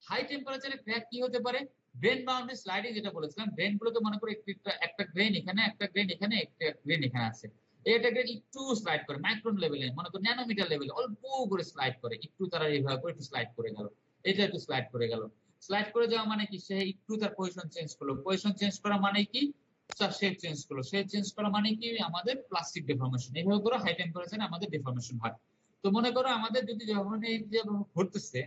হাই টেম্পারেচারে ক্র্যাক কি হতে পারে? গ্রেন বাউন্ডারি স্লাইডিং যেটা বলেছিলাম, গ্রেন গুলোকে মনে করে একটা গ্রেন এখানে, একটা গ্রেন এখানে, একটা গ্রেন এখানে আছে, এটা গ্রেন একটু স্লাইড করে মাইক্রন লেভেলে, মনে করো ন্যানোমিটার লেভেলে অল্প করে স্লাইড করে, একটু তারা এইভাবে করে একটু স্লাইড করে গেল, এটা একটু স্লাইড করে গেল। স্লাইড করে যাওয়া মানে কি, সে একটু তার পজিশন চেঞ্জ করলো, পজিশন চেঞ্জ করা মানে কি শেপ চেঞ্জ করলো, শেপ চেঞ্জ করা মানে কি আমাদের প্লাস্টিক ডিফর্মেশন। এইভাবে করে হাই টেম্পারেচারে আমাদের ডিফর্মেশন হয়। তো মনে করো আমাদের যদি যখন এই যে ঘটতেছে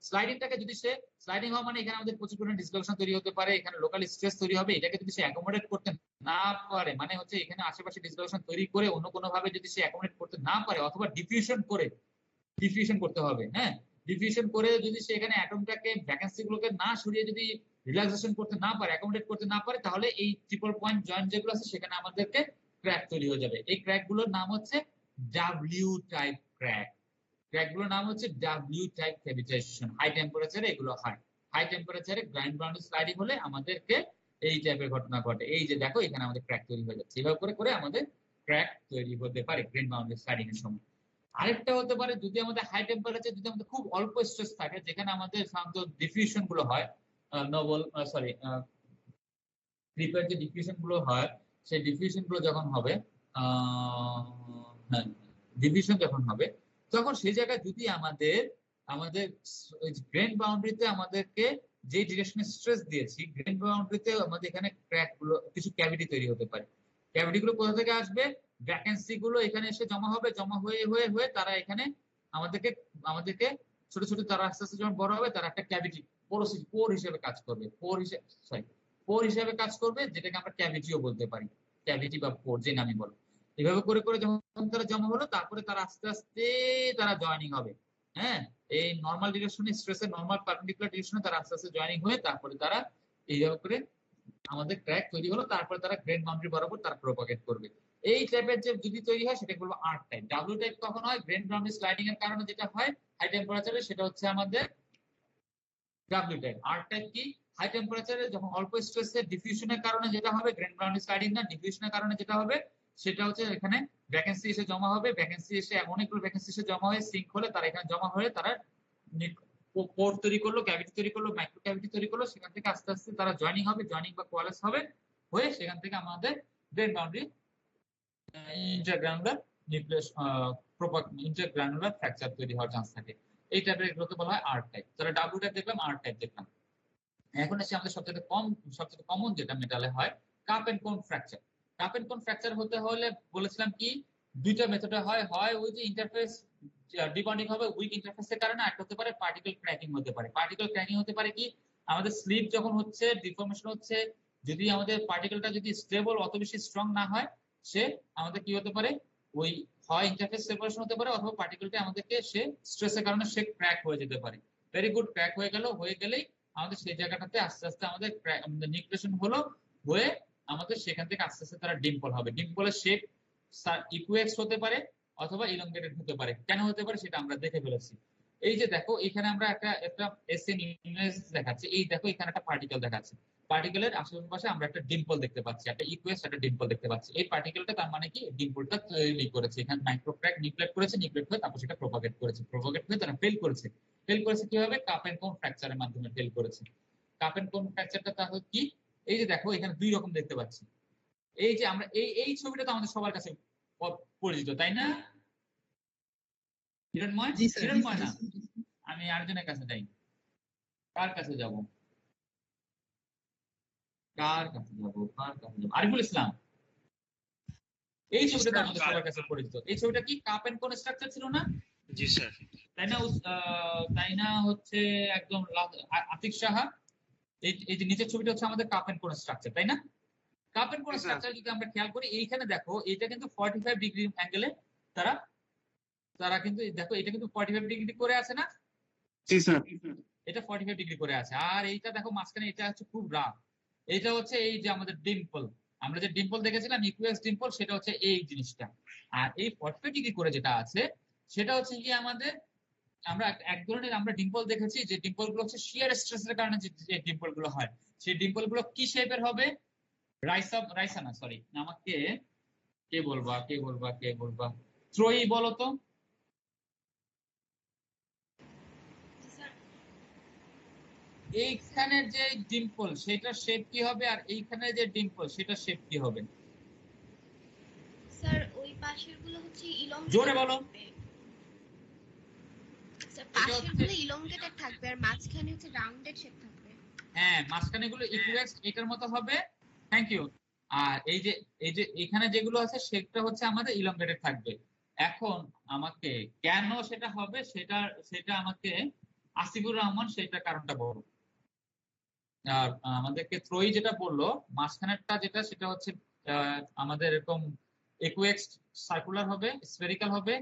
স্লাইডিংটাকে, যদি সে স্লাইডিং হওয়া মানে এখানে আমাদের প্রচুর পরিমাণে ডিসকাশন তৈরি হতে পারে, এখানে লোকাল স্ট্রেস তৈরি হবে, এটাকে যদি সে অ্যাকোমোডেট করতে না পারে, মানে হচ্ছে এখানে আশেপাশে ডিসকাশন তৈরি করে অন্য কোনো ভাবে যদি সে অ্যাকোমোডেট করতে না পারে, অথবা ডিফিউশন করতে হবে, হ্যাঁ ডিফিউশন করে যদি সে এখানে অ্যাটমটাকে ভ্যাকেন্সি গুলোকে না সরিয়ে যদি রিল্যাক্সেশন করতে না পারে, অ্যাকোমোডেট করতে না পারে, তাহলে এই ট্রিপল পয়েন্ট জয়েন্ট যেগুলো আছে সেখানে আমাদেরকে ক্র্যাক তৈরি হয়ে যাবে। এই ক্র্যাক গুলোর নাম হচ্ছে ডাব্লিউ টাইপ ক্র্যাক। ক্র্যাক গুলোর নাম হচ্ছে ডাব্লিউ টাইপ ক্যাভিটেশন। হাই টেম্পারেচারে এগুলো হয়। হাই টেম্পারেচারে গ্রাইন্ড বাউন্ডারি স্লাইডিং হলে আমাদেরকে এই টাইপের ঘটনা ঘটে। এই যে দেখো এখানে আমাদের ক্র্যাক তৈরি হয়ে যাচ্ছে, এভাবে করে করে আমাদের ক্র্যাক তৈরি হতে পারে গ্রেন বাউন্ডারি স্লাইডিং এর সময়। আরেকটা হতে পারে যদি আমাদের হাই টেম্পারেচার, যদি আমাদের খুব অল্প স্ট্রেস থাকে, যেখানে আমাদের সাধারণত ডিফিউশন গুলো হয়, ক্রিপের যে ডিফিউশন গুলো হয়, সেই ডিফিউশন গুলো যখন হবে, হ্যাঁ ডিফিউশন যখন হবে, তখন সেই জায়গায় যদি আমাদের গ্রেন বাউন্ডারিতে আমাদেরকে যে ডিরেকশনে স্ট্রেস দিয়েছি, গ্রেন বাউন্ডারিতে আমাদের এখানে ক্র্যাক গুলো, কিছু ক্যাভিটি তৈরি হতে পারে। ক্যাভিটি গুলো কোথা থেকে আসবে? ভ্যাকেন্সি গুলো এখানে এসে জমা হবে, জমা হয়ে হয়ে হয়ে তারা এখানে আমাদেরকে ছোট ছোট, তারা আস্তে আস্তে যখন বড় হবে, তারা একটা ক্যাভিটি পোর হিসেবে কাজ করবে, পোর হিসেবে কাজ করবে, যেটাকে আমরা ক্যাভিটিও বলতে পারি, ক্যাভিটি বা পোর যে নামই বলো। এভাবে করে করে যখন তারা জমা হলো, তারপরে তারা আস্তে আস্তে তারা জয়েনিং হবে, হ্যাঁ এই নর্মাল ডিরেকশনে, স্ট্রেসের নর্মাল পারপেন্ডিকুলার ডিরেকশনে তারা আস্তে আস্তে জয়েনিং হয়ে তারপরে তারা এইভাবে করে আমাদের ক্র্যাক তৈরি হলো, তারপরে তারা গ্রেন বাউন্ডারি বরাবর তারা প্রোপাগেট করবে। এই টাইপের যে যদি তৈরি হয় সেটাকে বলবো আর টাইপ। ডাব্লিউ টাইপ কখন হয়? গ্রেন বাউন্ডারি স্লাইডিং এর কারণে যেটা হয় হাই টেম্পারেচারে, সেটা হচ্ছে আমাদের ডাব্লিউ টাইপ। আর টাইপ কি? হাই টেম্পারেচারে যখন অল্প স্ট্রেসের ডিফিউশনের কারণে যেটা হবে, গ্রেন বাউন্ডারি স্লাইডিং না, ডিফিউশনের কারণে যেটা হবে সেটা হচ্ছে এখানে ভ্যাকেন্সি এসে জমা হবে, ভ্যাকেন্সি এসে অনেকগুলো ভ্যাকেন্সি এসে জমা হয়ে সিঙ্ক হলে তারা এখানে জমা হয়ে তারা পোর তৈরি করলো, ক্যাভিটি তৈরি করলো, মাইক্রো ক্যাভিটি তৈরি করলো, সেখান থেকে আস্তে আস্তে তারা জয়েনিং হবে, জয়েনিং বা কোয়ালেস হবে, হয়ে সেখান থেকে আমাদের গ্রেন বাউন্ডারি ইন্টারগ্রানুলার নিউক্লিয়াস ইন্টারগ্রানুলার ফ্র্যাকচার তৈরি হওয়ার চান্স থাকে। এই টাইপের এগুলোকে বলা হয় আর টাইপ। তাহলে ডাব্লিউ টাইপ দেখলাম, আর টাইপ দেখলাম। এখন আসি আমাদের সবচেয়ে কমন যেটা মেটালে হয়, কাপ এন্ড কোন ফ্র্যাকচার। কাপ এন্ড কোন ফ্র্যাকচার হতে হলে বলেছিলাম কি দুইটা মেথডে হয়, হয় ওই যে ইন্টারফেস ডিবন্ডিং হবে উইক ইন্টারফেসের কারণে, আর হতে পারে পার্টিকেল ক্র্যাকিং হতে পারে। পার্টিকেল ক্র্যাকিং হতে পারে কি আমাদের স্লিপ যখন হচ্ছে, ডিফর্মেশন হচ্ছে, যদি আমাদের পার্টিকেলটা যদি স্টেবল, অত বেশি স্ট্রং না হয়, সে আমাদের কি হতে পারে, ওই হয় ইন্টারফেস সেপারেশন হতে পারে, অথবা পার্টিকেলটা আমাদেরকে সে স্ট্রেসের কারণে সে ক্র্যাক হয়ে যেতে পারে। ভেরি গুড, ক্র্যাক হয়ে গেলেই আমাদের সেই জায়গাটাতে আস্তে আস্তে আমাদের নিউক্লিয়েশন হলো, হয়ে আমাদের সেখান থেকে আস্তে আস্তে তারা ডিম্পল হবে। ডিম্পলের শেপ ইকুয়েক্স হতে পারে অথবা ইলংগেটেড হতে পারে। কেন হতে পারে সেটা আমরা দেখে ফেলেছি। এই যে দেখো এখানে আমরা একটা এসএন ইমেজ দেখাচ্ছি, এই দেখো এখানে একটা পার্টিকেল দেখাচ্ছে, পার্টিকেলের আশেপাশে আমরা একটা ডিম্পল দেখতে পাচ্ছি, একটা ইকুয়েক্স, একটা ডিম্পল দেখতে পাচ্ছি। এই পার্টিকেলটা তার মানে কি ডিম্পলটা তৈরি করেছে, এখানে মাইক্রোক্র্যাক নিউক্লিয়েট করেছে, নিউক্লিয়েট হয়ে তারপর সেটা প্রপাগেট করেছে, প্রপাগেট হয়ে তারা ফেল করেছে কিভাবে? কাপ এন্ড কোন ফ্র্যাকচারের মাধ্যমে ফেল করেছে। কাপ এন্ড কোন ফ্র্যাকচারটা তাহলে কি? এই যে দেখো এখানে দুই রকম দেখতে পাচ্ছি। এই যে আমরা এই ছবিটা তো আমাদের সবার কাছে পরিচিত, তাই না? হিরণময় না, আমি আরেকজনের কাছে যাই। কার কাছে যাব? আরিফুল ইসলাম। এই ছবিটা আমাদের সবার কাছে পরিচিত। এই ছবিটা কি কাপ এন্ড কোন স্ট্রাকচার ছিল না? জি স্যার। তাই না হচ্ছে একদম আতিক সাহা। এই যে নিচের ছবিটা হচ্ছে আমাদের কাপ এন্ড কোন স্ট্রাকচার, তাই না? কাপ এন্ড কোন স্ট্রাকচার যদি আমরা খেয়াল করি, এইখানে দেখো এটা কিন্তু 45 ডিগ্রি অ্যাঙ্গেলে তারা তারা কিন্তু দেখো এটা কিন্তু 45 ডিগ্রি করে আছে না, এটা 45 ডিগ্রি করে আছে। আর এইটা দেখো মাঝখানে এটা হচ্ছে খুব রাফ, এটা হচ্ছে এই যে আমাদের ডিম্পল, আমরা যে ডিম্পল দেখেছিলাম ইকুয়াস ডিম্পল, সেটা হচ্ছে এই জিনিসটা। আর এই 45 ডিগ্রি করে যেটা আছে সেটা হচ্ছে কি আমাদের, আমরা এক ধরনের আমরা ডিম্পল দেখেছি যে ডিম্পল গুলো হচ্ছে শিয়ার স্ট্রেসের কারণে যে ডিম্পল গুলো হয়, সেই ডিম্পল গুলো কি শেপের হবে? রাইসা না, সরি, আমাকে কে বলবা ত্রয়ী বলো তো। এইখানের যে ডিম্পল সেটা শেপ কি হবে, আর এইখানের যে ডিম্পল সেটা শেপ কি হবে? স্যার ওই পাশের গুলো হচ্ছে ইলংগেটেড, জোরে বলো। স্যার পাশের গুলো ইলংগেটেড থাকবে আর মাঝখানে হচ্ছে রাউন্ডেড শেপ থাকবে। হ্যাঁ, মাঝখানে গুলো ইকুয়াস এটার মতো হবে। Thank you. আর এই যে এখানে যেগুলো আছে সেটা হচ্ছে আমাদের ইলংগেটেড থাকবে। এখন আমাকে কেন সেটা হবে সেটা আমাকে আসিফুর রহমান সেটা কারণটা বলো। আর আমাদেরকে ত্রয়ী যেটা বললো মাঝখানেরটা যেটা সেটা হচ্ছে আমাদের এরকম ইকুয়েক্স সার্কুলার হবে, স্ফেরিক্যাল হবে,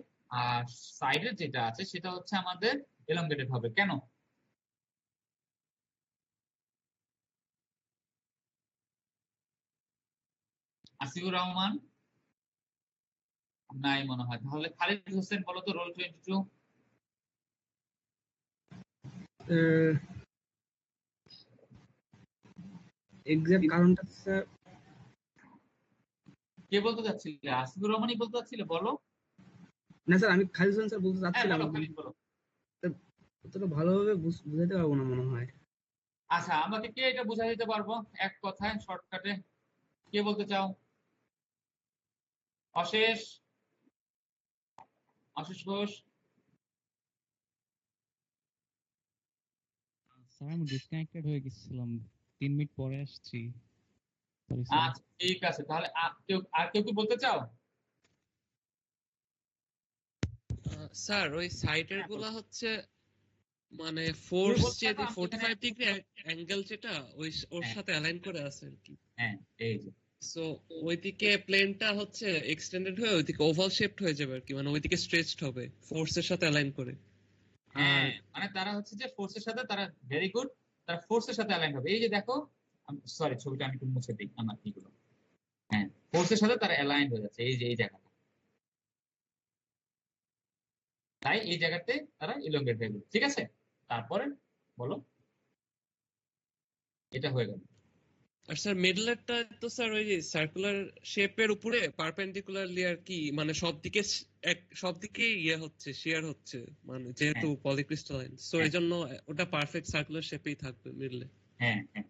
আর সাইডের যেটা আছে সেটা হচ্ছে আমাদের এলংগেটেড হবে। কেন? আসিফুর রহমান নাই মনে হয়, তাহলে খালিদ হোসেন বলো তো, রোল 22। এক্সাক্ট কারণটা স্যার কে বলতে চাচ্ছিলে? আসিফুর রহমানই বলতে চাচ্ছিলে, বলো। না স্যার, আমি খালিদ হোসেন স্যার বলতে হ্যাঁ চাচ্ছিলাম, বলো, খালিদ বলো। অতটা ভালোভাবে বুঝাতে পারবো না মনে হয়। আচ্ছা, আমাকে কে এটা বুঝাই দিতে পারবো এক কথায় শর্টকাটে? কে বলতে চাও? অশেষ ঘোষ। স্যার আমি ডিসকানেক্টেড হয়ে গেছিলাম, 3 মিনিট পরে আসছি। Sorry sir. আচ্ছা ঠিক আছে, তাহলে কেউ কি বলতে চাও? স্যার ওই সাইডের গুলা হচ্ছে মানে ফোর্স যে 45 ডিগ্রি অ্যাঙ্গেল যেটা ওর সাথে অ্যালাইন করে আছে আর কি। হ্যাঁ, এই যে সো ওইদিকে প্লেনটা হচ্ছে এক্সটেন্ডেড হয়ে ওইদিকে ওভাল শেপড হয়ে যাবে আর কি, মানে ওইদিকে স্ট্রেচড হবে ফোর্সের সাথে অ্যালাইন করে। হ্যাঁ, মানে তারা হচ্ছে যে ফোর্সের সাথে তারা ভেরি গুড, তারা ফোর্সের সাথে অ্যালাইন হবে। এই যে দেখো, সরি ছবিটা আমি একটু মুছে দিই আমার কিগুলো। হ্যাঁ, ফোর্সের সাথে তারা অ্যালাইন হয়ে যাচ্ছে এই যে এই জায়গাটা, তাই এই জায়গাতে তারা ইলংগেট হয়ে গেল। ঠিক আছে, তারপরে বলো, এটা হয়ে গেল। আর স্যার মিডলেরটা তো স্যার ওই যে সার্কুলার শেপের উপরে পারপেন্ডিকুলারলি আর কি, মানে সবদিকে ইয়ে হচ্ছে, শেয়ার হচ্ছে, মানে যেহেতু পলিক্রিস্টালাইন, সো এইজন্য ওটা পারফেক্ট সার্কুলার শেপেই থাকবে মিডলে। হ্যাঁ হ্যাঁ,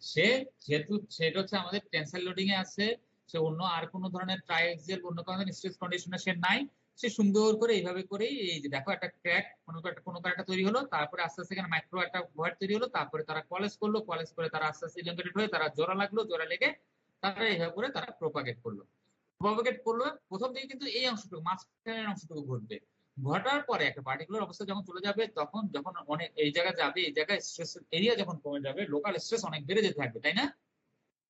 যেহেতু সেটা হচ্ছে আমাদের টেনসাইল লোডিং এ আছে, সে অন্য আর কোনো ধরনের ট্রাইএক্সিয়াল অন্য কোনো ধরনের স্ট্রেস কন্ডিশনে সে নাই, সে সুন্দর করে এইভাবে করেই এই যে দেখো একটা ক্র্যাক কোনো একটা তৈরি হলো, তারপরে আস্তে আস্তে এখানে মাইক্রো একটা ভয়েড তৈরি হলো, তারপরে তারা কলেজ করে তারা আস্তে আস্তে ইলংগেটেড হয়ে তারা জোড়া লাগলো, জোড়া লেগে তারা এইভাবে করে তারা প্রপাগেট করলো। প্রথম দিকে কিন্তু এই অংশটুকু মাঝখানের অংশটুকু ঘটবে, ঘটার পরে একটা পার্টিকুলার অবস্থা যখন চলে যাবে তখন যখন অনেক এই জায়গায় যাবে, এই জায়গায় স্ট্রেস এরিয়া যখন কমে যাবে, লোকাল স্ট্রেস অনেক বেড়ে যেতে থাকবে, তাই না?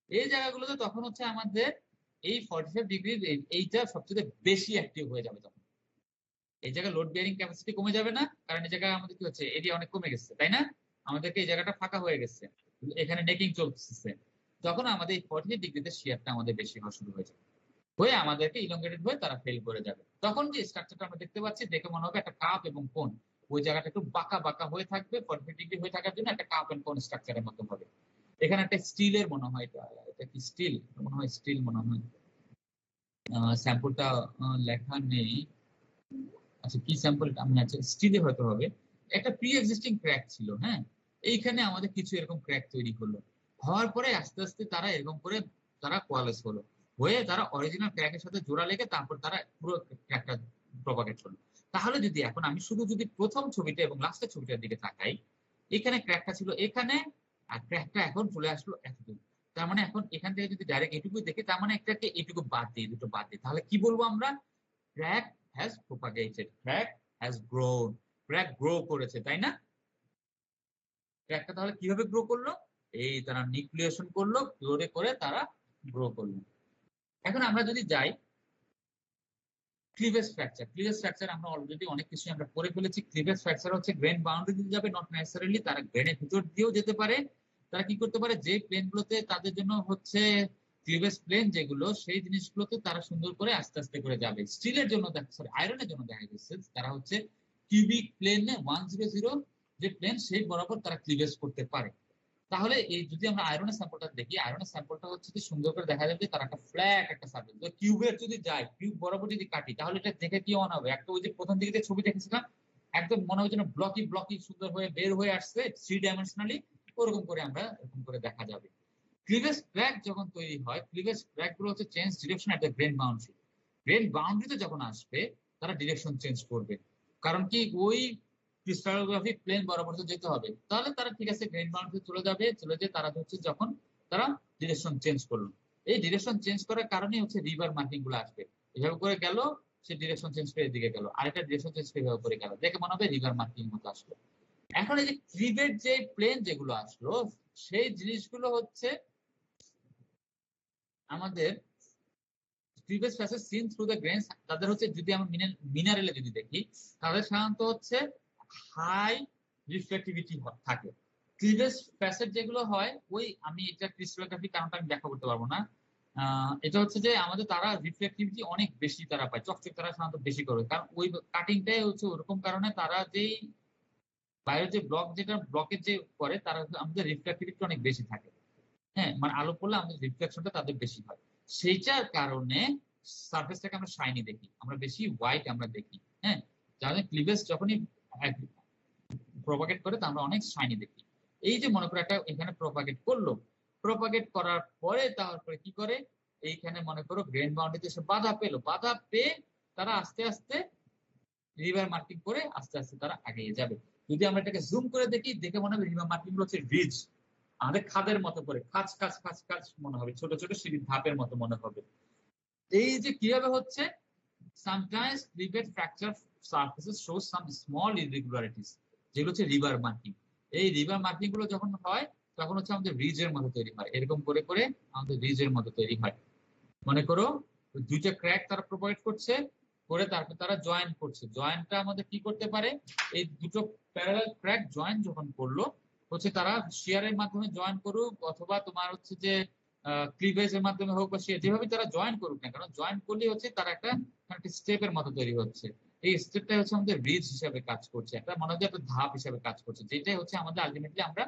এই জায়গাগুলোতে তখন হচ্ছে আমাদের এই 45 ডিগ্রি এইটা সবচেয়ে বেশি অ্যাক্টিভ হয়ে যাবে। তখন এই জায়গায় লোড বিয়ারিং ক্যাপাসিটি কমে যাবে না, কারণ এই জায়গায় আমাদের কি হচ্ছে, এরিয়া অনেক কমে গেছে, তাই না? আমাদেরকে এই জায়গাটা ফাঁকা হয়ে গেছে, এখানে নেকিং চলছে, তখন আমাদের এই 45 ডিগ্রিতে শিয়ারটা আমাদের বেশি হওয়া শুরু হয়ে যাবে, হয়ে আমাদেরকে ইলংগেটেড হয়ে তারা ফেল করে যাবে। তখন যে স্ট্রাকচারটা আমরা দেখতে পাচ্ছি দেখে মনে হবে একটা কাপ এবং কোন, ওই জায়গাটা একটু বাঁকা বাঁকা হয়ে থাকবে, 45 ডিগ্রি হয়ে থাকার জন্য একটা কাপ এন্ড কোন স্ট্রাকচারের মতো হবে। এখানে একটা স্টিলের মনে হয়, এটা কি স্টিল মনে হয়, স্টিল মনে হয়, স্যাম্পলটা লেখা নেই। আচ্ছা কি স্যাম্পল, আমি আচ্ছা স্টিলে হয়তো হবে। একটা প্রি এক্সিস্টিং ক্র্যাক ছিল, হ্যাঁ, এইখানে আমাদের কিছু এরকম ক্র্যাক তৈরি হলো, হওয়ার পরে আস্তে আস্তে তারা এরকম করে তারা কোয়ালেস হলো, হয়ে তারা অরিজিনাল ক্র্যাকের সাথে জোড়া লেগে তারপর তারা পুরো ক্র্যাকটা প্রপাগেট করলো। তাহলে যদি এখন আমি শুধু যদি প্রথম ছবিটা এবং লাস্টের ছবিটার দিকে তাকাই, এখানে ক্র্যাকটা ছিল এখানে, আর ক্র্যাকটা এখন চলে আসলো এতদূর, তার মানে এখন এখান থেকে যদি ডাইরেক্ট এটুকু দেখি, তার মানে একটাকে এটুকু বাদ দিই, দুটো বাদ দিই, তাহলে কি বলবো আমরা? Crack has propagated, crack has grown, crack grow করেছে, তাই না? ক্র্যাকটা তাহলে কিভাবে গ্রো করলো? এই তারা নিউক্লিয়েশন করলো, করে তারা গ্রো করলো। এখন আমরা যদি যাই ক্লিভেজ ফ্র্যাকচার আমরা অলরেডি অনেক কিছু আমরা পড়ে ফেলেছি। ক্লিভেজ ফ্র্যাকচার হচ্ছে গ্রেন বাউন্ডারি দিয়ে যাবে, নট নেসেসারিলি তারা গ্রেনের ভিতর দিয়েও যেতে পারে। তারা কি করতে পারে, যে প্লেনগুলোতে তাদের জন্য হচ্ছে ক্লিভেজ প্লেন যেগুলো, সেই জিনিসগুলোতে তারা সুন্দর করে আস্তে আস্তে করে যাবে। স্টিলের জন্য সরি আয়রনের জন্য দেখা গেছে তারা হচ্ছে কিউবিক প্লেনে 100 যে প্লেন সেই বরাবর তারা ক্লিভেজ করতে পারে। তাহলে এই যদি আমরা আয়রনের স্যাম্পলটা দেখি, আয়রনের স্যাম্পলটা হচ্ছে যে সুন্দর করে দেখা যাবে তারা একটা ফ্ল্যাট একটা সারফেস। তো কিউবের যদি যায়, কিউব বরাবর যদি কাটি, তাহলে এটা দেখে কি মনে হবে, একটা ওই যে প্রথম দিকে যে ছবি দেখেছিলাম একদম মনে হয় যেন ব্লকি ব্লকি সুন্দর হয়ে বের হয়ে আসছে 3 ডাইমেনশনালি, ওরকম করে আমরা এরকম করে দেখা যাবে। ক্লিভেজ ক্র্যাক যখন তৈরি হয়, ক্লিভেজ ক্র্যাক গুলো হচ্ছে change direction at the grain boundary. Grain বাউন্ডারিতে যখন আসবে তারা ডিরেকশন চেঞ্জ করবে, কারণ কি ওই ক্রিস্টালোগ্রাফিক প্লেন বরাবর তো যেতে হবে। তাহলে তারা ঠিক আছে গ্রেন বাউন্ডারিতে চলে যাবে, চলে যেয়ে তারা হচ্ছে যখন তারা ডিরেকশন চেঞ্জ করলো, এই ডিরেকশন চেঞ্জ করার কারণে হচ্ছে রিভার মার্কিং গুলো আসবে। এভাবে করে গেল, সে ডিরেকশন চেঞ্জ করে এদিকে গেল, আরেকটা ডিরেকশন চেঞ্জ করে এভাবে করে গেল, দেখে মনে হবে রিভার মার্কিং মতো আসলো। এখন এই যে ক্লিভেজ যে প্লেন যেগুলো আসলো, সেই জিনিসগুলো হচ্ছে আমাদের cleavage faces seen through the grains. তাদের হচ্ছে যদি আমরা মিনারেলে যদি দেখি, তাদের সাধারণত হচ্ছে হাই রিফ্লেক্টিভিটি থাকে। ক্লিভেজ ফ্যাসেট যেগুলো হয়, ওই আমি এটা ক্রিস্টালোগ্রাফি কারণটা আমি ব্যাখ্যা করতে পারবো না। এটা হচ্ছে যে আমাদের তারা রিফ্লেক্টিভিটি অনেক বেশি তারা পায়, চকচক তারা সাধারণত বেশি করবে, কারণ ওই কাটিংটাই হচ্ছে ওরকম কারণে তারা যেই বাইরের যে ব্লকের যে করে তারা আমাদের রিফ্লেক্টিভিটি অনেক বেশি থাকে। হ্যাঁ, মানে আলো পড়লে আমাদের রিফ্লেকশনটা তাদের বেশি হয়, সেইটার কারণে সারফেসটাকে আমরা শাইনি দেখি, আমরা বেশি হোয়াইট আমরা দেখি। হ্যাঁ, যাদের ক্লিভেজ যখনই প্রপাগেট করে তা আমরা অনেক শাইনি দেখি। এই যে মনে করো একটা এখানে প্রপাগেট করলো, প্রপাগেট করার পরে তারপরে কি করে, এইখানে মনে করো গ্রেন বাউন্ডারিতে সে বাধা পেলো, বাধা পেয়ে তারা আস্তে আস্তে রিভার মার্কিং করে আস্তে আস্তে তারা এগিয়ে যাবে। যদি আমরা এটাকে জুম করে দেখি, দেখে মনে হবে রিভার মার্কিং হচ্ছে রিজ, আমাদের খাদের মতো করে খাঁচ খাঁচ খাঁচ খাঁচ মনে হবে, ছোট ছোট সিঁড়ির ধাপের মতো মনে হবে। এই যে কিভাবে হচ্ছে, sometimes cleavage fracture surfaces show some small irregularities, যেগুলো হচ্ছে রিভার মার্কিং। এই রিভার মার্কিং গুলো যখন হয় তখন হচ্ছে আমাদের রিজের মতো তৈরি হয়, এরকম করে করে আমাদের রিজের মতো তৈরি হয়। মনে করো দুইটা ক্র্যাক তারা প্রোভাইড করছে, করে তারপর তারা জয়েন করছে, জয়েন্টটা আমাদের কি করতে পারে, এই দুটো প্যারালাল ক্র্যাক জয়েন যখন করলো হচ্ছে তারা শিয়ারের মাধ্যমে জয়েন করুক, অথবা তোমার হচ্ছে যে ক্লিভেজের মাধ্যমে হোক, বা শিয়ার যেভাবে তারা জয়েন করুক না কেন, জয়েন করলে হচ্ছে তারা একটা স্টেপের মতো তৈরি হচ্ছে। এই স্টেপটাই হচ্ছে আমাদের রিজ হিসাবে কাজ করছে, একটা মনে হয় একটা ধাপ হিসাবে কাজ করছে, যেটাই হচ্ছে আমাদের আলটিমেটলি আমরা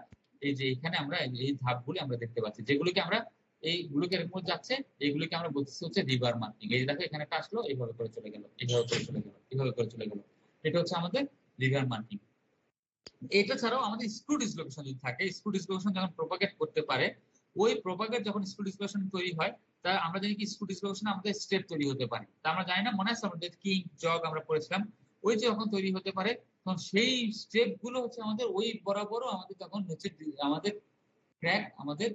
এই যে এখানে আমরা এই ধাপগুলি আমরা দেখতে পাচ্ছি, যেগুলিকে আমরা এইগুলোকে এরকম যাচ্ছে, এইগুলিকে আমরা বলতেছি হচ্ছে রিভার মার্কিং। এই দেখো এখানে একটা আসলো, এইভাবে করে চলে গেল, এইভাবে করে চলে গেল, এইভাবে করে চলে গেল, এটা হচ্ছে আমাদের রিভার মার্কিং। এটা ছাড়াও আমাদের স্ক্রু ডিসলোকেশন যদি থাকে, স্ক্রু ডিসলোকেশন যখন প্রপাগেট করতে পারে, ওই প্রপাগেট যখন স্ক্রু ডিসলোকেশন তৈরি হয়, তা আমরা জানি কি স্ক্রু ডিসলোকেশন আমাদের স্টেপ তৈরি হতে পারে, তা আমরা জানি না, মনে আছে আমাদের কিং জগ আমরা পড়েছিলাম, ওই যে যখন তৈরি হতে পারে তখন সেই স্টেপ গুলো হচ্ছে আমাদের ওই বরাবরও আমাদের তখন হচ্ছে আমাদের ক্র্যাক, আমাদের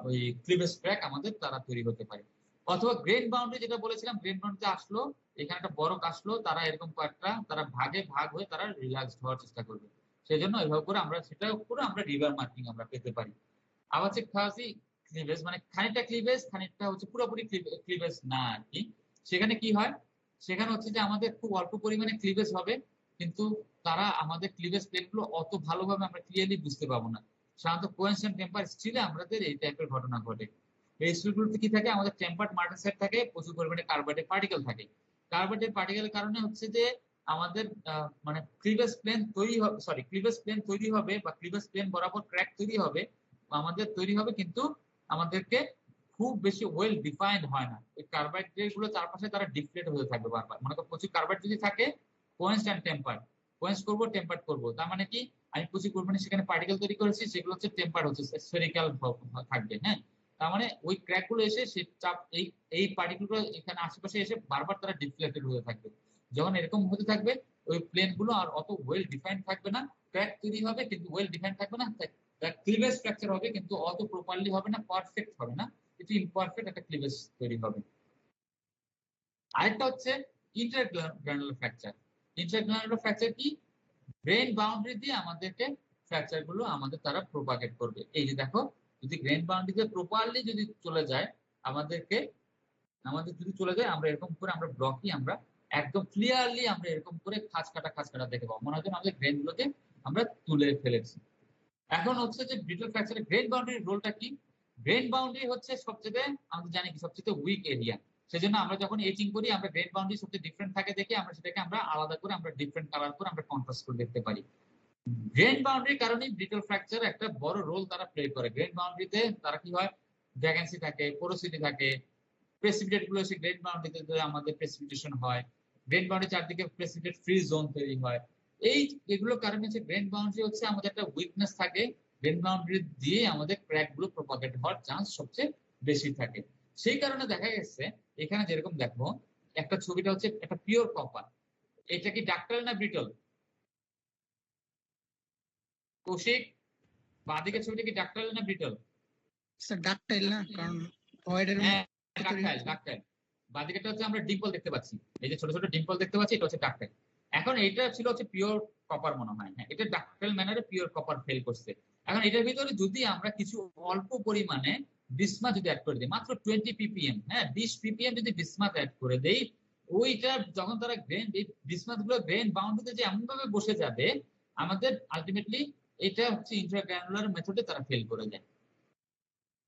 ওই ক্লিভেজ ক্র্যাক আমাদের তারা তৈরি হতে পারে। অথবা গ্রেন বাউন্ডারি যেটা বলেছিলাম, গ্রেন বাউন্ডারিতে আসলো, এখানে একটা বড় আসলো, তারা এরকম কয়েকটা তারা ভাগে ভাগ হয়ে তারা রিল্যাক্স হওয়ার চেষ্টা করবে, সেই জন্য এভাবে করে আমরা সেটা করে আমরা রিভার মার্কিং আমরা পেতে পারি। আবার হচ্ছে খাসি ক্লিভেজ, মানে খানিকটা ক্লিভেজ, খানিকটা হচ্ছে পুরোপুরি ক্লিভেজ না আর কি। সেখানে কি হয়, সেখানে হচ্ছে যে আমাদের খুব অল্প পরিমাণে ক্লিভেজ হবে, কিন্তু তারা আমাদের ক্লিভেজ প্লেন গুলো অত ভালোভাবে আমরা ক্লিয়ারলি বুঝতে পাবো না। সাধারণত কোয়েনশন টেম্পার স্টিলে আমাদের এই টাইপের ঘটনা ঘটে। এই স্টিলগুলোতে কি থাকে, আমাদের টেম্পার্ড মার্টেনসাইট থাকে, প্রচুর পরিমাণে কার্বাইডের পার্টিকেল থাকে। কার্বাইডের পার্টিকেলের কারণে হচ্ছে যে আমাদের মানে ক্লিভেজ প্লেন তৈরি হবে, সরি ক্লিভেজ প্লেন তৈরি হবে বা ক্লিভেজ প্লেন বরাবর ক্র্যাক তৈরি হবে, আমাদের তৈরি হবে, কিন্তু আমাদেরকে খুব বেশি ওয়েল ডিফাইন্ড হয় না। এই কার্বাইড গুলো চারপাশে তারা ডিফ্লেট হতে থাকবে বারবার। মনে করো প্রচুর কার্বাইড যদি থাকে, কোয়েন্সড এন্ড টেম্পার্ড, কোয়েন্স করবো টেম্পার্ড করবো, তার মানে কি আমি প্রচুর পরিমাণে সেখানে পার্টিকেল তৈরি করেছি, সেগুলো হচ্ছে টেম্পার্ড হচ্ছে, স্ফেরিক্যাল থাকবে। হ্যাঁ, তার মানে ওই ক্র্যাক গুলো এসে সে চাপ এই পার্টিকেল গুলো এখানে আশেপাশে এসে বারবার তারা ডিফ্লেক্টেড হতে থাকবে। যখন এরকম হতে থাকবে, ওই প্লেন গুলো আর অত ওয়েল ডিফাইন্ড থাকবে না, ক্র্যাক তৈরি হবে কিন্তু ওয়েল ডিফাইন্ড থাকবে না, ক্লিভেজ স্ট্রাকচার হবে কিন্তু অত প্রপারলি হবে না, পারফেক্ট হবে না, একটু ইমপারফেক্ট একটা ক্লিভেজ তৈরি হবে। আরেকটা হচ্ছে ইন্টারগ্রানুলার ফ্র্যাকচার। ইন্টারগ্রানুলার ফ্র্যাকচার কি, গ্রেন বাউন্ডারি দিয়ে আমাদেরকে ফ্র্যাকচার গুলো আমাদের তারা প্রপাগেট করবে। এই যে দেখো, যদি গ্রেন বাউন্ডারিতে প্রপারলি যদি চলে যায়, আমাদেরকে আমাদের যদি চলে যায় আমরা এরকম করে আমরা ব্লকই আমরা একদম ক্লিয়ারলি আমরা এরকম করে খাঁজ কাটা দেখে পাবো, মনে হয় যেন আমাদের গ্রেন গুলোকে আমরা তুলে ফেলেছি। এখন হচ্ছে যে ব্রিটল ফ্র্যাকচারের গ্রেন বাউন্ডারির রোলটা কি? গ্রেন বাউন্ডারি হচ্ছে সবচেয়ে আমরা জানি কি সবচেয়ে উইক এরিয়া, সেজন্য আমরা যখন এচিং করি আমরা গ্রেন বাউন্ডারি সবচেয়ে ডিফারেন্ট থাকে দেখে আমরা সেটাকে আমরা আলাদা করে আমরা ডিফারেন্ট কালার করে আমরা কন্ট্রাস্ট করে দেখতে পারি। গ্রেন বাউন্ডারির কারণে ব্রিটল ফ্র্যাকচার একটা বড় রোল তারা প্লে করে। গ্রেন বাউন্ডারিতে তারা কি হয়, ভ্যাকেন্সি থাকে, পোরোসিটি থাকে, প্রেসিপিটেট গুলো এসে গ্রেন বাউন্ডারিতে আমাদের প্রেসিপিটেশন হয়, গ্রেন বাউন্ডারি চারদিকে প্রেসিপিটেট ফ্রি জোন তৈরি হয়। এগুলোর কারণে হচ্ছে গ্রেন বাউন্ডারি হচ্ছে আমাদের একটা উইকনেস থাকে, গ্রেন বাউন্ডারি দিয়ে আমাদের ক্র্যাক গুলো প্রপাগেট হওয়ার চান্স সবচেয়ে বেশি থাকে। সেই কারণে দেখা গেছে এখানে যেরকম দেখো একটা ছবিটা হচ্ছে একটা পিওর কপার, এটা কি ডাক্টাইল না ব্রিটল? কৌশিক, বাঁদিকের ছবিটা কি ডাক্টাইল না ব্রিটল? স্যার ডাকটাইল না, কারণ ভয়েডের হ্যাঁ ডাক্টাইল। বাঁদিকেটা হচ্ছে আমরা ডিম্পল দেখতে পাচ্ছি, এই যে ছোট ছোট ডিম্পল দেখতে পাচ্ছি, এটা হচ্ছে ডাক্টাইল। এখন এটা ছিল হচ্ছে পিওর কপার মনে হয়, হ্যাঁ এটা ডাক্টাইল ম্যানারে পিওর কপার ফেল করছে। এখন এটার ভিতরে যদি আমরা কিছু অল্প পরিমাণে বিসমাথ যদি অ্যাড করে দিই, মাত্র 20 ppm, হ্যাঁ 20 ppm যদি বিসমাথ অ্যাড করে দেই, ওইটা যখন তারা গ্রেন বিসমাথ গুলো গ্রেন বাউন্ডারিতে যে এমন ভাবে বসে যাবে আমাদের আলটিমেটলি এটা হচ্ছে ইন্ট্রাগ্রানুলার মেথডে তারা ফেল করে যায়।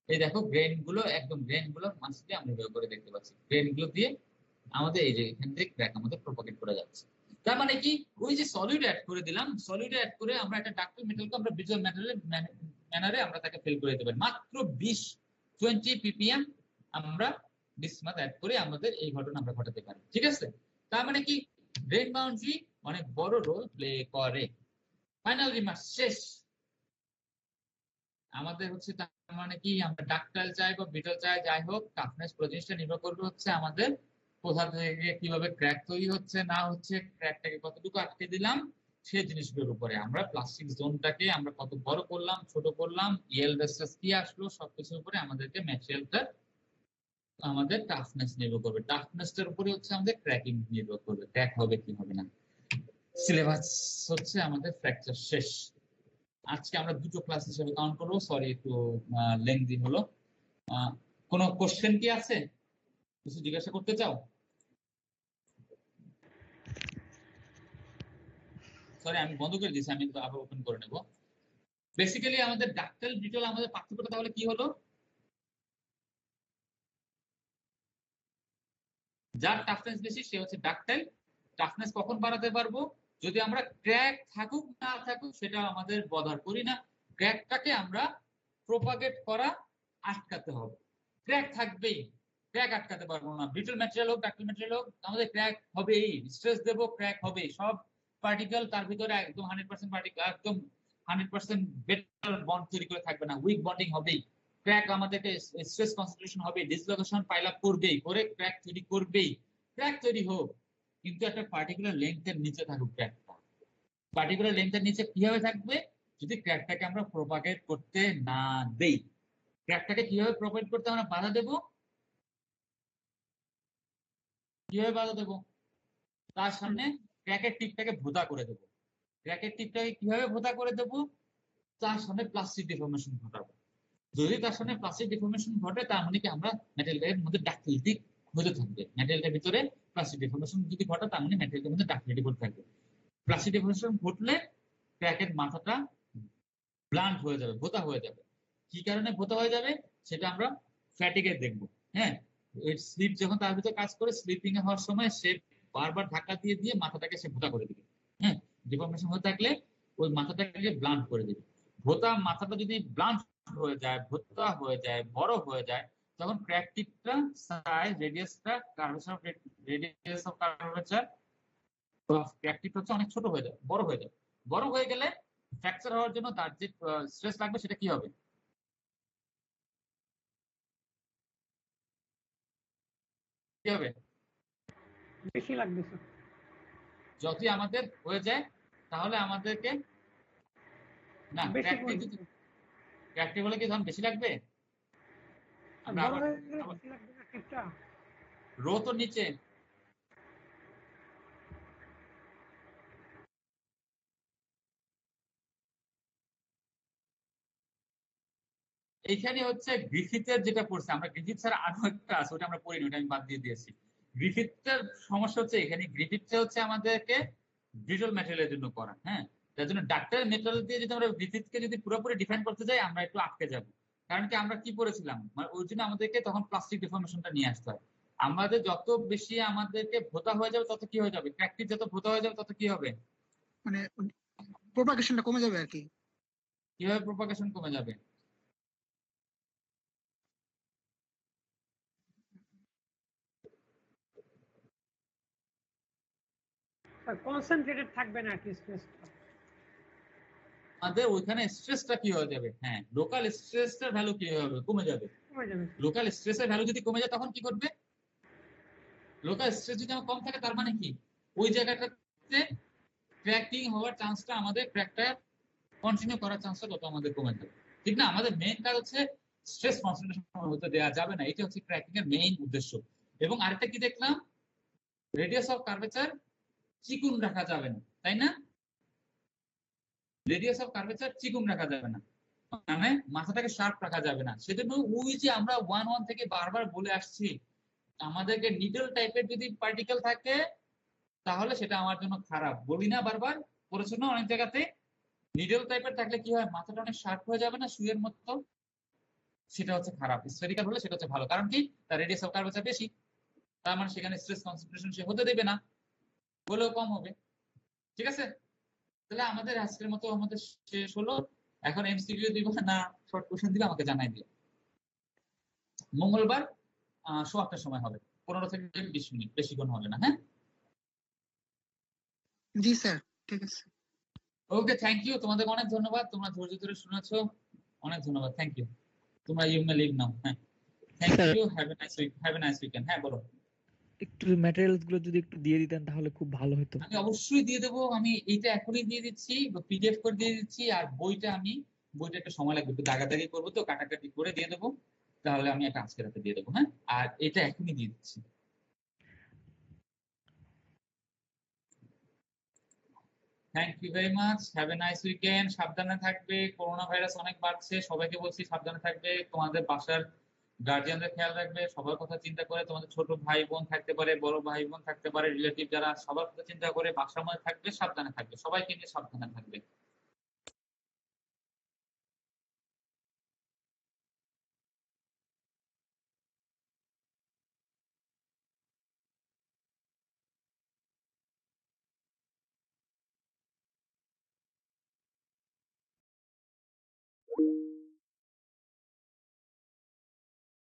এই দেখো গ্রেন গুলো একদম গ্রেন গুলো মাঝে আমরা বের করে দেখতে পাচ্ছি, গ্রেন গুলো দিয়ে আমাদের এই যে এখান থেকে ক্র্যাক আমাদের প্রপাগেট করে যাচ্ছে। তার মানে কি ওই যে সলিড অ্যাড করে দিলাম, সলিড অ্যাড করে আমরা একটা ডাক্টাইল মেটালকে আমরা ভিজুয়াল ম্যানারে আমরা তাকে ফেল করে দিতে পারি। মাত্র 20 ppm আমরা বিসমাথ অ্যাড করে আমাদের এই ঘটনা আমরা ঘটাতে পারি। ঠিক আছে, তার মানে কি গ্রেন বাউন্ডারি অনেক বড় রোল প্লে করে। ফাইনাল রিমার্ক শেষ। আমাদের হচ্ছে তার মানে কি আমরা ডাক্টাইল চাই বা ব্রিটল চাই, যাই হোক টাফনেস পুরো জিনিসটা নির্ভর করবে হচ্ছে আমাদের কোথা থেকে কিভাবে ক্র্যাক তৈরি হচ্ছে না হচ্ছে, ক্র্যাকটাকে কতটুকু আটকে দিলাম সেই জিনিসগুলোর উপরে। আমরা প্লাস্টিক জোনটাকে আমরা কত বড় করলাম ছোট করলাম, ইএল ভার্সেস কি আসলো, সবকিছুর উপরে আমাদেরকে ম্যাটেরিয়ালটা আমাদের টাফনেস নির্ভর করবে। টাফনেসটার উপরে হচ্ছে আমাদের ক্র্যাকিং নির্ভর করবে, ক্র্যাক হবে কি হবে না। সিলেবাস হচ্ছে আমাদের ফ্র্যাকচার শেষ। আজকে আমরা দুটো ক্লাস হিসেবে কাউন্ট করবো, সরি একটু লেংদি হলো। কোনো কোশ্চেন কি আছে, কিছু জিজ্ঞাসা করতে চাও? সরি আমি বন্ধ করে দিয়েছি, আমি আবার ওপেন করে নেব। বেসিক্যালি আমাদের ডাক্টাইল ব্রিটল আমাদের পার্থক্যটা তাহলে কি হলো? যার টাফনেস বেশি সে হচ্ছে ডাক্টাইল। টাফনেস কখন বাড়াতে পারবো? যদি আমরা ক্র্যাক থাকুক না থাকুক সেটা আমাদের বদার করি না, ক্র্যাকটাকে আমরা প্রপাগেট করা আটকাতে হবে। ক্র্যাক থাকবেই, ক্র্যাক আটকাতে পারবো না। ব্রিটল ম্যাটেরিয়াল হোক ডাক্টাইল ম্যাটেরিয়াল হোক আমাদের ক্র্যাক হবেই, স্ট্রেস দেবো ক্র্যাক হবে। সব পার্টিকেল তার ভিতরে একদম 100% পার্টিকেল একদম 100% বেটার বন্ড তৈরি করে থাকবে না, উইক বন্ডিং হবেই। ক্র্যাক আমাদেরকে স্ট্রেস কনসেন্ট্রেশন হবে, ডিসলোকেশন পাইল আপ করবেই, করে ক্র্যাক তৈরি করবেই। ক্র্যাক তৈরি হোক কিন্তু একটা পার্টিকুলার লেন্থের নিচে থাকুক ক্র্যাকটা। পার্টিকুলার লেন্থের নিচে কিভাবে থাকবে? যদি ক্র্যাকটাকে আমরা প্রপাগেট করতে না দেই। ক্র্যাকটাকে কিভাবে প্রপাগেট করতে আমরা বাধা দেব? কিভাবে বাধা দেব? তার সামনে ক্র্যাকের টিপটাকে ভোঁতা করে দেব। ক্র্যাকের টিপটাকে কিভাবে ভোঁতা করে দেব? তার সামনে প্লাস্টিক ডিফর্মেশন ঘটাবো। যদি তার সামনে প্লাস্টিক ডিফর্মেশন ঘটে তার মানে কি আমরা ম্যাটেরিয়ালের মধ্যে ডাক্টিলিটি হতে থাকবে। ম্যাটেরিয়ালের ভিতরে প্লাস্টিক ডিফর্মেশন যদি ঘটে তার মানে ম্যাটেরিয়ালের মধ্যে ডাক্টিলিটি হতে থাকবে। প্লাস্টিক ডিফর্মেশন ঘটলে ক্র্যাকের মাথাটা ব্লান্ট হয়ে যাবে, ভোঁতা হয়ে যাবে। কি কারণে ভোঁতা হয়ে যাবে সেটা আমরা ফ্যাটিকে দেখবো। হ্যাঁ, স্লিপ যখন তার ভিতরে কাজ করে, স্লিপিং এ হওয়ার সময় সে বারবার ধাক্কা দিয়ে দিয়ে মাথাটাকে সে ভোঁতা করে দিবে। হ্যাঁ, ডিফর্মেশন হয়ে থাকলে ওই মাথাটাকে ব্লান্ট করে দিবে। ভোঁতা মাথাটা যদি ব্লান্ট হয়ে যায়, ভোঁতা হয়ে যায়, বড় হয়ে যায়, তখন ক্র্যাক টিপটা সাইজ রেডিয়াসটা curvature radius of curvature crack tip হচ্ছে অনেক ছোট হয়ে যায়, বড় হয়ে যায়। বড় হয়ে গেলে ফ্র্যাকচার হওয়ার জন্য তার যে স্ট্রেস লাগবে সেটা কি হবে? কি হবে? বেশি লাগবে স্যার। যদি আমাদের হয়ে যায় তাহলে আমাদেরকে না ক্র্যাক হলে কি তখন বেশি লাগবে? আমরা আবার রো তো নিচে, এখানে হচ্ছে গ্রিফিথের যেটা পড়ছে, আমরা গ্রিফিথ ছাড়া আরো একটা আছে, ওটা আমরা পড়িনি, ওটা আমি বাদ দিয়ে দিয়েছি। গ্রিফিথের সমস্যা হচ্ছে এখানে, গ্রিফিথটা হচ্ছে আমাদেরকে ব্রিটল ম্যাটেরিয়ালের জন্য করা, হ্যাঁ। তার জন্য ডাক্তারের মেটাল দিয়ে যদি আমরা গ্রিফিথকে যদি পুরোপুরি ডিফাইন করতে যাই আমরা একটু আটকে যাব। কারণ কি আমরা কি পড়েছিলাম, মানে ওই জন্য আমাদেরকে তখন প্লাস্টিক ডিফর্মেশনটা নিয়ে আসতে হয়। আমাদের যত বেশি আমাদেরকে ভোতা হয়ে যাবে তত কি হয়ে যাবে, প্র্যাকটিস যত ভোতা হয়ে যাবে তত কি হবে, মানে প্রোপাগেশনটা কমে যাবে আর কি। কিভাবে প্রোপাগেশন কমে যাবে? কনসেন্ট্রেটেড থাকবে না কি স্ট্রেসটা, আমাদের ওইখানে স্ট্রেসটা কি হয়ে যাবে, হ্যাঁ লোকাল স্ট্রেসটার ভ্যালু কি হবে, কমে যাবে। কমে যাবে। লোকাল স্ট্রেসের ভ্যালু যদি কমে যায় তখন কি করবে, লোকাল স্ট্রেস যদি আমার কম থাকে তার মানে কি ওই জায়গাটাতে ক্র্যাকিং হওয়ার চান্সটা, আমাদের ক্র্যাকটা কন্টিনিউ করার চান্সটা তত আমাদের কমে যাবে, ঠিক না? আমাদের মেইন কাজ হচ্ছে স্ট্রেস কনসেন্ট্রেশন হতে দেওয়া যাবে না, এটা হচ্ছে ক্র্যাকিং এর মেইন উদ্দেশ্য। এবং আরেকটা কি দেখলাম, রেডিয়াস অফ কার্ভেচার চিকুন রাখা যাবে না, তাই না? রেডিয়াস অফ কার্ভেচার চিকুন রাখা যাবে না, মানে মাথাটাকে শার্প রাখা যাবে না। সেজন্য ওই যে আমরা 1-1 থেকে বারবার বলে আসছি, আমাদেরকে নিডল টাইপের যদি পার্টিকেল থাকে তাহলে সেটা আমার জন্য খারাপ, বলি না বারবার, পড়েছো না অনেক জায়গাতে? নিডল টাইপের থাকলে কি হয়, মাথাটা অনেক শার্প হয়ে যাবে না সুইয়ের মতো, সেটা হচ্ছে খারাপ। স্ফেরিক্যাল হলে সেটা হচ্ছে ভালো, কারণ কি তার রেডিয়াস অফ কার্ভেচার বেশি, তার মানে সেখানে স্ট্রেস কনসেন্ট্রেশন সে হতে দেবে না, বলেও কম হবে। ঠিক আছে, তাহলে আমাদের আজকের মতো আমাদের শেষ হলো। এখন এমসিকিউ দিব না শর্ট কোশ্চেন দিলে আমাকে জানাই দিও। মঙ্গলবার 8:15টার সময় হবে, 15 থেকে 20 মিনিট, বেশিক্ষণ হবে না, হ্যাঁ? জি স্যার, ঠিক আছে। ওকে, থ্যাংক ইউ, তোমাদের অনেক ধন্যবাদ, তোমরা ধৈর্য ধরে শুনেছো, অনেক ধন্যবাদ, থ্যাংক ইউ। তোমরা ইউ মে লিভ নাও। হ্যাঁ, thank you, have a nice week, have a nice weekend. হ্যাঁ বলো। একটু ম্যাটেরিয়ালস গুলো যদি একটু দিয়ে দিতেন তাহলে খুব ভালো হতো। আমি অবশ্যই দিয়ে দেবো, আমি এইটা এখনই দিয়ে দিচ্ছি, পিডিএফ করে দিয়ে দিচ্ছি। আর বইটা একটু সময় লাগবে, একটু দাগাদাগি করবো তো, কাটাকাটি করে দিয়ে দেবো, তাহলে আমি একটা আজকে রাতে দিয়ে দেবো। হ্যাঁ, আর এটা এখনই দিয়ে দিচ্ছি। Thank you very much, have a nice weekend. সাবধানে থাকবে, করোনা ভাইরাস অনেক বাড়ছে, সবাইকে বলছি সাবধানে থাকবে, তোমাদের বাসার গার্জিয়ানদের খেয়াল রাখবে, সবার কথা চিন্তা করে, তোমাদের ছোট ভাই বোন থাকতে পারে, বড় ভাই বোন থাকতে পারে, রিলেটিভ যারা, সবার কথা চিন্তা করে বাসার মধ্যে থাকবে, সাবধানে থাকবে, সবাইকে নিয়ে সাবধানে থাকবে।